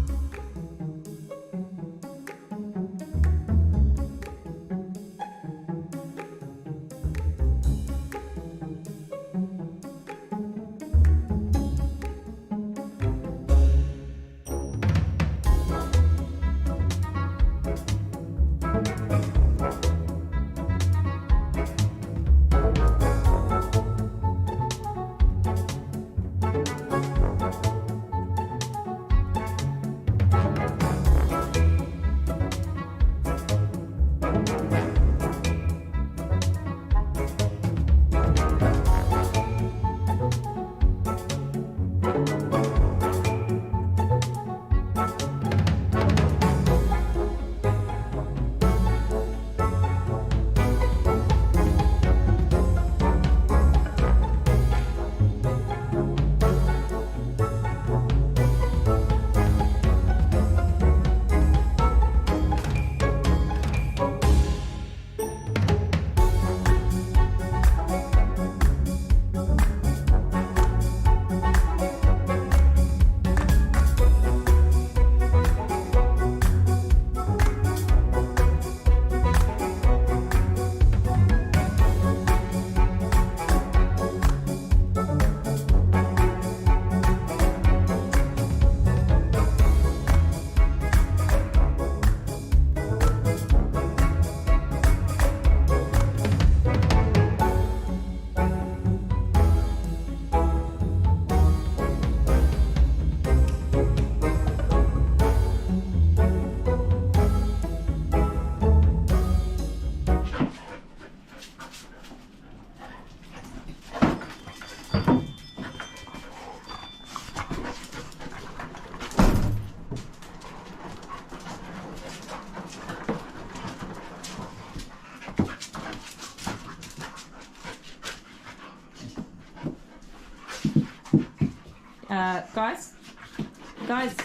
Guys,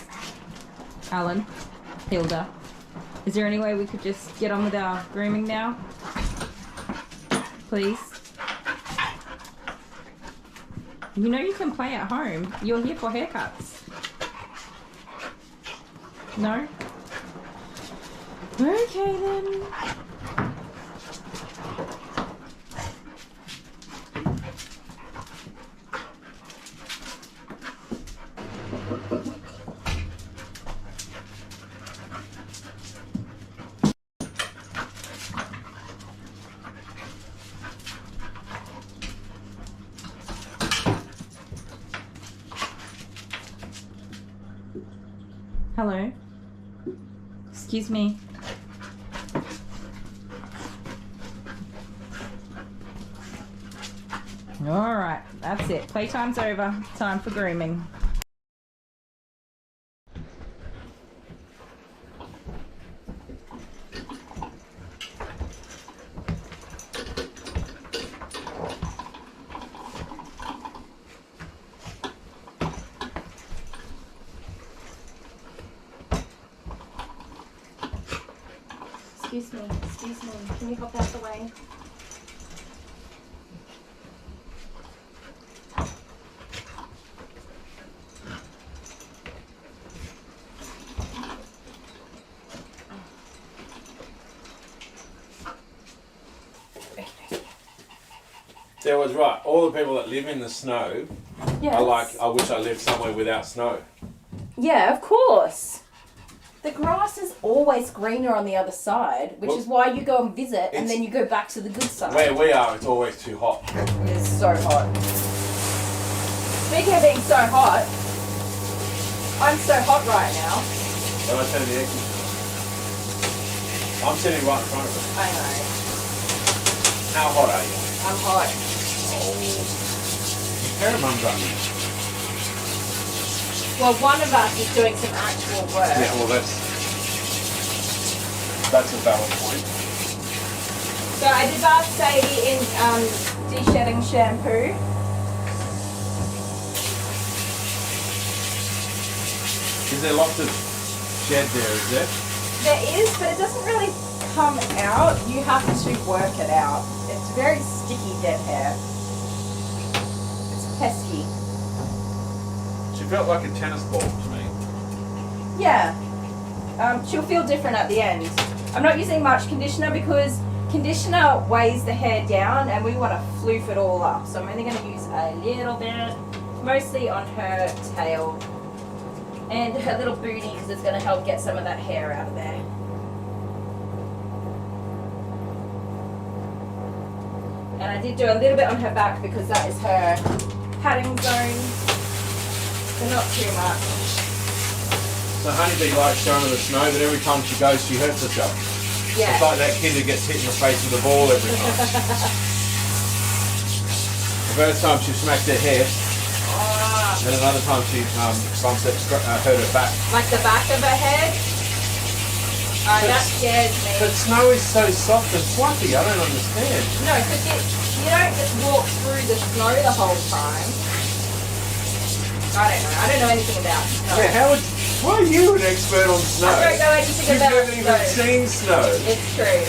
Alan, Hilda, is there any way we could just get on with our grooming now? Please? You know you can play at home. You're here for haircuts. No? Okay then. Hello. Excuse me. Alright, that's it. Playtime's over. Time for grooming. Excuse me, can you hop out the way? There was right. All the people that live in the snow Yes. are like, I wish I lived somewhere without snow. Yeah, of course. The grass is always greener on the other side, which is why you go and visit and then you go back to the good side. Where we are, it's always too hot. It's so hot. Speaking of being so hot, I'm so hot right now. When I turn the air conditioner, I'm sitting right in front of it. I know. How hot are you? I'm hot. Pheromones up. Well, one of us is doing some actual work. Yeah, well that's a valid point. So I did bath Sadie in de-shedding shampoo. Is there lots of shed there, is there? There is, but it doesn't really come out. You have to work it out. It's very sticky dead hair. It's pesky. She felt like a tennis ball to me. Yeah. She'll feel different at the end. I'm not using much conditioner because conditioner weighs the hair down and we want to floof it all up. So I'm only going to use a little bit, mostly on her tail and her little booty because it's going to help get some of that hair out of there. And I did do a little bit on her back because that is her padding zone. So not too much. So Honeybee likes showing her the snow, but every time she goes, she hurts herself. Yeah. It's like that kid who gets hit in the face with a ball every time. The first time she smacked her head, and another time she hurt her back. Like the back of her head? That scares me. But snow is so soft and fluffy, I don't understand. No, because you don't just walk through the snow the whole time. I don't know. I don't know anything about snow. Yeah, why are you an expert on snow? I don't know anything You've about never even snow. seen snow. It's true.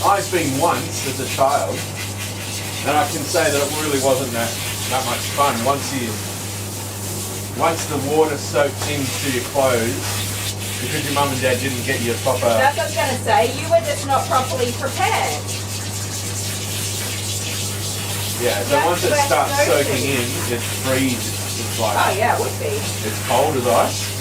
I've been once as a child, and I can say that it really wasn't that much fun. Once the water soaked into your clothes, because your mum and dad didn't get you a proper... That's what I was going to say. You were just not properly prepared. Yeah, so once it starts soaking in, it freezes. It's like... Oh yeah, it would be. It's cold as ice.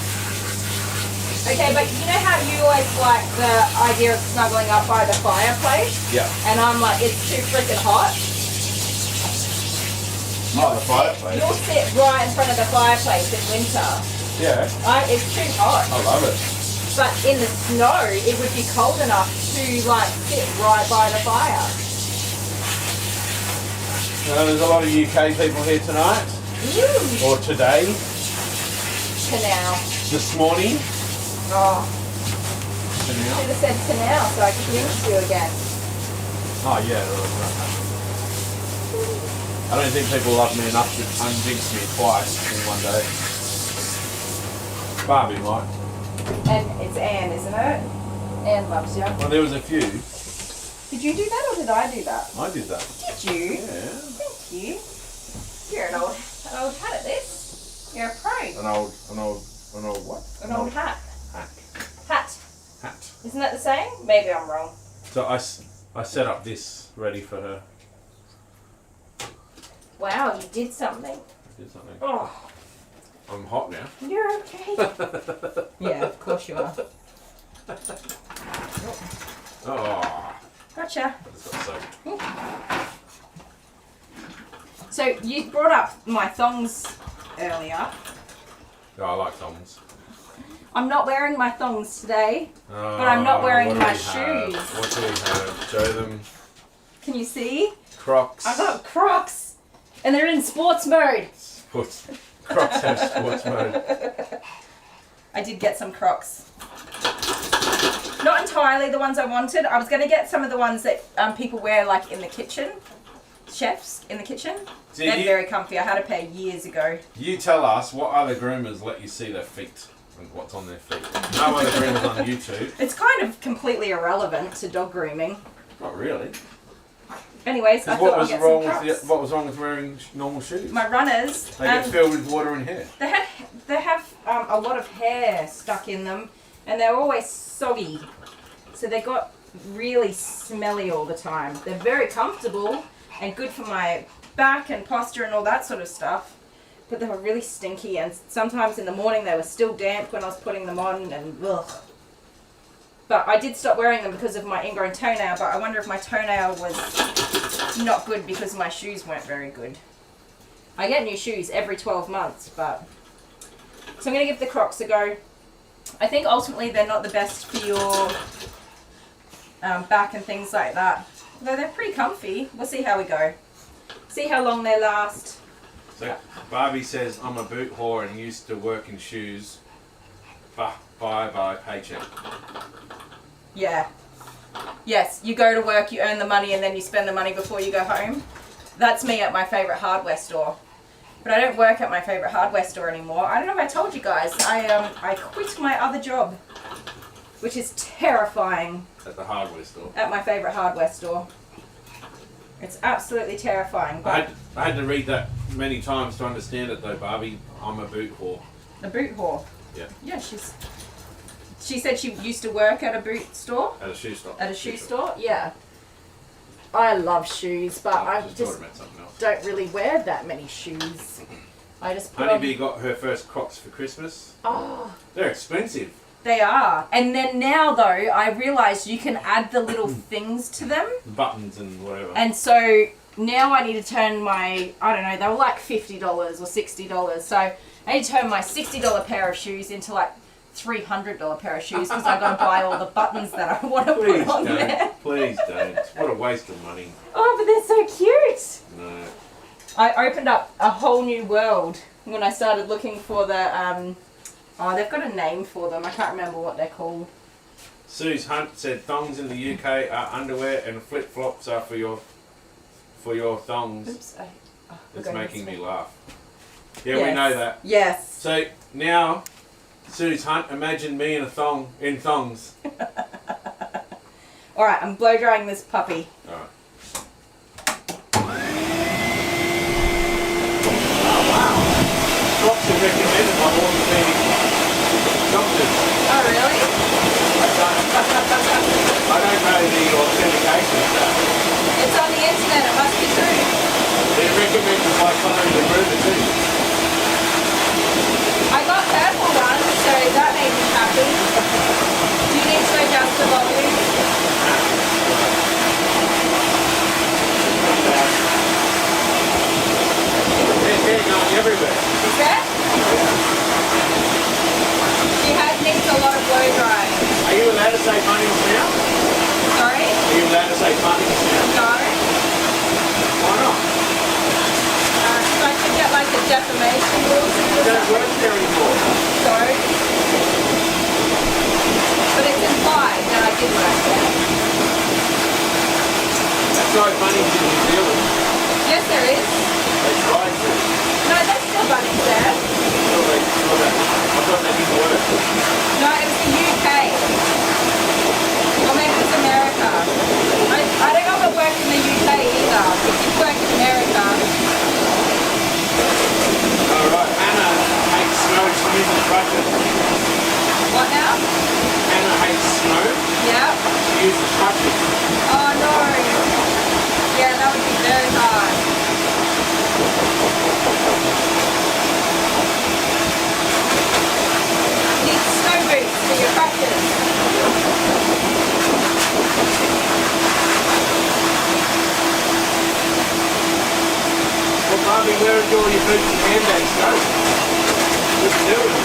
Okay, but you know how you always like the idea of snuggling up by the fireplace? Yeah. And I'm like, it's too freaking hot. Oh, the fireplace. You'll sit right in front of the fireplace in winter. Yeah. It's too hot. I love it. But in the snow, it would be cold enough to like sit right by the fire. There's a lot of UK people here tonight. Or today. Canal. This morning. Oh. Canal. Should have said canal so I could rinse you again. Oh yeah. I don't think people love me enough to unjinx me twice in one day. Barbie might. And it's Anne, isn't it? Anne loves you. Well, there was a few. Did you do that or did I do that? I did that. Did you? Yeah. Thank you. You're an old hat at this. You're a pro. An old what? An old hat. Hat. Hat. Isn't that the same? Maybe I'm wrong. So I set up this ready for her. Wow, you did something. I did something. Oh, I'm hot now. you're okay. Yeah, of course you are. Oh, Gotcha. it's got soaked. So you brought up my thongs earlier. Oh, I like thongs. I'm not wearing my thongs today, but I'm not wearing my shoes. What do we have? Show them. Can you see? Crocs. I got Crocs, and they're in sports mode. Crocs have sports mode. I did get some Crocs. Not entirely the ones I wanted. I was going to get some of the ones that people wear like in the kitchen. Chefs in the kitchen. They're very comfy. I had a pair years ago. You tell us what other groomers let you see their feet and what's on their feet. No other groomers on YouTube. It's kind of completely irrelevant to dog grooming. Not really. Anyways, I thought I'd get some Crocs. What was wrong with wearing normal shoes? My runners. They get filled with water and hair. They have a lot of hair stuck in them, and they're always soggy. So they got really smelly all the time. They're very comfortable and good for my back and posture and all that sort of stuff. But they were really stinky, and sometimes in the morning they were still damp when I was putting them on, and ugh. But I did stop wearing them because of my ingrown toenail, but I wonder if my toenail was not good because my shoes weren't very good. I get new shoes every 12 months, but... So I'm going to give the Crocs a go. I think ultimately they're not the best for your back and things like that. Though they're pretty comfy. We'll see how we go. See how long they last. So Barbie says, I'm a boot whore and used to work in shoes. Bye paycheck. Yeah. Yes, you go to work, you earn the money, and then you spend the money before you go home. That's me at my favourite hardware store. But I don't work at my favourite hardware store anymore. I don't know if I told you guys. I quit my other job, which is terrifying. At the hardware store. At my favourite hardware store. It's absolutely terrifying. But I had to read that many times to understand it though, Barbie. I'm a boot whore. a boot whore. Yeah. Yeah, she said she used to work at a boot store. At a shoe store. At a shoe store, yeah. I love shoes, but I just don't really wear that many shoes. I just put Honeybee on... got her first Crocs for Christmas. Oh. They're expensive. They are. And then now, though, I realised you can add the little things to them. Buttons and whatever. And so now I need to turn my, I don't know, they were like $50 or $60. So I need to turn my $60 pair of shoes into like $300 pair of shoes because I've got to buy all the buttons that I want to put on there. Please don't. What a waste of money. Oh, but they're so cute. No. I opened up a whole new world when I started looking for the, they've got a name for them. I can't remember what they're called. Suze Hunt said thongs in the UK are underwear and flip-flops are for your thongs. Oops. It's making me laugh. Yeah, Yes. we know that. Yes. So now, Suze Hunt, imagine me in thongs. All right, I'm blow drying this puppy. All right. Crocs are recommended by orthopedic doctors. Oh, really? I don't know the authentication of that. It's on the internet. It must be true. They're recommended by Kylie the Groomer too. I got purple ones, so that made me happy. Do you need to adjust the volume? They're going everywhere. Is that? She needs a lot of blow drying. Are you allowed to say bunnings now? Sorry? Are you allowed to say bunnings now? No. Why not? So I could get like a defamation lawsuit or They don't something. work there anymore. So, but it's implied that I did what I said. That's no bunnings in New Zealand. Yes, there is. They tried to. No, there's still bunnies there. Well, they saw that. I thought that didn't work. No, it was the UK. Or maybe it was America. I don't know if it worked in the UK either. It did work in America. Alright, Anna hates snow, she uses crutches. What now? Anna hates snow, Yeah. she uses crutches. Oh no. Yeah, that would be very hard. You need snow boots for your crutches. Well, Barbie, where do all your boots and handbags go? What you doing?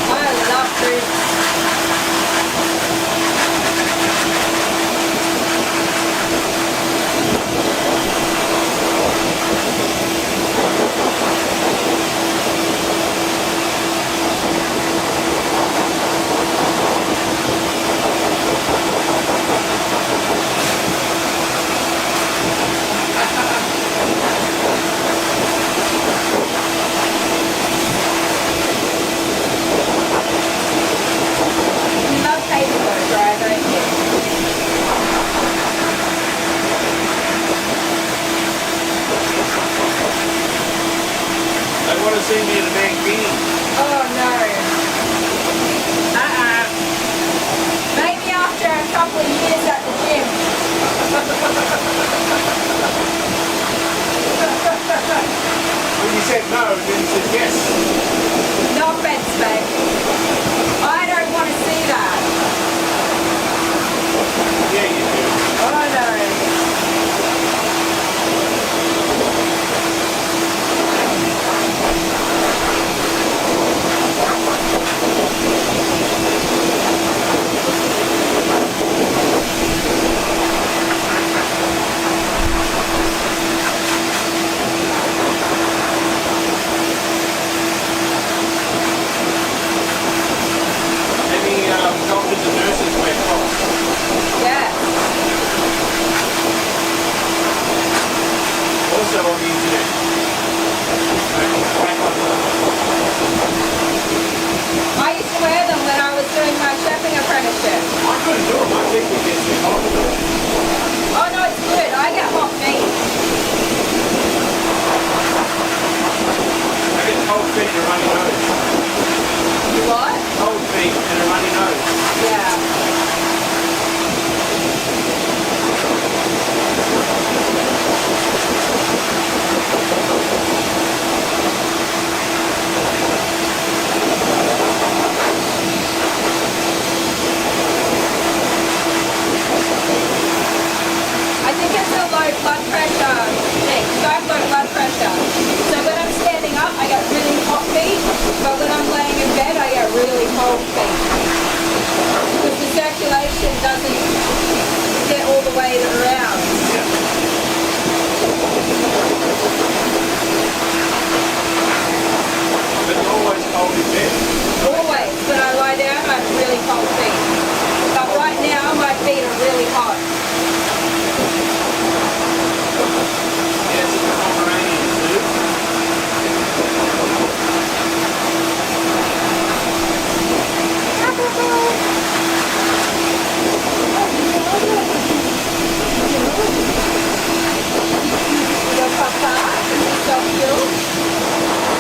I love boots. You love paper though, dry, don't you? They want to see me in a mankini. Oh no. Maybe after a couple of years at the gym. When you said no, then you said yes. No offense, babe. I don't want to see that. Yeah, you do. Oh no. Any doctors and nurses wear clothes? Yeah. Also on the internet. I used to wear them when I was doing my chefing apprenticeship. I couldn't do it. My feet would get too hot. Oh no, it's good. I get hot feet. I get cold feet and a runny nose. You what? Cold feet and a runny nose. Yeah. I think it's a low blood pressure thing. So I've got blood pressure. So when I'm standing up, I get really hot feet. But when I'm laying in bed, I get really cold feet. Because the circulation doesn't get all the way around. But you're always cold in bed. Always. When I lie down, I have really cold feet. But right now, my feet are really hot. Yes, it's a Pomeranian too. Your papa is so cute.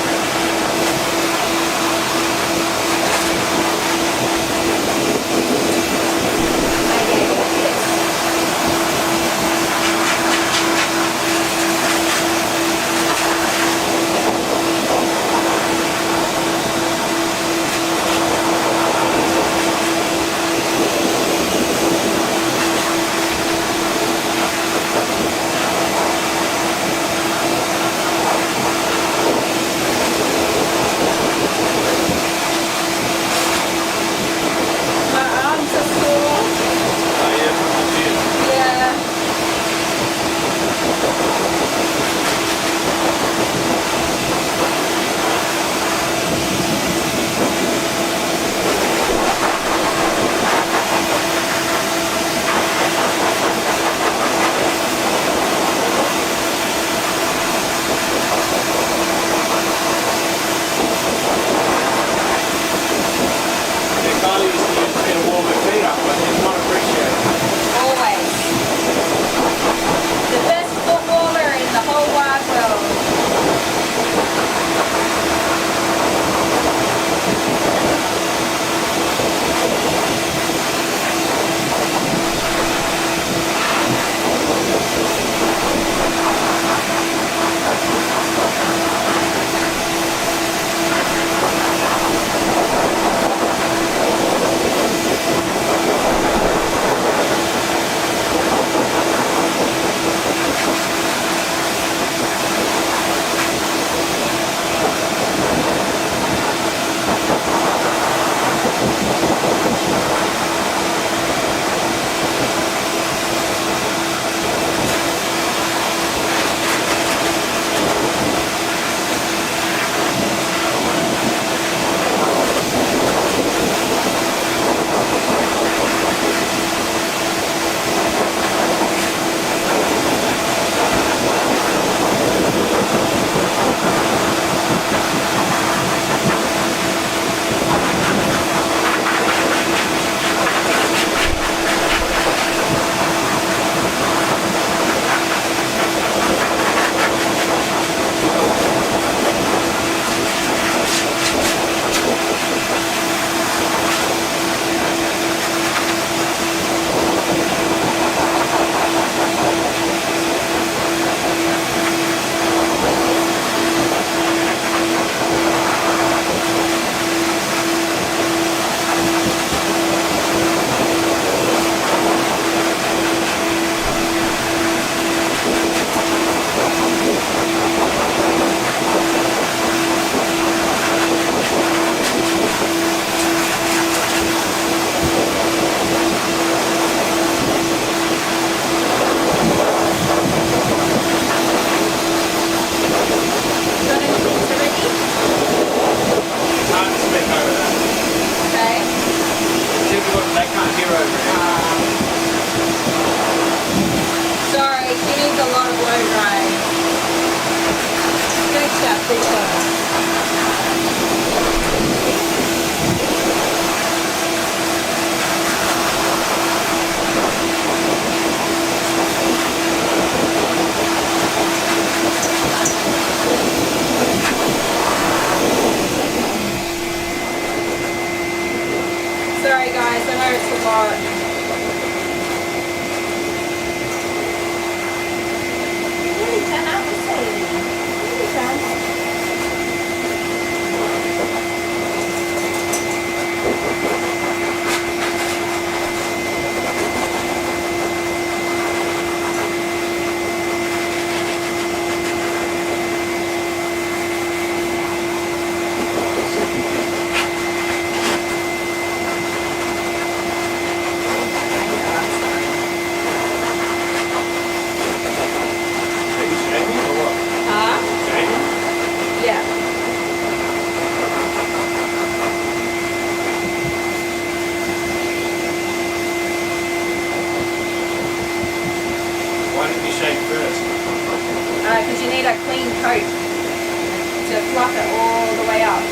because you need a clean coat to fluff it all the way up.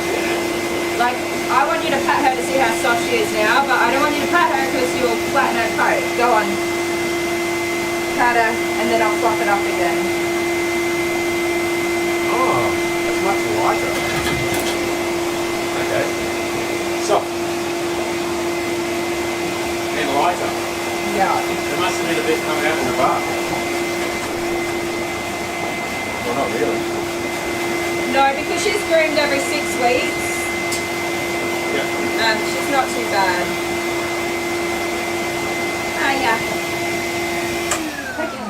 Like, I want you to pat her to see how soft she is now, but I don't want you to pat her because you'll flatten her coat. Go on. Pat her, and then I'll fluff it up again. Oh, that's much lighter. Okay. Soft. And lighter. Yeah. There must have been a bit coming out in the bath. Well, not really. No, because she's groomed every 6 weeks. Yeah. She's not too bad. Yeah. Okay.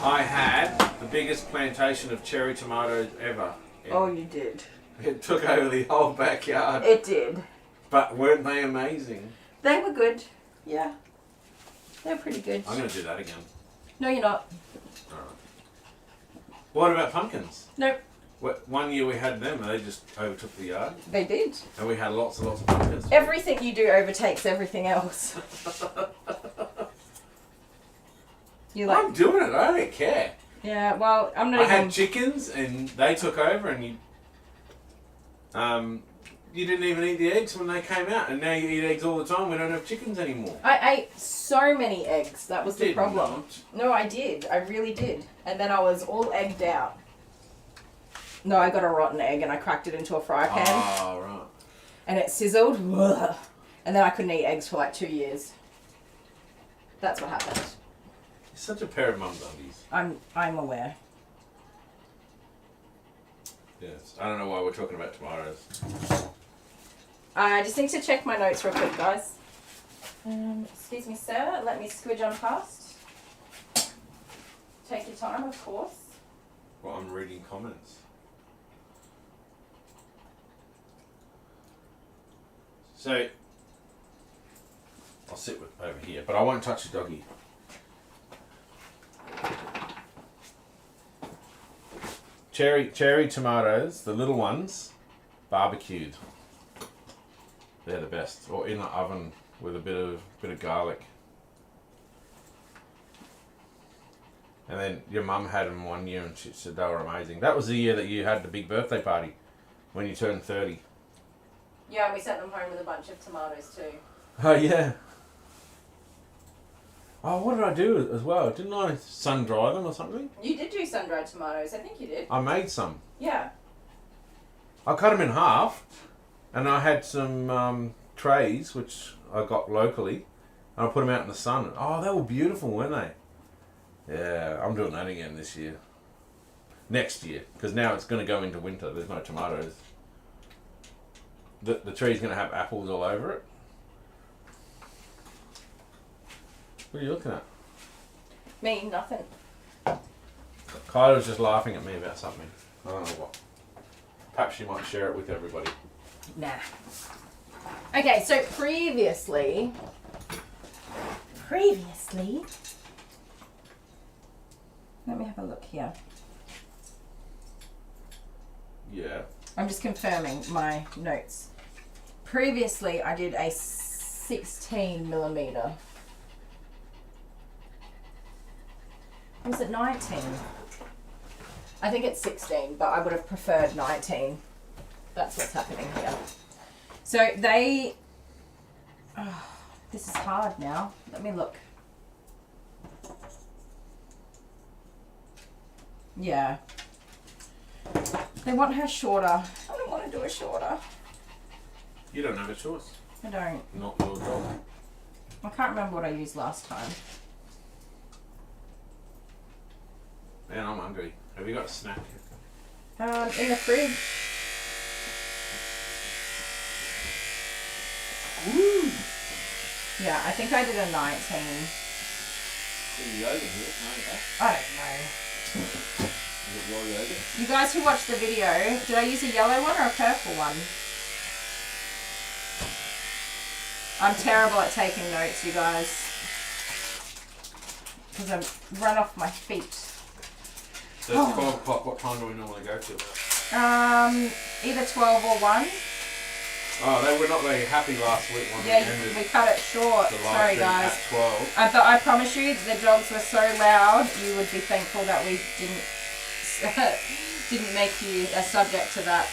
I had the biggest plantation of cherry tomatoes ever. Oh, you did. It took over the whole backyard. It did. But weren't they amazing? They were good. Yeah. They're pretty good. I'm going to do that again. No, you're not. Alright. What about pumpkins? Nope. One year we had them and they just overtook the yard. They did. And we had lots and lots of pumpkins. Everything you do overtakes everything else. You like? I'm doing it. I don't care. Yeah. Well, I'm not I even. had chickens and they took over and you didn't even eat the eggs when they came out, and now you eat eggs all the time. We don't have chickens anymore. I ate so many eggs. That was the Did problem. not. No, I did. I really did. And then I was all egged out. No, I got a rotten egg and I cracked it into a fry pan. Oh, right. And it sizzled. Ugh. And then I couldn't eat eggs for like 2 years. That's what happened. You're such a pair of mum doggies. I'm aware. Yes. I don't know why we're talking about tomatoes. I just need to check my notes real quick, guys. Excuse me, sir. Let me squidge on past. Take your time, of course. Well, I'm reading comments. So, I'll sit over here, but I won't touch the doggy. Cherry tomatoes, the little ones, barbecued. They're the best, or in the oven with a bit of garlic. And then your mum had them one year, and she said they were amazing. That was the year that you had the big birthday party when you turned 30. Yeah, and we sent them home with a bunch of tomatoes too. Oh yeah. Oh, what did I do as well? Didn't I sun dry them or something? You did do sun-dried tomatoes. I think you did. I made some. Yeah. I cut them in half, and I had some trays which I got locally, and I put them out in the sun. Oh, they were beautiful, weren't they? Yeah, I'm doing that again this year. Next year, because now it's going to go into winter. There's no tomatoes. The tree's going to have apples all over it. What are you looking at? Me, nothing. Kylie was just laughing at me about something. I don't know what. Perhaps she might share it with everybody. Nah. Okay, so previously, let me have a look here. Yeah. I'm just confirming my notes. Previously, I did a 16 millimeter. Was it 19? I think it's 16, but I would have preferred 19. That's what's happening here. So they... Oh, this is hard now. Let me look. Yeah. They want her shorter. I don't want to do it shorter. You don't have a choice. I don't. Not your dog. I can't remember what I used last time. Man, I'm hungry. Have you got a snack? In the fridge. Woo! Yeah, I think I did a 19. I don't know. You guys who watched the video, did I use a yellow one or a purple one? I'm terrible at taking notes, you guys. Because I've run off my feet. So it's 12 o'clock. What time do we normally go to? Either 12 or 1. Oh, they were not very happy last week when Yeah, we ended we cut it short. the live Sorry, stream guys. at 12. I promise you, the dogs were so loud, you would be thankful that we didn't didn't make you a subject to that.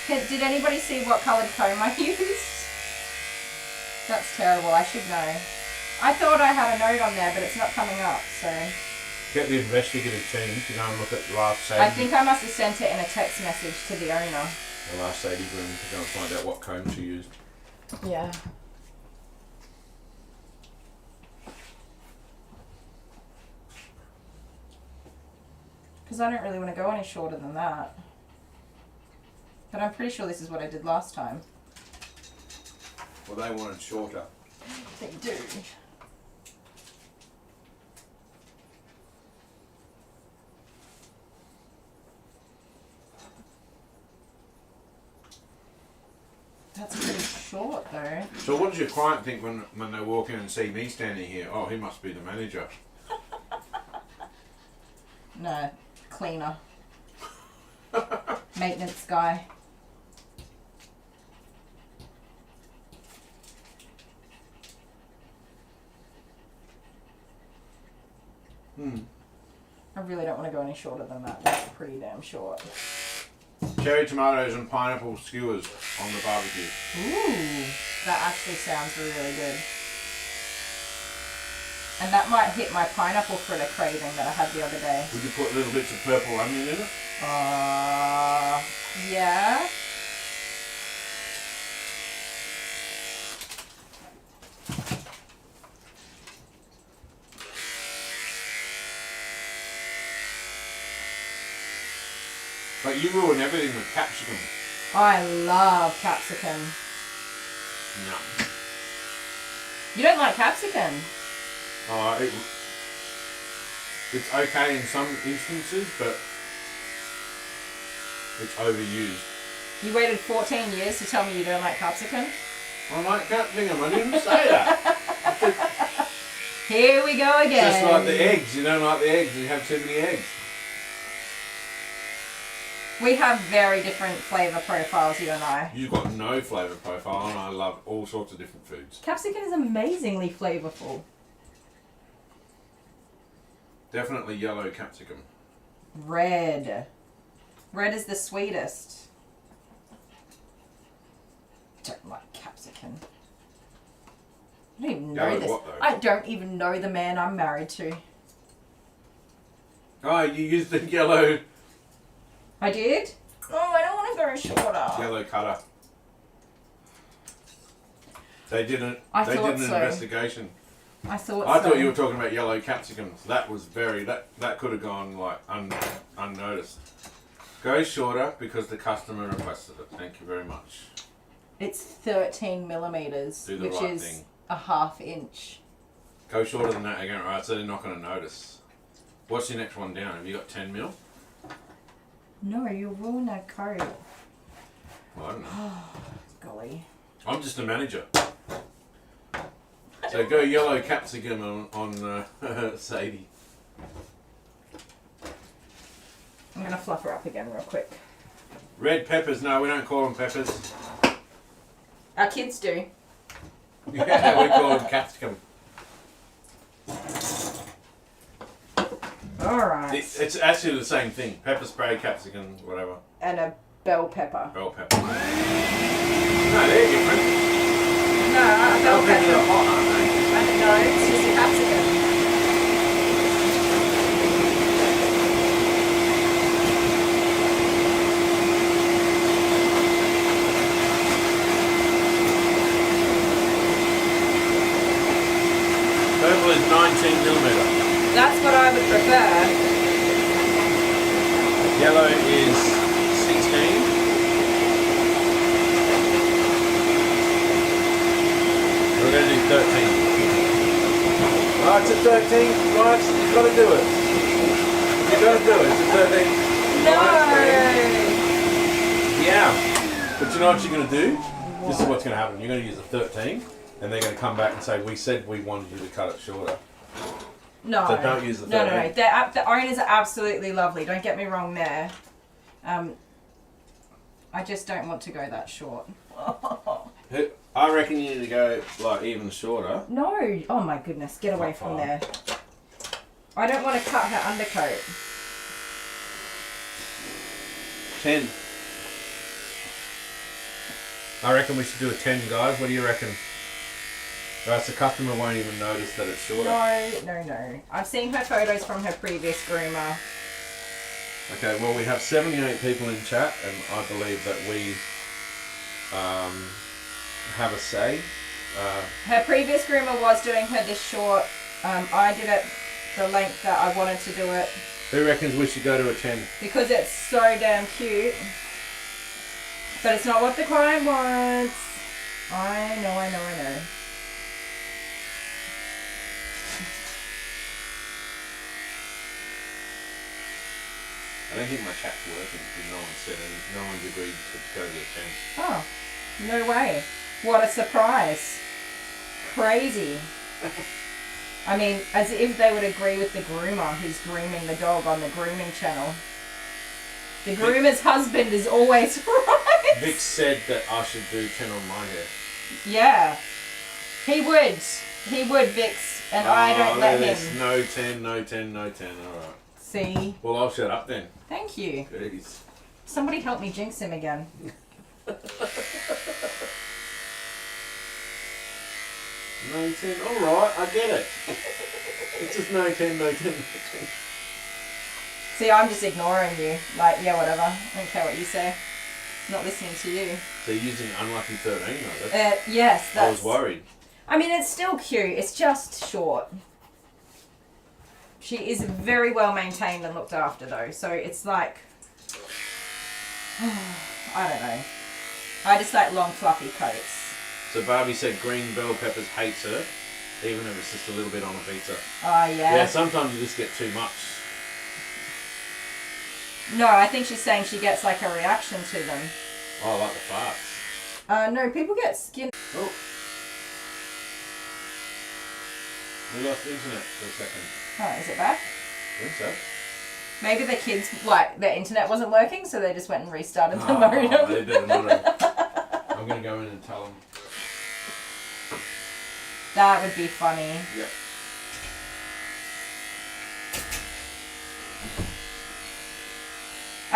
Did anybody see what coloured comb I used? That's terrible, I should know. I thought I had a note on there, but it's not coming up, so... Get the investigative team to go and look at the last Sadie. I think I must have sent it in a text message to the owner. The last Sadie groom to go and find out what comb she used. Yeah. Because I don't really want to go any shorter than that. But I'm pretty sure this is what I did last time. Well, they wanted shorter. They do. That's pretty short though. So what does your client think when they walk in and see me standing here? Oh, he must be the manager. No, cleaner. Maintenance guy. I really don't want to go any shorter than that. That's pretty damn short. Cherry tomatoes and pineapple skewers on the barbecue. Ooh, that actually sounds really good. And that might hit my pineapple fritter craving that I had the other day. Would you put little bits of purple onion in it? Yeah. But you ruin everything with capsicum. I love capsicum. No. You don't like capsicum? It's okay in some instances, but it's overused. You waited 14 years to tell me you don't like capsicum? I like capsicum, I didn't say that. Here we go again. Just like the eggs, you don't like the eggs, you have too many eggs. We have very different flavour profiles, you and I. You've got no flavour profile, and I love all sorts of different foods. Capsicum is amazingly flavourful. Definitely yellow capsicum. Red. Red is the sweetest. Don't like capsicum. I don't even know Yellow this. what, though? I don't even know the man I'm married to. Oh, you used the yellow I did? Oh, I don't want to go shorter. yellow cutter. They did an I thought so. investigation. I thought I so. thought you were talking about yellow capsicums. That was that could have gone like unnoticed. Go shorter because the customer requested it. Thank you very much. It's 13 millimetres, Do the which right is thing. a half inch. Go shorter than that again, right? So they're not going to notice. What's your next one down? Have you got 10 mil? No, you'll ruin that coat. Well, I don't know. Golly. I'm just a manager. So go yellow capsicum on Sadie. I'm going to fluff her up again real quick. Red peppers, no, we don't call them peppers. Our kids do. Yeah, we call them capsicum. Alright. It's actually the same thing. Pepper spray, capsicum, whatever. And a bell pepper. Bell pepper. No, they're different. No, a bell Bell peppers pepper. are hot, aren't they? No, it's just a capsicum. Purple is 19 millimetre. That's what I would prefer. Yellow is 16. We're going to do 13. Oh, it's a 13. Right, you've got to do it. You've got to do it. It's a 13. No! Yeah. But you know what you're going to do? What? This is what's going to happen. You're going to use a 13, and they're going to come back and say, we said we wanted you to cut it shorter. No. So don't use the 13. No. The owners are absolutely lovely. Don't get me wrong there. I just don't want to go that short. I reckon you need to go like even shorter. No. Oh my goodness. Get away from there. I don't want to cut her undercoat. 10. I reckon we should do a 10, guys. What do you reckon? Right, so the customer won't even notice that it's shorter. No. I've seen her photos from her previous groomer. Okay, well, we have 78 people in chat, and I believe that we have a say. Her previous groomer was doing her this short. I did it the length that I wanted to do it. Who reckons we should go to a 10? Because it's so damn cute. But it's not what the client wants. I know. I don't think my chat's working because no one said and no one's agreed to go to the 10. Oh, no way. What a surprise. Crazy. I mean, as if they would agree with the groomer who's grooming the dog on the grooming channel. The groomer's husband is always right. Vic said that I should do 10 on my hair. Yeah. He would, Vix, and I don't let him. No 10, no 10, no 10. Alright. See? Well, I'll shut up then. Thank you. Jeez. Somebody help me jinx him again. No 10. Alright, I get it. It's just no 10, no 10, no 10. See, I'm just ignoring you. Like, yeah, whatever. I don't care what you say. Not listening to you. So you're using unlucky 13, though. Yes, that's... I was worried. I mean, it's still cute. It's just short. She is very well maintained and looked after, though. So it's like... I don't know. I just like long, fluffy coats. So Barbie said green bell peppers hates her, even if it's just a little bit on a pizza. Oh, yeah. Yeah, sometimes you just get too much. No, I think she's saying she gets like a reaction to them. Oh, like the farts. No, people get skin... Oh. We lost the internet for a second. Oh, is it back? I think so. Maybe the kids, like, their internet wasn't working, so they just went and restarted the Oh, modem. they better not. I'm going to go in and tell them. That would be funny. Yep.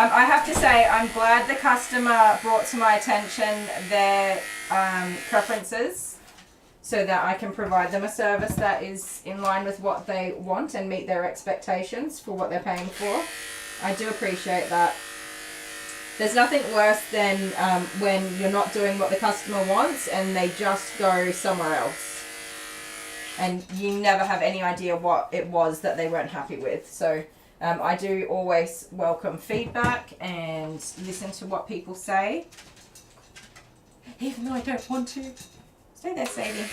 I have to say, I'm glad the customer brought to my attention their preferences so that I can provide them a service that is in line with what they want and meet their expectations for what they're paying for. I do appreciate that. There's nothing worse than when you're not doing what the customer wants and they just go somewhere else. And you never have any idea what it was that they weren't happy with. So I do always welcome feedback and listen to what people say. Even though I don't want to. Stay there, Sadie.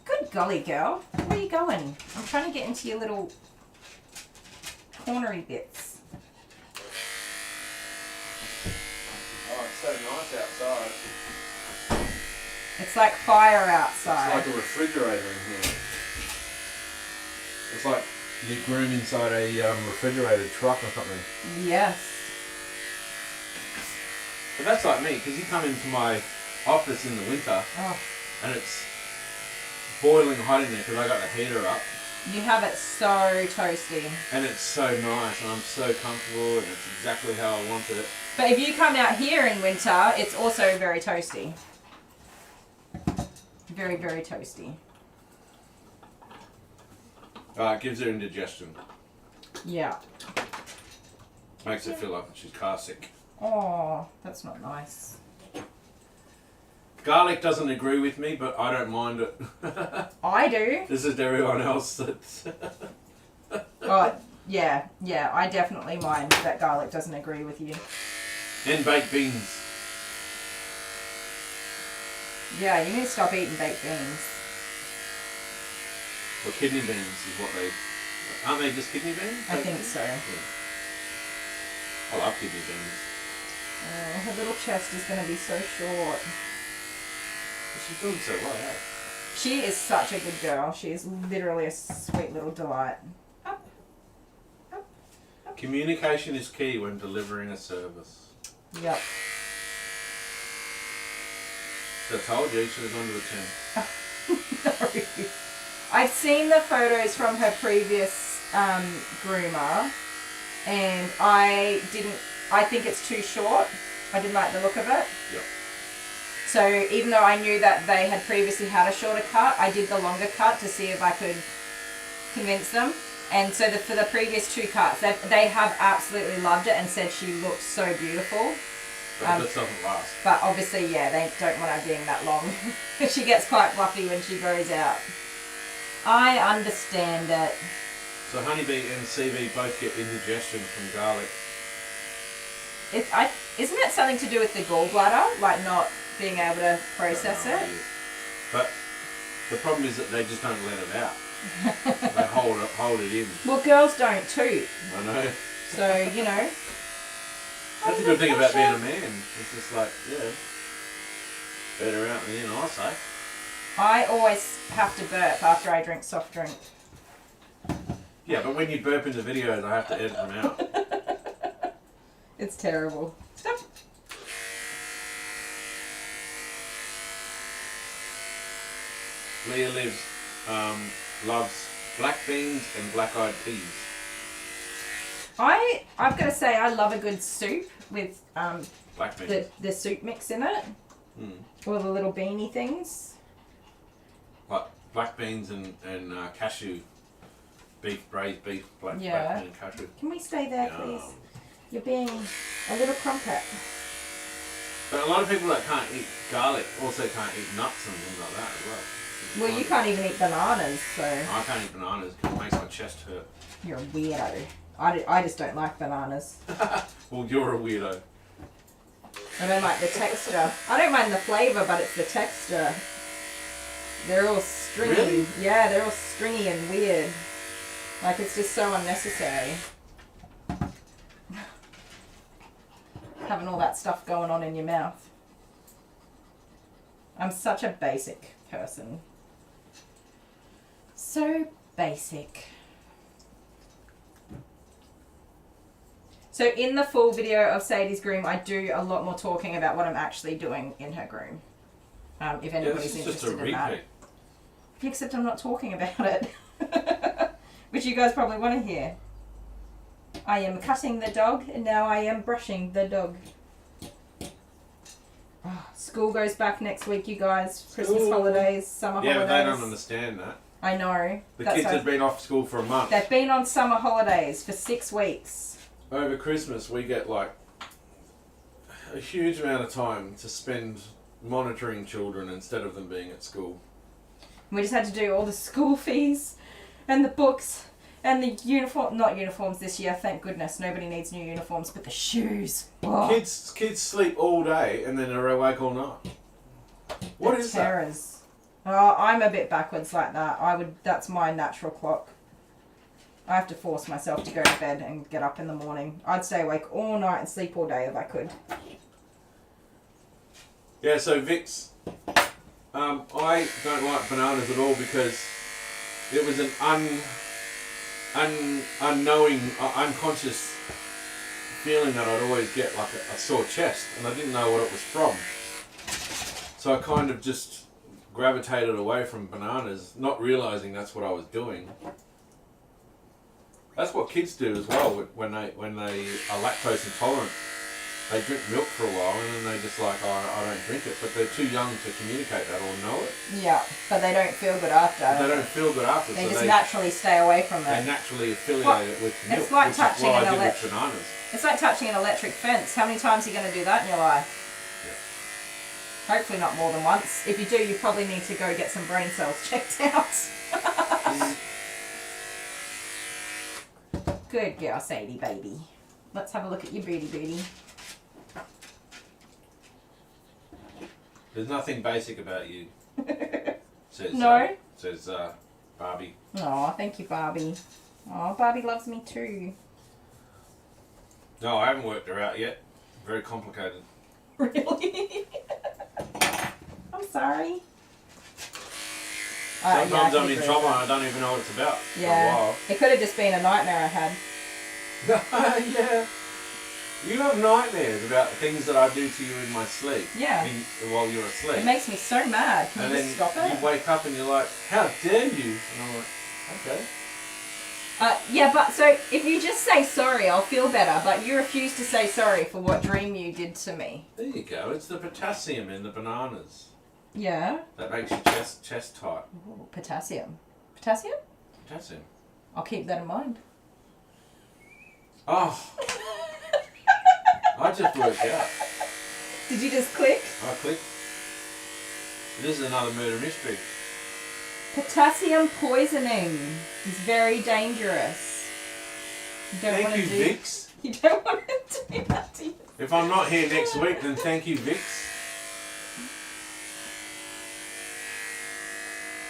Good golly, girl. Where are you going? I'm trying to get into your little cornery bits. Oh, it's so nice outside. It's like fire outside. It's like a refrigerator in here. It's like you groom inside a refrigerated truck or something. Yes. But that's like me, because you come into my office in the winter Oh, and it's boiling hot in there because I got the heater up. you have it so toasty. And it's so nice and I'm so comfortable and it's exactly how I wanted it. But if you come out here in winter, it's also very toasty. Very, very toasty. It gives her indigestion. Yeah. Makes her feel like she's car sick. Oh, that's not nice. Garlic doesn't agree with me, but I don't mind it. I do. This is to everyone else that's... Oh, yeah, I definitely mind that garlic doesn't agree with you. And baked beans. Yeah, you need to stop eating baked beans. Or kidney beans is what they... Aren't they just kidney beans? I think so. Yeah. I love kidney beans. Oh, her little chest is going to be so short. She's doing so well, eh? She is such a good girl. She is literally a sweet little delight. Up. Up. Up. Communication is key when delivering a service. Yep. So I told you, she was under the 10. No. I've seen the photos from her previous groomer, and I I think it's too short. I didn't like the look of it. Yep. So even though I knew that they had previously had a shorter cut, I did the longer cut to see if I could convince them. And so for the previous 2 cuts, they have absolutely loved it and said she looks so beautiful. But this doesn't last. But obviously, yeah, they don't want her being that long. She gets quite fluffy when she grows out. I understand it. So honeybee and CV both get indigestion from garlic. Isn't it something to do with the gallbladder? Like not being able to process it? But the problem is that they just don't let it out. They hold it in. Well, girls don't too. I know. So, you know. That's a good thing about being a man. It's just like, yeah, better out than in, I say. I always have to burp after I drink soft drink. Yeah, but when you burp in the videos, I have to edit them out. It's terrible. Stop. Leah loves black beans and black-eyed peas. I've got to say I love a good soup with Black beans. the soup mix in it. All the little beanie things. Like black beans and cashew. Braised beef, black bean and cashew. Can we stay there, Yum. please? You're being a little crumpet. But a lot of people that can't eat garlic also can't eat nuts and things like that as well. Well, you can't even eat bananas, so I can't eat bananas because it makes my chest hurt. you're a weirdo. I just don't like bananas. Well, you're a weirdo. I don't like the texture. I don't mind the flavour, but it's the texture. They're all stringy. Really? Yeah, they're all stringy and weird. Like, it's just so unnecessary. Having all that stuff going on in your mouth. I'm such a basic person. So basic. So in the full video of Sadie's groom, I do a lot more talking about what I'm actually doing in her groom. If anybody's this is just a interested in that. repeat. Except I'm not talking about it. Which you guys probably want to hear. I am cutting the dog and now I am brushing the dog. Oh, school goes back next week, you guys. Christmas holidays, summer holidays. Yeah, but they don't understand that. I know. The kids have been off school for a month. They've been on summer holidays for 6 weeks. Over Christmas, we get like a huge amount of time to spend monitoring children instead of them being at school. We just had to do all the school fees and the books and the not uniforms this year, thank goodness. Nobody needs new uniforms, but the shoes. Oh. Kids sleep all day and then they're awake all night. What is terrors. Oh, I'm a bit backwards like that. That's my natural clock. I have to force myself to go to bed and get up in the morning. I'd stay awake all night and sleep all day if I could. Yeah, so Vic's, I don't like bananas at all because it was an unknowing, unconscious feeling that I'd always get like a sore chest, and I didn't know what it was from. So I kind of just gravitated away from bananas, not realizing that's what I was doing. That's what kids do as well when they are lactose intolerant. They drink milk for a while and then they just like, oh, I don't drink it. But they're too young to communicate that or know it. Yeah, but they don't feel good after. They don't feel good after. They so just naturally stay away from it. They naturally affiliate it with milk, it's like which touching is what an I did with bananas. It's like touching an electric fence. How many times are you going to do that in your life? Yeah. Hopefully not more than once. If you do, you probably need to go get some brain cells checked out. Good girl, Sadie, baby. Let's have a look at your booty. There's nothing basic about you. Says, No? Says Barbie. Oh, thank you, Barbie. Oh, Barbie loves me too. No, I haven't worked her out yet. Very complicated. Really? I'm sorry. Sometimes I'm in trouble and I don't even know what it's about. Yeah. It could have just been a nightmare I had. Yeah. You have nightmares about things that I do to you in my sleep. Yeah. While you're asleep. It makes me so mad. Can and you then just stop it? you wake up and you're like, how dare you? And I'm like, okay. Yeah, but so if you just say sorry, I'll feel better. But you refuse to say sorry for what dream you did to me. There you go. It's the potassium in the bananas Yeah. that makes your chest tight. Ooh, potassium. Potassium? Potassium. I'll keep that in mind. Oh, I just worked out. Did you just click? I clicked. This is another murder mystery. Potassium poisoning is very dangerous. You don't Thank want you, to do. Vicks. You don't want to do that to you. If I'm not here next week, then thank you, Vicks.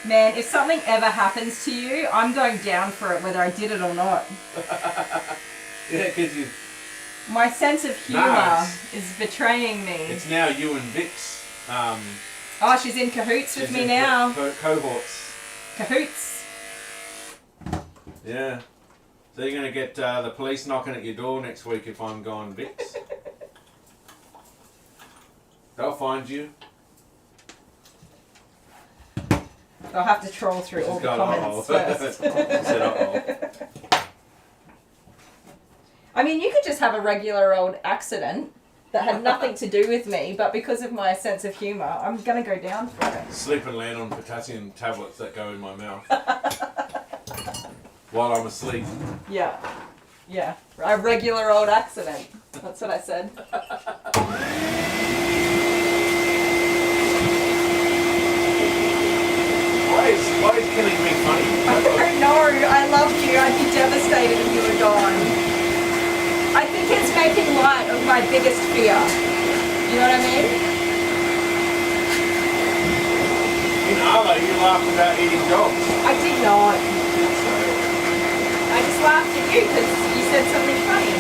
Man, if something ever happens to you, I'm going down for it, whether I did it or not. Yeah, because you. My sense of humour Nice. is betraying me. It's now you and Vicks. Oh, she's in cahoots with she's me in now. Cohorts. Cahoots. Yeah. So you're going to get the police knocking at your door next week if I'm gone, Vicks. They'll find you. I'll have to troll through all the Got comments uh-oh. first. Said uh-oh. I mean, you could just have a regular old accident that had nothing to do with me, but because of my sense of humour, I'm going to go down for it. Sleep and land on potassium tablets that go in my mouth while I'm asleep. Yeah. Yeah. A regular old accident. That's what I said. Why is killing me funny? I don't know. I loved you. I'd be devastated if you were gone. I think it's making light of my biggest fear. You know what I mean? In Arlo, you laughed about eating dogs. I did not. I just laughed at you because you said something funny.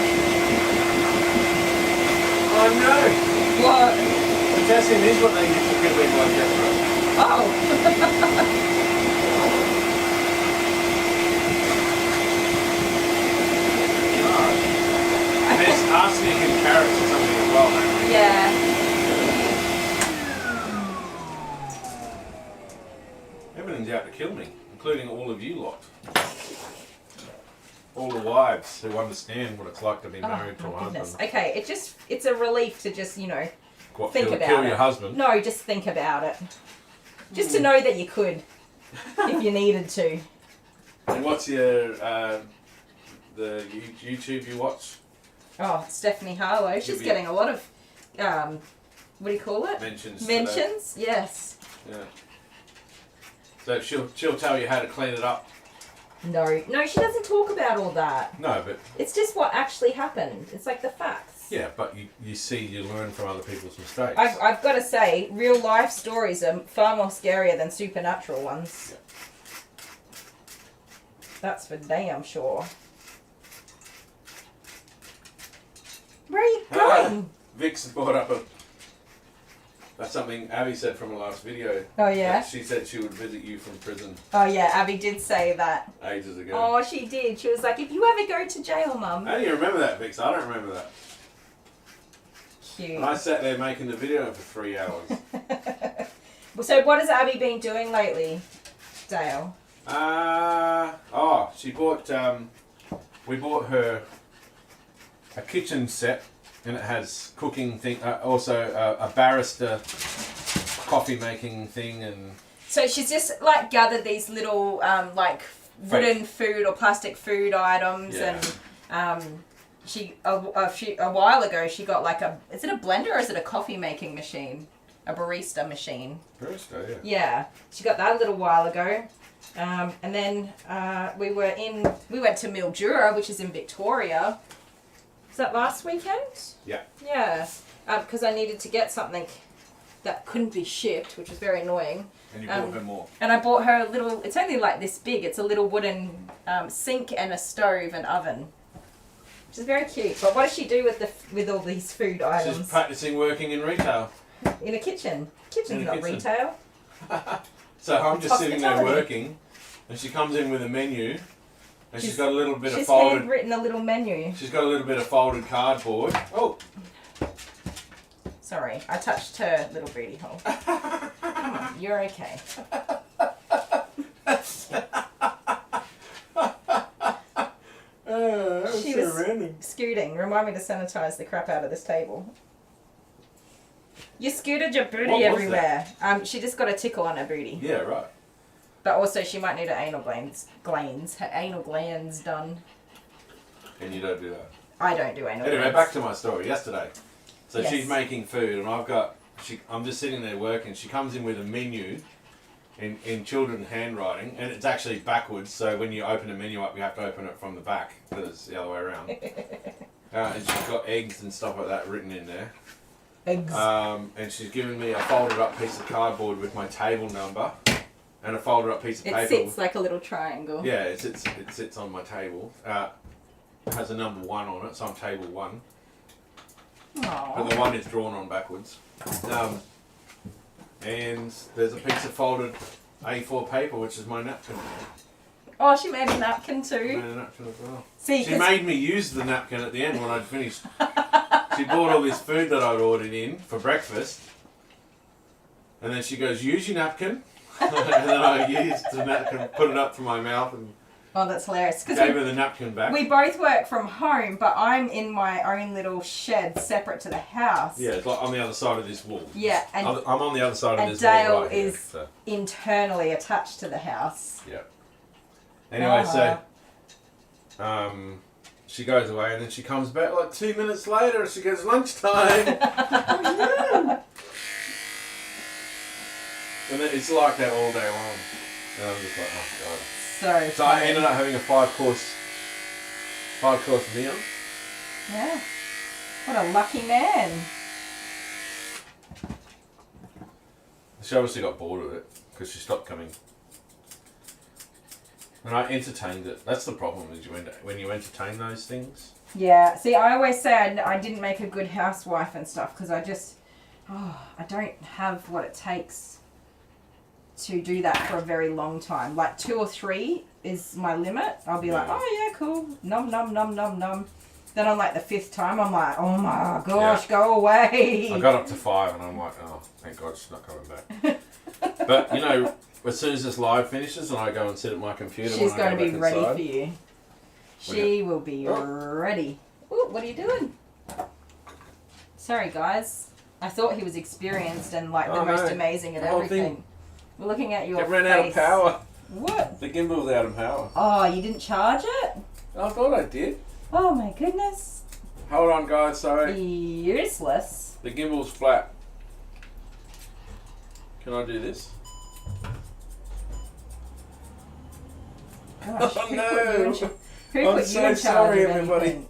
Oh no! What? Potassium is what they use to kill people like that. Oh. There's arsenic and carrots or something as well, man. Yeah. Everything's out to kill me, including all of you lot. All the wives who understand what it's like to be married to a husband. Okay, it's a relief to just, What, think about kill it. your husband? No, just think about it. Just to know that you could, if you needed to. And what's your, the YouTube you watch? Oh, Stephanie Harlow. She's getting a lot of, what do you call it? Mentions. Mentions? Yes. Yeah. So she'll tell you how to clean it up. No, she doesn't talk about all that. No, but... It's just what actually happened. It's like the facts. Yeah, but you learn from other people's mistakes. I've got to say, real life stories are far more scarier than supernatural ones. Yeah. That's for damn sure. Where are you going? Vix brought up that's something Abby said from her last video. Oh yeah? She said she would visit you from prison Oh yeah, Abby did say that. ages ago. Oh, she did. She was like, if you ever go to jail, Mum. How do you remember that, Vix? I don't remember that. Cute. And I sat there making the video for 3 hours. So what has Abby been doing lately, Dale? She bought, we bought her a kitchen set, and it has cooking thing, also a barista coffee making thing, and So she's just like gathered these little like wooden food or plastic food items, Yeah. and she a while ago she got like is it a blender or is it a coffee making machine? A barista machine. barista, yeah. Yeah, she got that a little while ago. And then we went to Mildura, which is in Victoria. Was that last weekend? Yeah. Yeah, because I needed to get something that couldn't be shipped, which was very annoying. And you bought her more. And I bought her a little, it's only like this big, it's a little wooden sink and a stove and oven. Which is very cute. But what does she do with all these food items? She's practicing working in retail. In a kitchen. Kitchen's In a not kitchen. retail. So I'm just sitting there Hospitality. working, and she comes in with a menu, and she's got a little bit of She's folded. handwritten a little menu. She's got a little bit of folded cardboard. Oh, Sorry, I touched her little booty hole. Come on, you're okay. scooting. Remind me to sanitize the crap out of this table. You scooted your booty What was everywhere. She just got a tickle on her booty. Yeah, right. But also she might need her anal glands done. And you don't do that. I don't do anal Anyway, glands. back to my story yesterday. So Yes. she's making food, and I'm just sitting there working. She comes in with a menu in children's handwriting, and it's actually backwards. So when you open a menu up, you have to open it from the back because it's the other way around. And she's got eggs and stuff like that written in there. Eggs. And she's given me a folded up piece of cardboard with my table number and a folded up piece of paper. It sits like a little triangle. Yeah, it sits on my table. It has a number 1 on it, so I'm table 1. Aww. But the 1 is drawn on backwards. And there's a piece of folded A4 paper, which is my napkin. Oh, she made a napkin I too. made a napkin as well. See, She 'cause- made me use the napkin at the end when I'd finished. She bought all this food that I'd ordered in for breakfast. And then she goes, use your napkin. And then I used the napkin, put it up to my mouth and Oh, that's hilarious. gave her the napkin back. We both work from home, but I'm in my own little shed separate to the house. Yeah, it's like on the other side of this wall. Yeah, and I'm on the other side of and this Dale wall right here, is so, internally attached to the house. yeah. Anyway, Uh-huh. so she goes away and then she comes back like 2 minutes later and she goes, lunchtime. And then it's like that all day long. And I'm just like, oh god. So I ended up having a 5-course meal. Yeah. What a lucky man. She obviously got bored of it because she stopped coming. And I entertained it. That's the problem is when you entertain those things. Yeah. See, I always say I didn't make a good housewife and stuff because I don't have what it takes to do that for a very long time. Like 2 or 3 is my limit. I'll be like, oh yeah, cool. Nom, nom, nom, nom, nom. Then on like the 5th time, I'm like, oh my gosh, go away. I got up to 5 and I'm like, oh, thank God she's not coming back. But, you know, as soon as this live finishes and I go and sit at my computer, She's when I going go to be back ready inside, for you. She will be ready. Ooh, what are you doing? Sorry, guys. I thought he was experienced and like the most amazing at The whole everything. thing. We're looking at your It ran face. out of power. What? The gimbal's out of power. Oh, you didn't charge it? I thought I did. Oh my goodness. Hold on, guys, sorry. Useless. The gimbal's flat. Can I do this? Gosh, Oh, who no. put you in, who I'm put you so in charge sorry, of everybody. anything?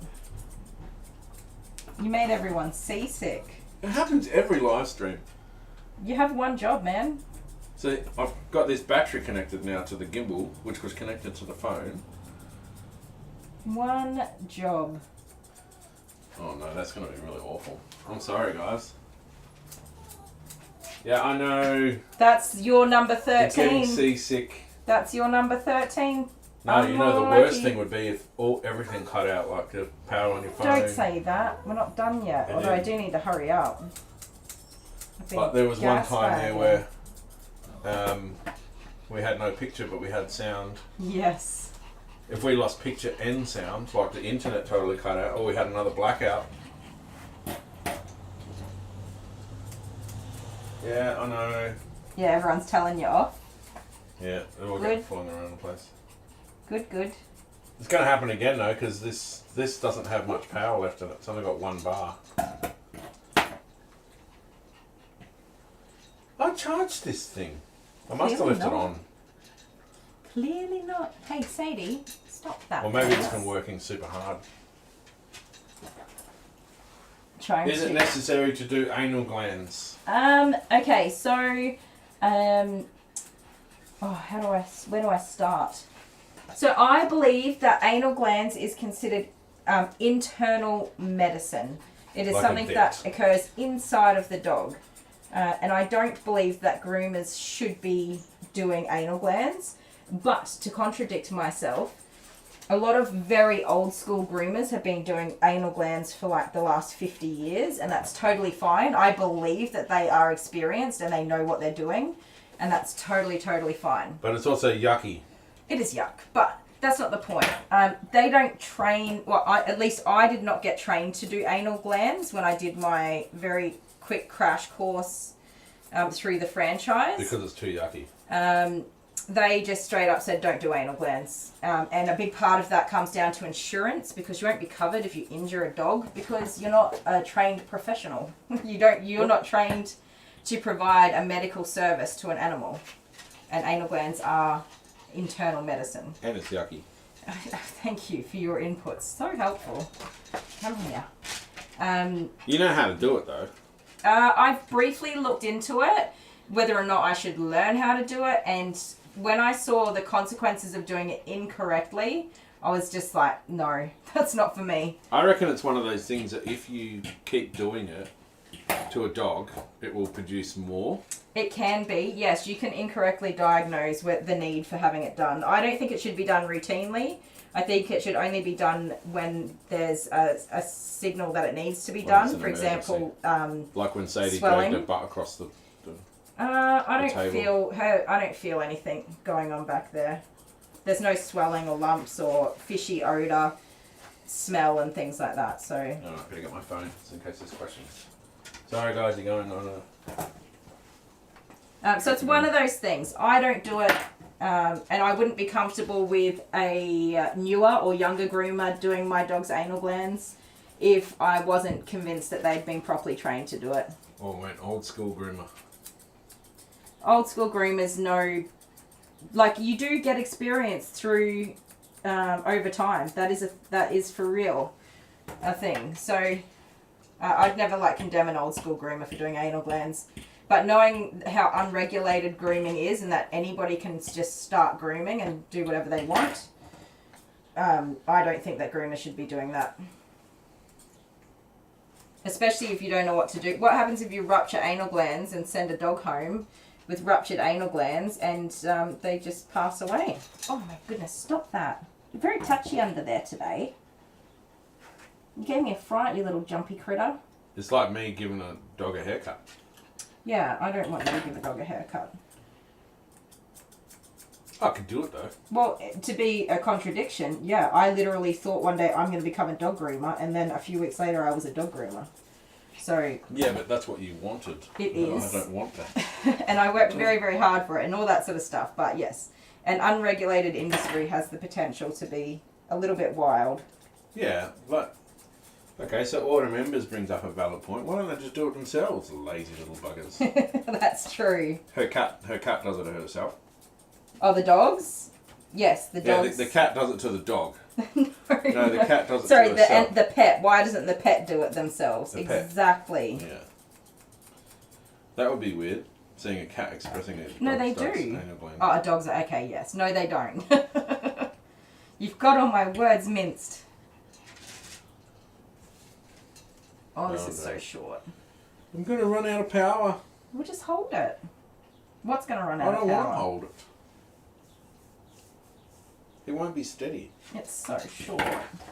You made everyone seasick. It happens every live stream. You have one job, man. So I've got this battery connected now to the gimbal, which was connected to the phone. One job. Oh no, that's going to be really awful. I'm sorry, guys. Yeah, I know. That's your number You're getting 13. seasick. That's your number 13. No, you know the worst Unlucky. thing would be if everything cut out, like the power on your phone. Don't say that. We're not done yet. And Although I then- do need to hurry up. Like there was one Gas time there wagon. where we had no picture, but we had sound. Yes. If we lost picture and sound, like the internet totally cut out, or we had another blackout. Yeah, I know. Yeah, everyone's telling you off. Yeah, they're all Good. getting flying around the place. Good, good. It's going to happen again though, because this doesn't have much power left in it. It's only got 1 bar. I charged this thing. I must have Clearly left it not. on. Clearly not. Hey, Sadie, stop that. Or maybe it's please. been working super hard. Trying Is to. it necessary to do anal glands? Okay, so, where do I start? So I believe that anal glands is considered internal medicine. It is Like a something vet. that occurs inside of the dog. And I don't believe that groomers should be doing anal glands. But to contradict myself, a lot of very old school groomers have been doing anal glands for like the last 50 years, and that's totally fine. I believe that they are experienced and they know what they're doing, and that's totally, totally fine. But it's also yucky. It is yuck, but that's not the point. They don't train. Well, at least I did not get trained to do anal glands when I did my very quick crash course through the franchise. Because it's too yucky. They just straight up said don't do anal glands, and a big part of that comes down to insurance, because you won't be covered if you injure a dog because you're not a trained professional. You're not trained to provide a medical service to an animal, and anal glands are internal medicine. And it's yucky. Thank you for your inputs. So helpful. Come here. You know how to do it though. I've briefly looked into it, whether or not I should learn how to do it, and when I saw the consequences of doing it incorrectly, I was just like, no, that's not for me. I reckon it's one of those things that if you keep doing it to a dog, it will produce more. It can be, yes. You can incorrectly diagnose with the need for having it done. I don't think it should be done routinely. I think it should only be done when there's a signal that it needs to be done. For example, like when Sadie swelling. dragged her butt across the I table. don't feel anything going on back there. There's no swelling or lumps or fishy odor, smell and things like that. So. No, I better get my phone just in case there's questions. Sorry guys, you're going on So it's one of those things. I don't do it, and I wouldn't be comfortable with a newer or younger groomer doing my dog's anal glands if I wasn't convinced that they'd been properly trained to do it. Or went old school groomer. Old school groomers know, like, you do get experience through over time. That is for real a thing. So I'd never condemn an old school groomer for doing anal glands. But knowing how unregulated grooming is and that anybody can just start grooming and do whatever they want, I don't think that groomers should be doing that. Especially if you don't know what to do. What happens if you rupture anal glands and send a dog home with ruptured anal glands and they just pass away? Oh my goodness, stop that. You're very touchy under there today. You gave me a fright, you little jumpy critter. It's like me giving a dog a haircut. Yeah, I don't want you to give a dog a haircut. I could do it though. Well, to be a contradiction, yeah, I literally thought one day I'm going to become a dog groomer, and then a few weeks later I was a dog groomer. So... Yeah, but that's what you wanted. It is. I don't want that. And I worked very, very hard for it and all that sort of stuff, but yes, an unregulated industry has the potential to be a little bit wild. Yeah, but... Okay, so Order Members brings up a valid point. Why don't they just do it themselves, lazy little buggers? That's true. Her cat does it herself. Oh, the dogs? Yes, the dogs. Yeah, the cat does it to the dog. No, the cat does it Sorry, to herself. the pet. Why doesn't the pet do it themselves? The pet. Exactly. Yeah. That would be weird, seeing a cat expressing it. No, they do. Oh, a dog's... Okay, yes. No, they don't. You've got all my words minced. Oh, this is so short. I'm going to run out of power. We'll just hold it. What's going to run out of power? I don't want to hold it. It won't be steady. It's so short.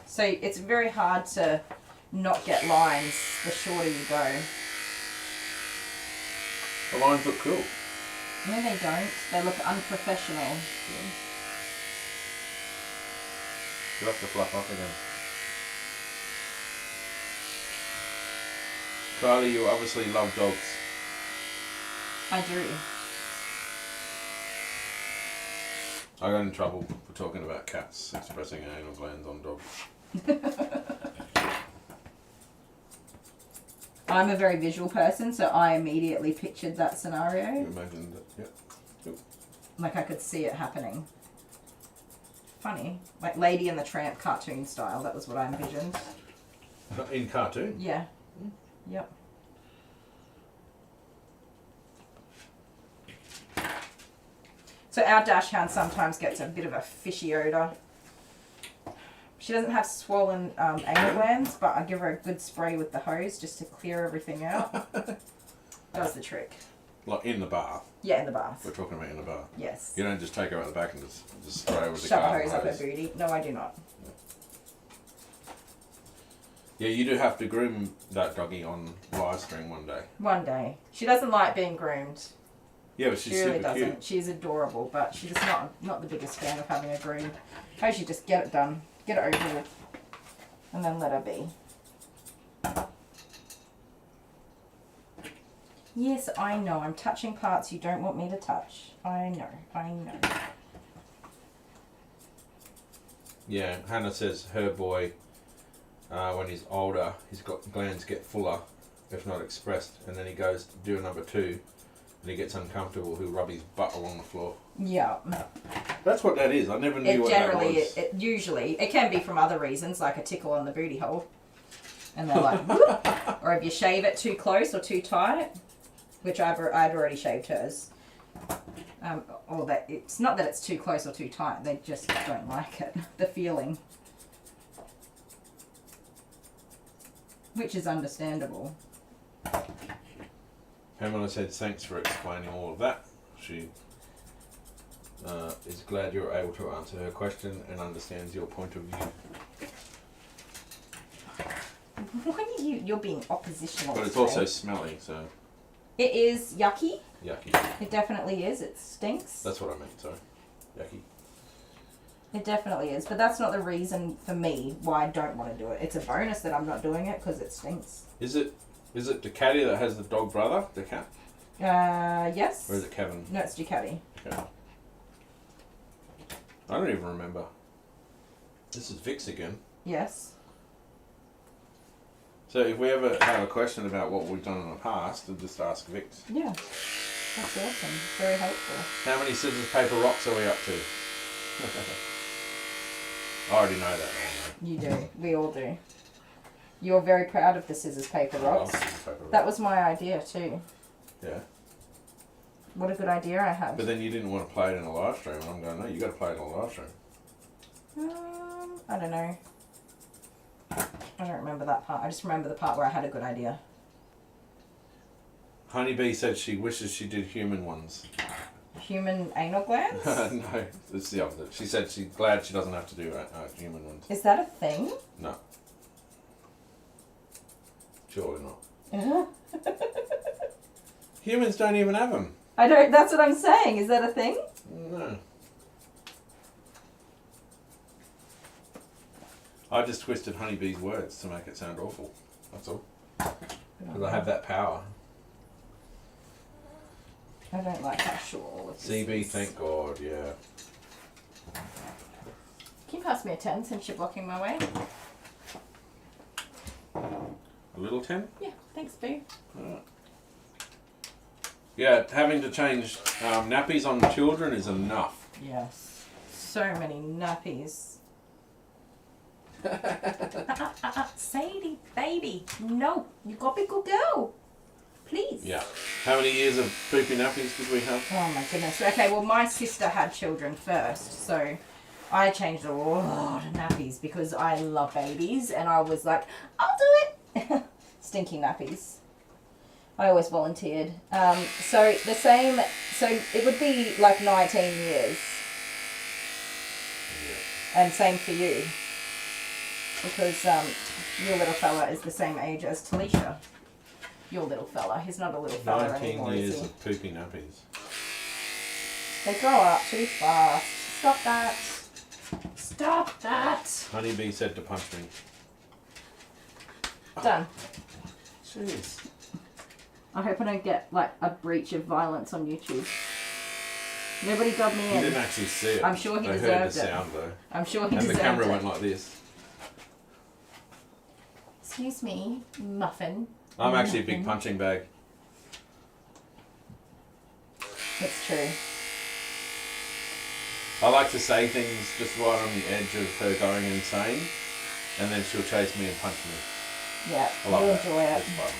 So it's very hard to not get lines the shorter you go. The lines look cool. No, they don't. They look unprofessional. You'll have to fluff up again. Kylie, you obviously love dogs. I do. I got in trouble for talking about cats expressing anal glands on dogs. I'm a very visual person, so I immediately pictured that scenario. You imagined it, yep. Like I could see it happening. Funny. Like Lady and the Tramp cartoon style, that was what I envisioned. In cartoon? Yeah. Yep. So our dachshund sometimes gets a bit of a fishy odour. She doesn't have swollen anal glands, but I give her a good spray with the hose just to clear everything out. Does the trick. Like in the bath? Yeah, in the bath. We're talking about in the bath? Yes. You don't just take her out the back and just spray her with the Shove a garden hose up her booty. No, I do not. Yeah, you do have to groom that doggy on live stream one day. One day. She doesn't like being groomed. Yeah, but she's She really super doesn't. cute. She's adorable, but she's just not the biggest fan of having a groom. I usually just get it done, get it over with, and then let her be. Yes, I know. I'm touching parts you don't want me to touch. I know. I know. Yeah, Hannah says her boy, when he's older, his glands get fuller, if not expressed, and then he goes to do a number 2, and he gets uncomfortable. He'll rub his butt along the floor. Yeah. That's what that is. I never knew It what generally, that was. usually, it can be from other reasons, like a tickle on the booty hole. And they're like, whoop. Or if you shave it too close or too tight, which I'd already shaved hers. Or that it's not that it's too close or too tight, they just don't like it, the feeling. Which is understandable. Pamela said thanks for explaining all of that. She is glad you're able to answer her question and understands your point of view. Why are you're being oppositional? But it's today. also smelly, so It is yucky. yucky. It definitely is. It stinks. That's what I meant, sorry. Yucky. It definitely is. But that's not the reason for me why I don't want to do it. It's a bonus that I'm not doing it because it stinks. Is it Ducati that has the dog brother, the cat? Yes. Or is it Kevin? No, it's Ducati. Okay. I don't even remember. This is Vic's again. Yes. So if we ever have a question about what we've done in the past, we'll just ask Vic. Yeah. That's awesome. Very helpful. How many scissors, paper, rocks are we up to? I already know that. You do. We all do. You're very proud of the scissors, paper, I love rocks. scissors, paper, rocks. That was my idea too. Yeah. What a good idea I had. But then you didn't want to play it in a live stream, and I'm going, no, you got to play it in a live stream. I don't know. I don't remember that part. I just remember the part where I had a good idea. Honeybee said she wishes she did human ones. Human anal glands? No, it's the opposite. She said she's glad she doesn't have to do human ones. Is that a thing? No. Surely not. Uh-huh. Humans don't even have them. I don't. That's what I'm saying. Is that a thing? No. I just twisted Honeybee's words to make it sound awful. That's all. Because I have that power. I don't like how short all of this CB, is. thank God, yeah. Can you pass me a 10 since you're blocking my way? A little 10? Yeah, thanks, Boo. Yeah, having to change nappies on children is enough. Yes. So many nappies. Sadie, baby, no, you got to be a good girl. Please. Yeah. How many years of poopy nappies did we have? Oh my goodness. Okay, well my sister had children first, so I changed a lot of nappies because I love babies and I was like, I'll do it. Stinky nappies. I always volunteered. So it would be like 19 years. And same for you. Because your little fella is the same age as Talisha. Your little fella. He's not a little fella 19 anymore, years is he? of poopy nappies. They grow up too fast. Stop that. Stop that. Honeybee said to punch me. Done. Jeez. I hope I don't get like a breach of violence on YouTube. Nobody got me He in. didn't actually see it. I'm sure he I heard deserved the it. sound though. I'm sure he And the deserved camera it. went like this. Excuse me, muffin. I'm actually a big Muffin. punching bag. It's true. I like to say things just right on the edge of her going insane, and then she'll chase me and punch me. Yeah, I love you'll that. enjoy it. It's fun.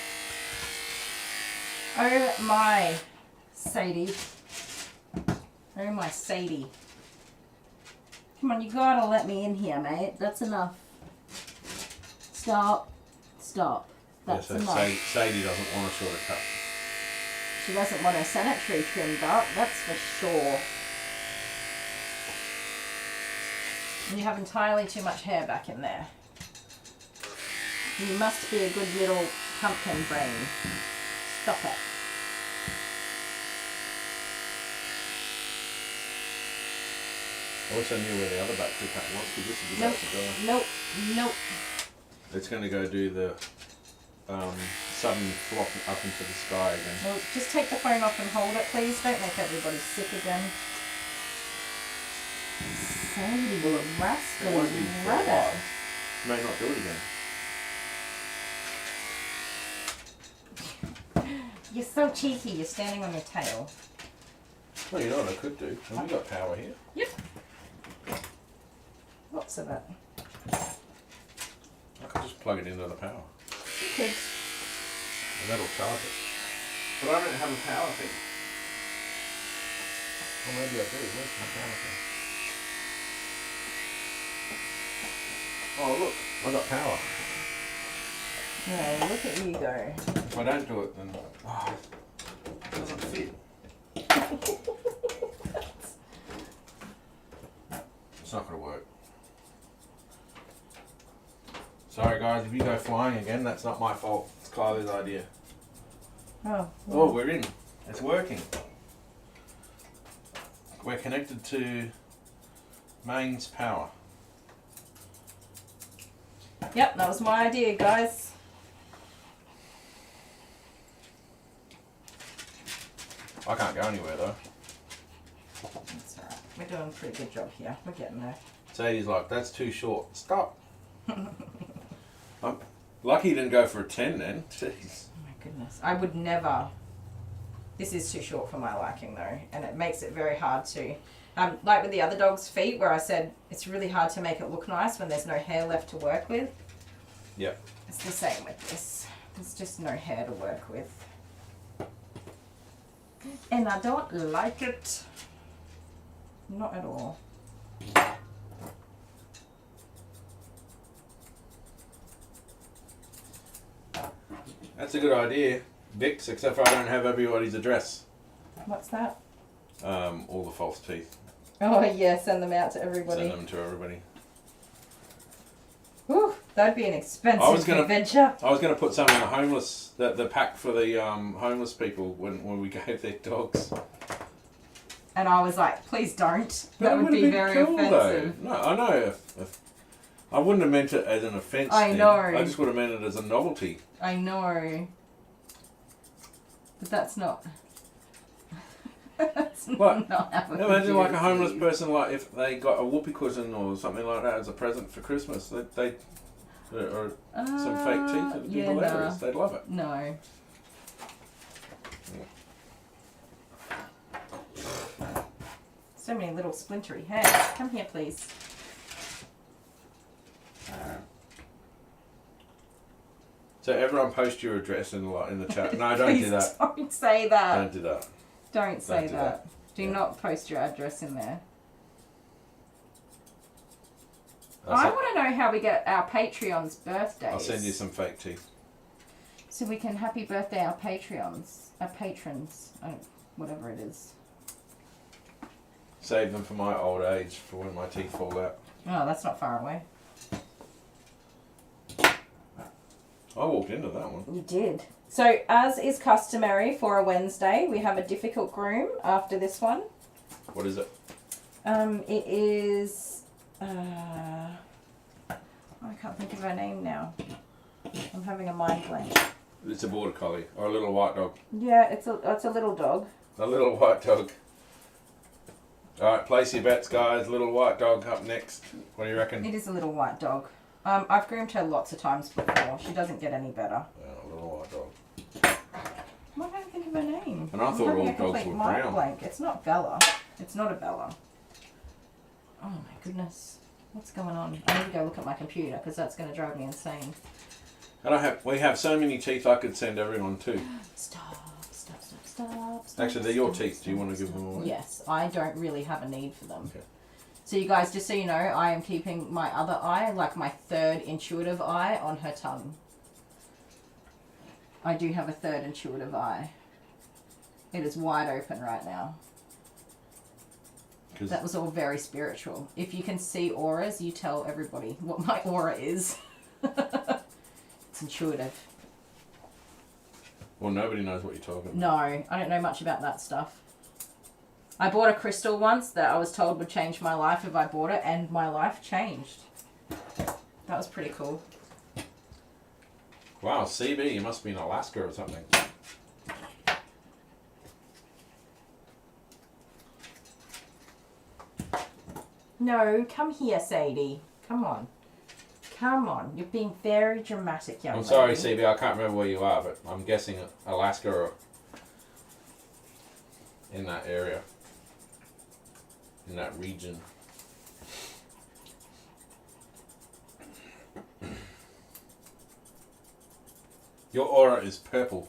Oh my, Sadie. Oh my Sadie. Come on, you gotta let me in here, mate. That's enough. Stop. Stop. That's Yeah, so enough. Sadie doesn't want a shorter cut. She doesn't want her sanitary trimmed up, that's for sure. And you have entirely too much hair back in there. You must be a good little pumpkin brain. Stop it. I wish I knew where the other battery pack was, because this is about to dry. Nope. It's going to go do the sudden flop up into the sky again. Well, just take the phone off and hold it, please. Don't make everybody sick again. Sandy, rascal, It won't be for a rabbit. while. May not do it again. You're so cheeky. You're standing on your tail. Well, you know what I could do? Have we got power here? Yep. Lots of it. I could just plug it into the power. You could. And that'll charge it. But I don't have a power thing. Or maybe I do. Where's my power thing? Oh, look. I got power. No, look at you go. If I don't do it, then... Oh, it doesn't fit. It's not going to work. Sorry guys, if you go flying again, that's not my fault. It's Kylie's idea. Oh. Oh, we're in. It's working. We're connected to mains power. Yep, that was my idea, guys. I can't go anywhere though. That's alright. We're doing a pretty good job here. We're getting there. Sadie's like, that's too short. Stop. I'm lucky you didn't go for a 10 then. Jeez. Oh my goodness. I would never. This is too short for my liking though, and it makes it very hard to. Like with the other dog's feet, where I said it's really hard to make it look nice when there's no hair left to work with. Yep. It's the same with this. There's just no hair to work with. And I don't like it. Not at all. That's a good idea. VICs, except for I don't have everybody's address. What's that? All the false teeth. Oh yeah, send them out to everybody. Send them to everybody. Whew, that'd be an expensive adventure. I was going to put some in the homeless, the pack for the homeless people when we gave their dogs. And I was like, please don't. But That it would be been very cool, offensive. Though. No, I know. If I wouldn't have meant it as an offence. I know. I just would have meant it as a novelty. I know. But that's not. That's What? not how it Imagine like a is. homeless person, like if they got a whoopee cushion or something like that as a present for Christmas, they or some fake teeth, it'd be yeah, hilarious. They'd love it. No. So many little splintery hairs. Come here, please. So everyone post your address in the chat. No, don't Please do that. Don't say that. Don't do that. Don't say do that. Do Yeah. not post your address in there. I'll I send- want to know how we get our Patreons' birthdays. I'll send you some fake teeth. So we can happy birthday our Patreons, our patrons, whatever it is. Save them for my old age, for when my teeth fall out. Oh, that's not far away. I walked into that one. You did. So, as is customary for a Wednesday, we have a difficult groom after this one. What is it? It is. I can't think of her name now. I'm having a mind blank. It's a border collie or a little white dog. Yeah, it's a little dog. A little white dog. Alright, place your bets, guys. Little white dog up next. What do you reckon? It is a little white dog. I've groomed her lots of times before. She doesn't get any better. Yeah, a little white dog. Why don't I think of her name? And I I'm thought having all a dogs complete were mind brown. blank. It's not Bella. It's not a Bella. Oh my goodness. What's going on? I need to go look at my computer because that's going to drive me insane. And we have so many teeth I could send everyone too. Stop. Actually, they're your teeth. Do you want to give them away? Yes, I don't really have a need for them. Okay. So you guys, just so you know, I am keeping my other eye, like my third intuitive eye, on her tongue. I do have a third intuitive eye. It is wide open right now. That was all very spiritual. If you can see auras, you tell everybody what my aura is. It's intuitive. Well, nobody knows what you're talking about. No, I don't know much about that stuff. I bought a crystal once that I was told would change my life if I bought it, and my life changed. That was pretty cool. Wow, CB, you must be in Alaska or something. No, come here, Sadie. Come on. Come on. You're being very dramatic, young I'm lady. sorry, CB, I can't remember where you are, but I'm guessing Alaska or in that area. In that region. Your aura is purple,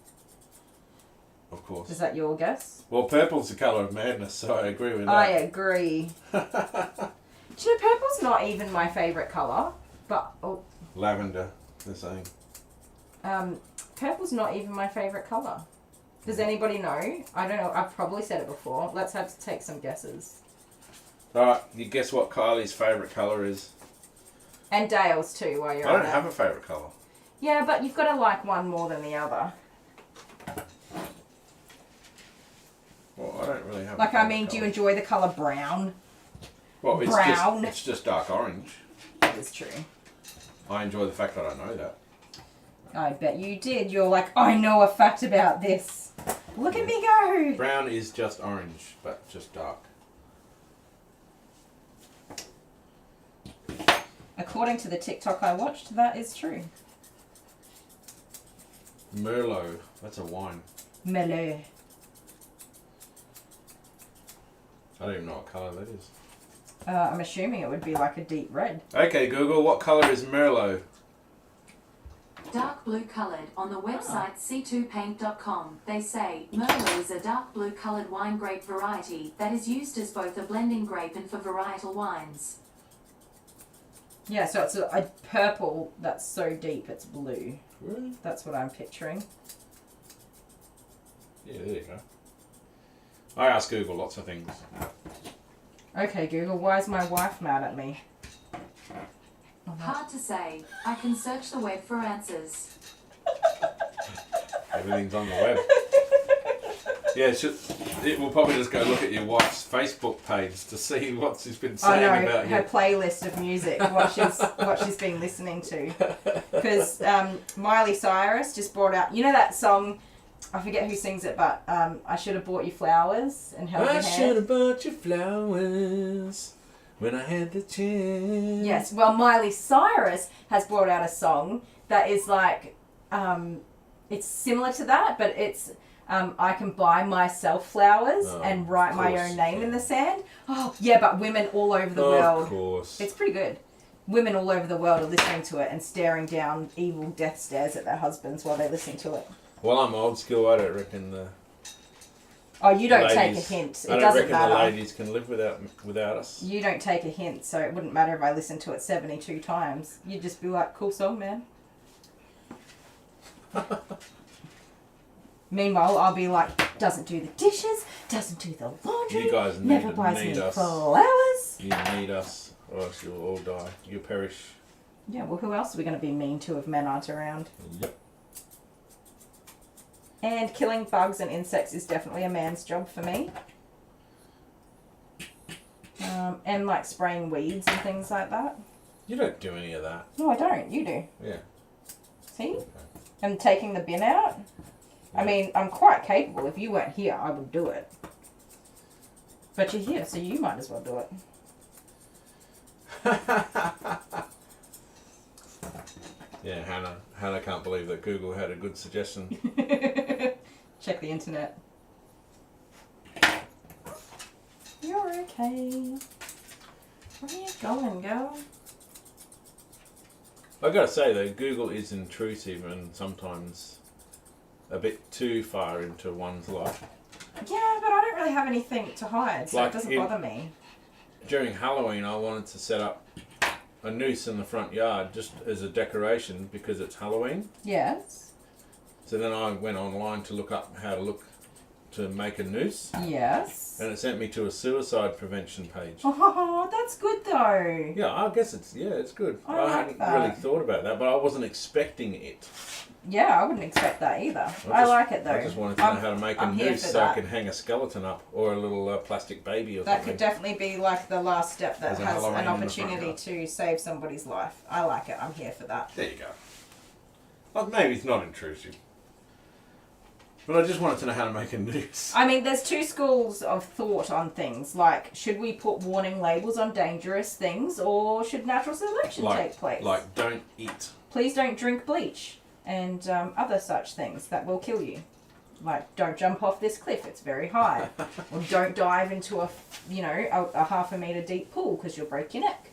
of course. Is that your guess? Well, purple's the colour of madness, so I agree with that. I agree. Do you know, purple's not even my favourite colour, but Lavender, they're saying. Purple's not even my favourite colour. Does anybody know? I don't know. I've probably said it before. Let's have to take some guesses. Alright, you guess what Kylie's favourite colour is? And Dale's too, while you're I on don't it. have a favourite colour. Yeah, but you've got to like one more than the other. Well, I don't really have Like, a I mean, do you enjoy the colour brown? Well, it's brown? it's just dark orange. That is true. I enjoy the fact that I know that. I bet you did. You're like, I know a fact about this. Look at me go. Brown is just orange, but just dark. According to the TikTok I watched, that is true. Merlot, that's a wine. Merlot. I don't even know what colour that is. I'm assuming it would be like a deep red. Okay, Google, what colour is Merlot? Dark blue coloured. On the website c2paint.com, they say Merlot is a dark blue coloured wine grape variety that is used as both a blending grape and for varietal wines. Yeah, so it's a purple that's so deep it's blue. Really? That's what I'm picturing. Yeah, there you go. I ask Google lots of things. Okay, Google, why is my wife mad at me? Hard to say. I can search the web for answers. Everything's on the web. Yeah, it will probably just go look at your wife's Facebook page to see what she's been saying about you. Her playlist of music, what she's been listening to. Because Miley Cyrus just brought out, you know that song, I forget who sings it, but I Should Have Bought You Flowers and Held Your Hand. I should have bought you flowers when I had the chance. Yes, well, Miley Cyrus has brought out a song that is like, it's similar to that, but it's I can buy myself flowers and write my own name in the sand. Oh, yeah, but women all over the world. Of course. It's pretty good. Women all over the world are listening to it and staring down evil death stares at their husbands while they're listening to it. Well, I'm old school. I don't reckon the. Oh, you don't ladies, take a hint. It I don't doesn't reckon matter. the ladies can live without us. You don't take a hint, so it wouldn't matter if I listened to it 72 times. You'd just be like, cool song, man. Meanwhile, I'll be like, doesn't do the dishes, doesn't do the laundry, You guys never buys me us. flowers. You need us, or else you'll all die. You'll perish. Yeah, well, who else are we going to be mean to if men aren't around? Yep. And killing bugs and insects is definitely a man's job for me. And like spraying weeds and things like that. You don't do any of that. No, I don't. You do. Yeah. See? And taking the bin out. Yeah. I mean, I'm quite capable. If you weren't here, I would do it. But you're here, so you might as well do it. Yeah, Hannah can't believe that Google had a good suggestion. Check the internet. You're okay. Where are you going, girl? I gotta say though, Google is intrusive and sometimes a bit too far into one's life. Yeah, but I don't really have anything to hide, so Like it doesn't bother me. During Halloween, I wanted to set up a noose in the front yard just as a decoration because it's Halloween. Yes. So then I went online to look up how to to make a noose, Yes. and it sent me to a suicide prevention page. Oh, that's good though. Yeah, I guess it's good. I I like hadn't that. really thought about that, but I wasn't expecting it. Yeah, I wouldn't expect that either. I like it though. I just wanted to know how to make a I'm here noose for so I that. can hang a skeleton up or a little plastic baby or That something. could definitely be like the last step that There's a has Halloween an in the front opportunity yard. to save somebody's life. I like it. I'm here for that. There you go. Well, maybe it's not intrusive. But I just wanted to know how to make a noose. I mean, there's two schools of thought on things. Like, should we put warning labels on dangerous things, or should natural selection take place? Like, don't eat. Please don't drink bleach and other such things that will kill you. Like, don't jump off this cliff; it's very high. Or don't dive into a half a meter deep pool because you'll break your neck.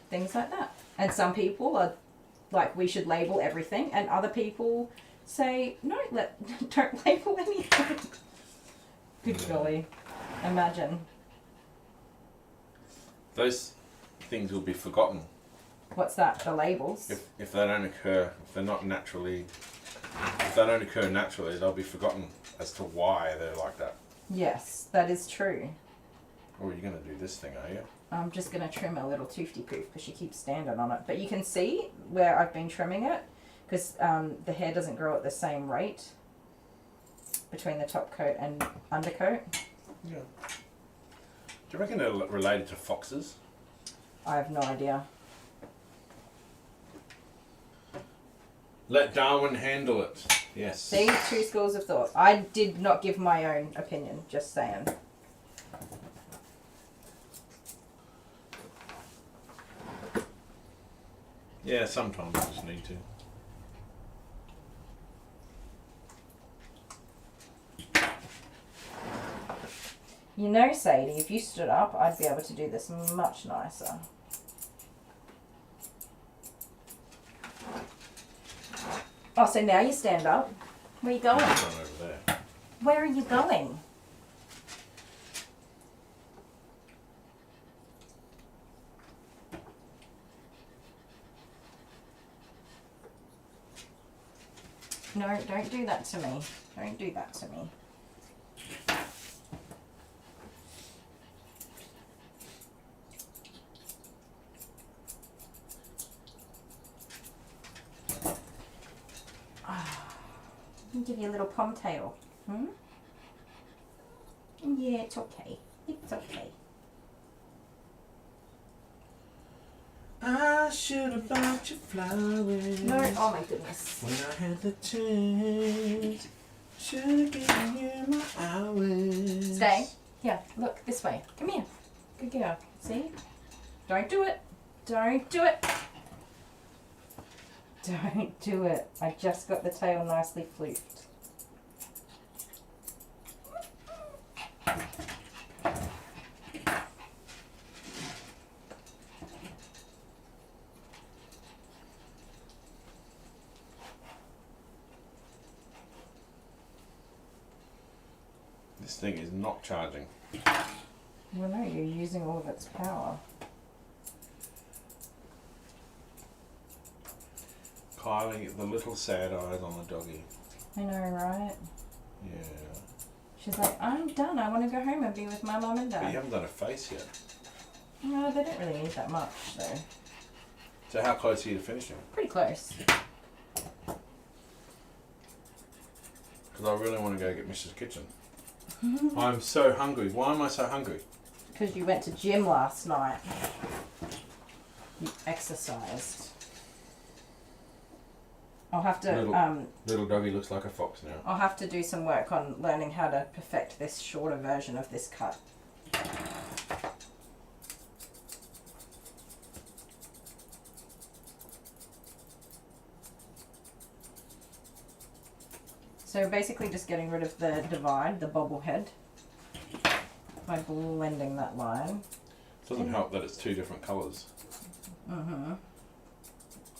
Things like that. And some people are like, we should label everything, and other people say, no, don't label anything. Good golly. Imagine. Those things will be forgotten What's that? The labels? if they don't occur. If they don't occur naturally, they'll be forgotten as to why they're like that. Yes, that is true. Oh, you're going to do this thing, are you? I'm just going to trim a little toofty poof because she keeps standing on it. But you can see where I've been trimming it because the hair doesn't grow at the same rate between the top coat and undercoat. Yeah. Do you reckon they're related to foxes? I have no idea. Let Darwin handle it. Yes. See, two schools of thought. I did not give my own opinion, just saying. Yeah, sometimes you just need to. You know, Sadie, if you stood up, I'd be able to do this much nicer. Oh, so now you stand up. Where are you going? It's on over there. Where are you going? No, don't do that to me. Don't do that to me. I'll give you a little ponytail. Hmm? Yeah, it's okay. It's okay. I should have bought you flowers. No, oh my goodness. When I had the chance, should have given you my hours. Stay. Here, look, this way. Come here. Good girl. See? Don't do it. Don't do it. Don't do it. I just got the tail nicely floofed. This thing is not charging. Well, no, you're using all of its power. Kylie, the little sad eyes on the doggie. I know, right? Yeah. She's like, I'm done. I want to go home and be with my mum and But you dad. haven't done a face yet. No, they don't really need that much, though. So how close are you to finishing? Pretty close. Because I really want to go get Mrs. Kitchen. I'm so hungry. Why am I so hungry? Because you went to gym last night. You exercised. I'll have to Little doggie looks like a fox now. I'll have to do some work on learning how to perfect this shorter version of this cut. So basically just getting rid of the divide, the bobble head, by blending that line. Doesn't help that it's two different colours. Mm-hmm.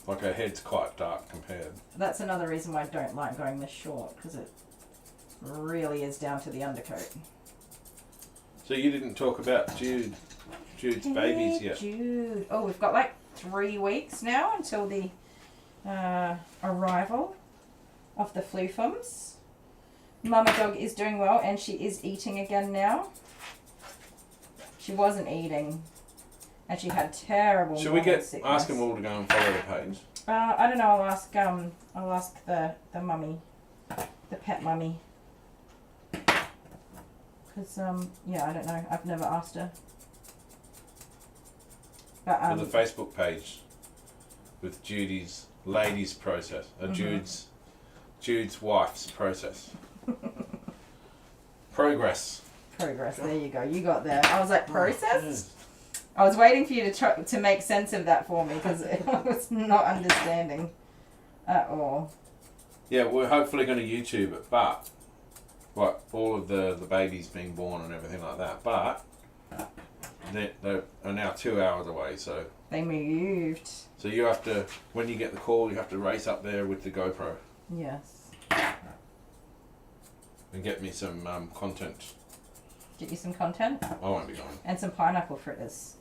Like her head's quite dark compared. That's another reason why I don't like going this short, because it really is down to the undercoat. So you didn't talk about Jude's babies yet. Jude. Oh, we've got like 3 weeks now until the arrival of the floofums. Mama dog is doing well and she is eating again now. She wasn't eating and she had terrible Should we sickness. ask them all to go and follow the page? I don't know, I'll ask the mummy, the pet mummy. Cause yeah, I don't know. I've never asked her. But For the Facebook page with Judy's ladies process, Jude's wife's process. Progress. Progress. There you go. You got there. I was like, process? I was waiting for you to try to make sense of that for me because I was not understanding at all. Yeah, we're hopefully going to YouTube it, but what all of the babies being born and everything like that, but they are now 2 hours away, so They moved. so you have to, when you get the call, you have to race up there with the GoPro Yes. and get me some content. Get you some content I won't be going. and some pineapple fritters,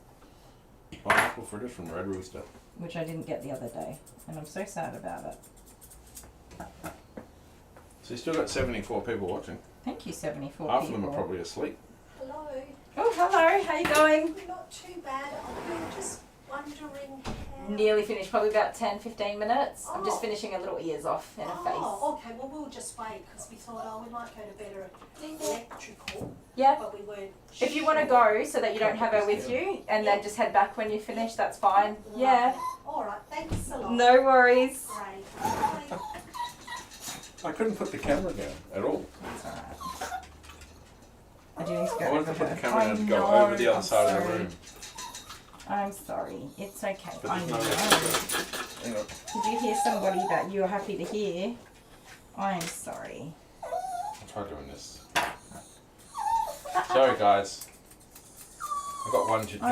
Pineapple fritters from Red Rooster. which I didn't get the other day, and I'm so sad about it. So you still got 74 people watching. Thank you, 74 Half of people. them are probably asleep. Hello. Oh, hello. How you going? Not too bad. I've been just wondering how... Nearly finished. Probably about 10, 15 minutes. I'm Oh. just finishing a little ears off and a face. Oh, okay. Well, we'll just wait because we thought, oh, we might go to better electrical, Yeah. but we weren't If you want to go so that you don't have her with you and then just head back when you finish, that's fine. Yeah. All right. Thanks a lot. No worries. Great. Bye. I couldn't put the camera down at all. I do need to go I wanted over to put the her. camera down I to go know, over the other I'm side of the sorry. room. I'm sorry. It's okay. But I there's know. no Hang on. Did you hear somebody that you were happy to hear? I'm sorry. I'll try doing this. Sorry guys. I've got one job to do,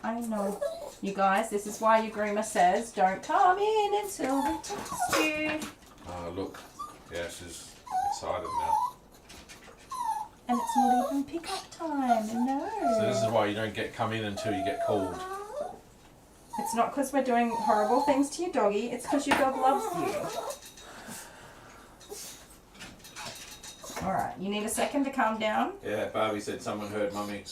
I know. You guys, this is why your groomer says don't come in until we text you. Oh look. Yeah, she's excited now. And it's not even pickup time. No. So this is why you don't come in until you get called. It's not because we're doing horrible things to your doggy. It's because your dog loves you. Alright, you need a second to calm down. Yeah, Barbie said someone heard Mummy.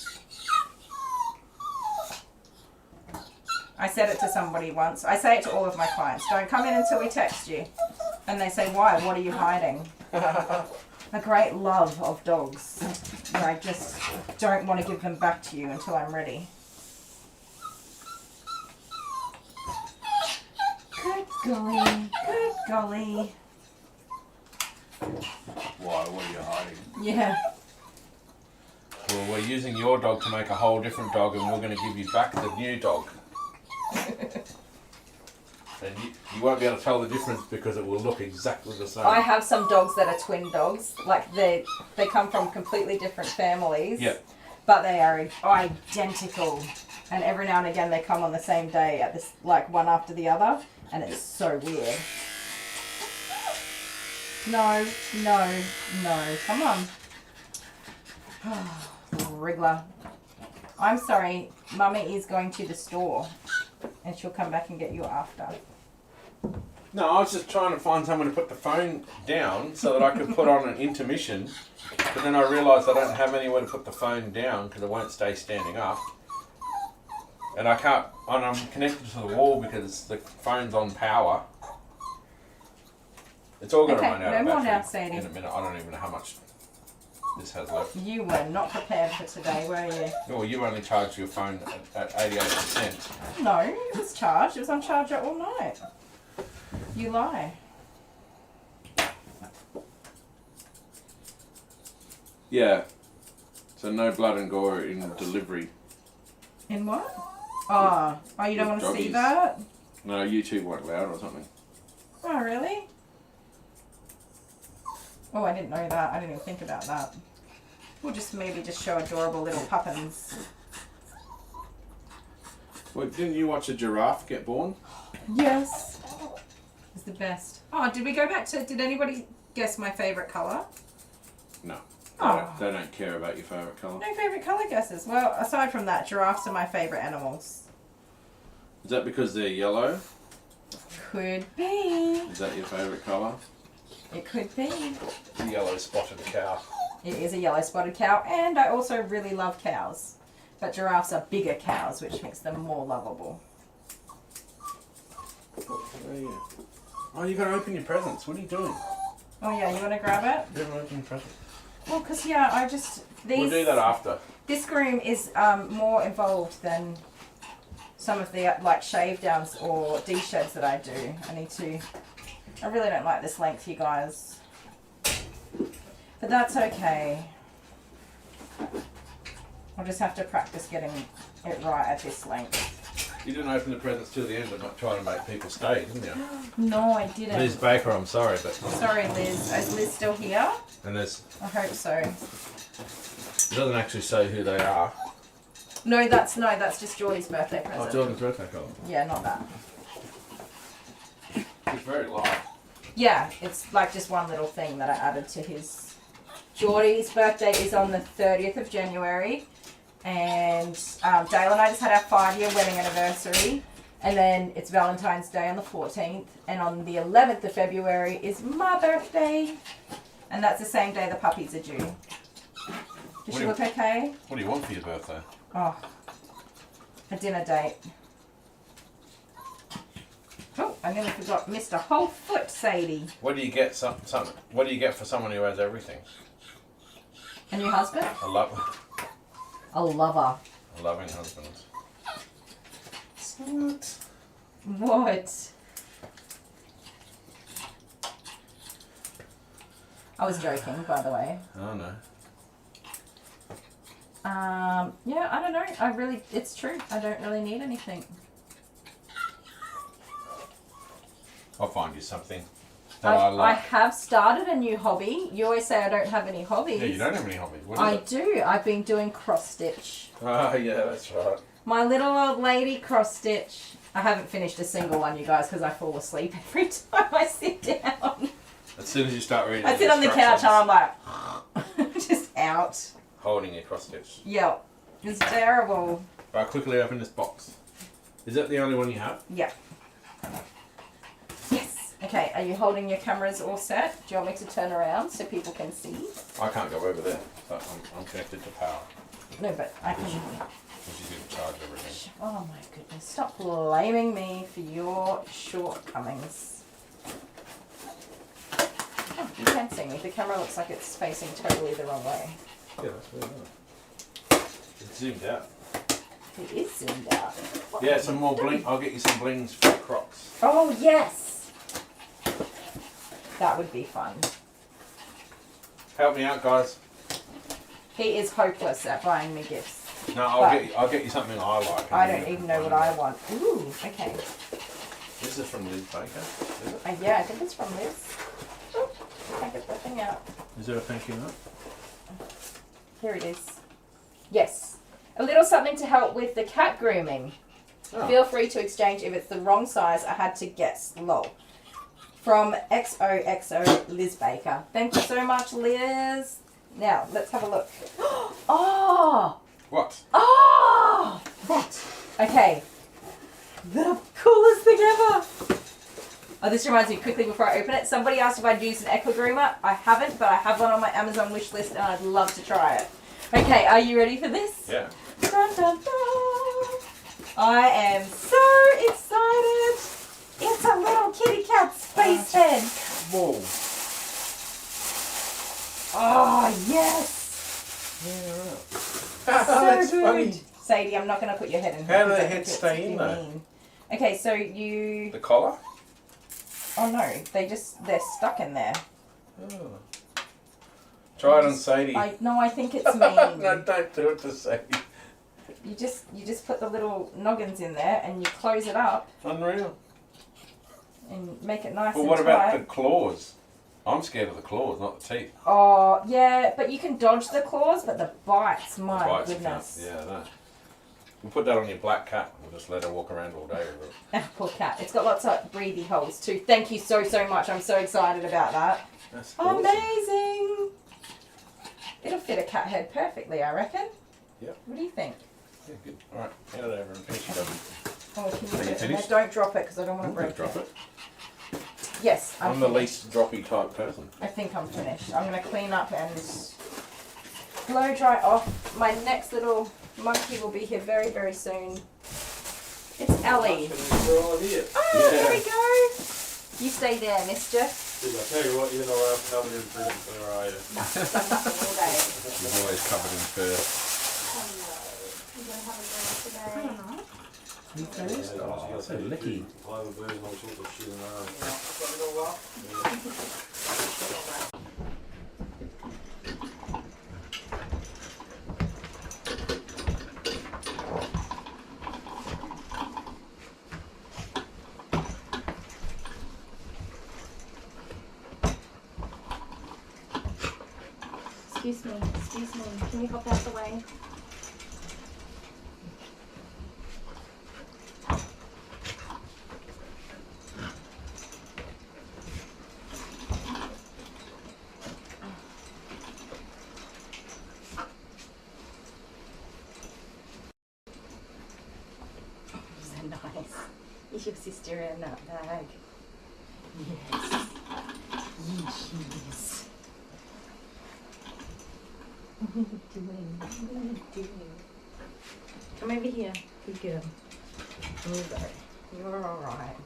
I said it to somebody once. I say it to all of my clients. Don't come in until we text you. And they say, why? What are you hiding? A great love of dogs. Where I just don't want to give them back to you until I'm ready. Good golly. Good golly. Why? What are you hiding? Yeah. Well, we're using your dog to make a whole different dog, and we're going to give you back the new dog. And you won't be able to tell the difference because it will look exactly the same. I have some dogs that are twin dogs. Like they come from completely different families. Yeah. But they are identical. And every now and again they come on the same day at this, like one after the other, and it's so weird. No. Come on. Wriggler. I'm sorry. Mummy is going to the store, and she'll come back and get you after. No, I was just trying to find someone to put the phone down so that I could put on an intermission. But then I realised I don't have anywhere to put the phone down because it won't stay standing up. And I can't, and I'm connected to the wall because the phone's on power. It's all going to Okay, run out no of more battery now, Sadie. in a minute. I don't even know how much this has left. You were not prepared for today, were you? Well, you only charged your phone at 88%. No, it was charged. It was on charger all night. You lie. Yeah. So no blood and gore in delivery. In what? Oh, you don't want to see Doggies. that? No, YouTube won't allow it or something. Oh, really? Oh, I didn't know that. I didn't even think about that. We'll just maybe just show adorable little puppins. Well, didn't you watch a giraffe get born? Yes. It's the best. Oh, did we go back to, did anybody guess my favourite colour? No. Oh. They don't care about your favourite colour. No favourite colour guesses. Well, aside from that, giraffes are my favourite animals. Is that because they're yellow? Could be. Is that your favourite colour? It could be. It's a yellow spotted cow. It is a yellow spotted cow, and I also really love cows. But giraffes are bigger cows, which makes them more lovable. Oh, you got to open your presents. What are you doing? Oh yeah, you want to grab it? You haven't opened your presents. Well, because yeah, I just... We'll do that after. This groom is more involved than some of the like shave downs or de-sheds that I do. I really don't like this length, you guys. But that's okay. I'll just have to practice getting it right at this length. You didn't open the presents till the end, but not trying to make people stay, didn't you? No, I didn't. Liz Baker, I'm sorry, but Sorry, Liz. Is Liz still here? and there's I hope so. it doesn't actually say who they are. No, that's just Geordie's birthday present. Oh, Jordan's birthday card. Yeah, not that. It's very light. Yeah, it's like just one little thing that I added to his. Geordie's birthday is on the 30th of January, and Dale and I just had our 5-year wedding anniversary, and then it's Valentine's Day on the 14th, and on the 11th of February is my birthday, and that's the same day the puppies are due. Does she look okay? What do you want for your birthday? Oh, a dinner date. Oh, I nearly forgot. Missed a whole foot, Sadie. What do you get? What do you get for someone who has everything? A new husband? A lover. A lover. A loving husband. What? I was joking, by the way. Oh no. Yeah, I don't know. It's true. I don't really need anything. I'll find you something that I I like. have started a new hobby. You always say I don't have any hobbies. Yeah, you don't have any hobby. What is I it? do. I've been doing cross stitch. Oh yeah, that's right. My little old lady cross stitch. I haven't finished a single one, you guys, because I fall asleep every time I sit down. As soon as you start reading, I sit on the couch and I'm like, just out. holding your cross stitch. Yeah, it's terrible. Right, quickly open this box. Is that the only one you have? Yeah. Yes. Okay, are you holding your cameras all set? Do you want me to turn around so people can see? I can't go over there. So I'm connected to power. No, but I can... Because you didn't charge everything. Oh my goodness, stop blaming me for your shortcomings. Oh, you can see me. The camera looks like it's facing totally the wrong way. Yeah, that's really nice. It's zoomed out. It is zoomed out. What Yeah, are some you more doing? bling. I'll get you some blings for the Crocs. Oh, yes! That would be fun. Help me out, guys. He is hopeless at buying me gifts. No, I'll get you something I like. I don't even know what I want. Ooh, okay. This is from Liz Baker. Is it? Yeah, I think it's from Liz. Oh, can't get the thing out. Is there a thank you note? Here it is. Yes. A little something to help with the cat grooming. Oh. Feel free to exchange if it's the wrong size. I had to guess. Lol. From XOXO Liz Baker. Thank you so much, Liz. Now, let's have a look. Oh! What? Oh! That. Okay. The coolest thing ever. Oh, this reminds me, quickly before I open it, somebody asked if I'd used an Echo Groomer. I haven't, but I have one on my Amazon wish list and I'd love to try it. Okay, are you ready for this? Yeah. Dun, dun, dun. I am so excited. It's a little kitty cat space head. Whoa. Oh, yes. Yeah, right. So That's good. funny. Sadie, I'm not going to put your head in here. How do the because I heads think stay it's in there? mean. Okay, so you... The collar? Oh no, they're stuck in there. Oh. Try it on Sadie. No, I think it's mean. No, don't do it to Sadie. You just put the little noggins in there and you close it up Unreal. and make it nice Well, and what about tight. the claws? I'm scared of the claws, not the teeth. Oh, yeah, but you can dodge the claws, but the bites, my Bites, goodness. Yeah, I know. We'll put that on your black cat. We'll just let her walk around all day with it. Ah, poor cat. It's got lots of breathy holes too. Thank you so much. I'm so excited about that. That's awesome. Amazing. It'll fit a cat head perfectly, I reckon. Yep. What do you think? Yeah, good. Alright, hand it over and finish it up. Oh, can you Are you do it? finished? No, don't drop it because I don't want to I'm gonna break drop it. Yes, I'm the least droppy type person. I think I'm finished. I'm going to clean up and blow dry off. My next little monkey will be here very, very soon. It's Ellie. Oh, there we go. You stay there, mister. I tell you what, you're not allowed covered in fur, are you? No, done nothing all day. She's always covered in fur. You're going to have a drink today. You first? Oh, so licky. Live birds and all sorts of shit in there. Excuse me, can you hop out the way? So nice. Is your sister in that bag? Yes. Yes, she is. What are you doing? What are you doing? Come over here. Good girl. Here we go. You're alright.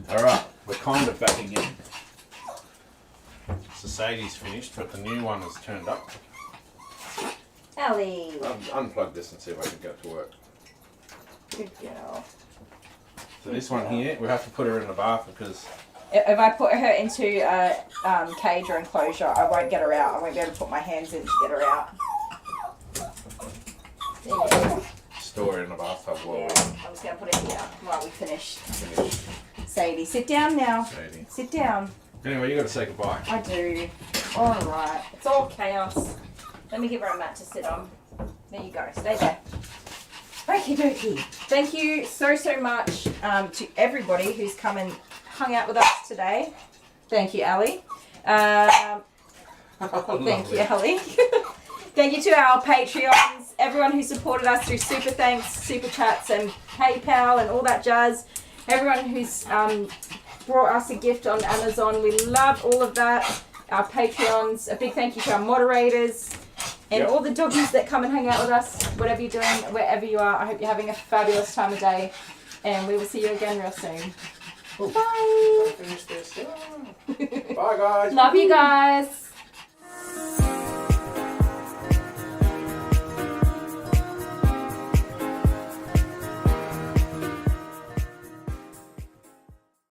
Alright, we're kind of back again. Society's finished, but the new one has turned up. Ellie. I'll unplug this and see if I can get to work. Good girl. So this one here, we have to put her in the bath because If I put her into a cage or enclosure, I won't get her out. I won't be able to put my hands in to get her out. There you go. store her in the bathtub while Yeah, I'm just going to put it here while we finish. we finish. Sadie, sit down now. Sadie. Sit down. Anyway, you got to say goodbye. I do. Alright. It's all chaos. Let me give her a mat to sit on. There you go. Stay there. Okie dokie. Thank you so much to everybody who's come and hung out with us today. Thank you, Ali. Thank you, Ali. Thank you to our Patreons, everyone who supported us through Super Thanks, Super Chats and PayPal and all that jazz. Everyone who's brought us a gift on Amazon. We love all of that. Our Patreons. A big thank you to our moderators. And all the doggies that come and hang out with us, whatever you're doing, wherever you are, I hope you're having a fabulous time of day. And we will see you again real soon. Bye. Bye, guys. Love you guys.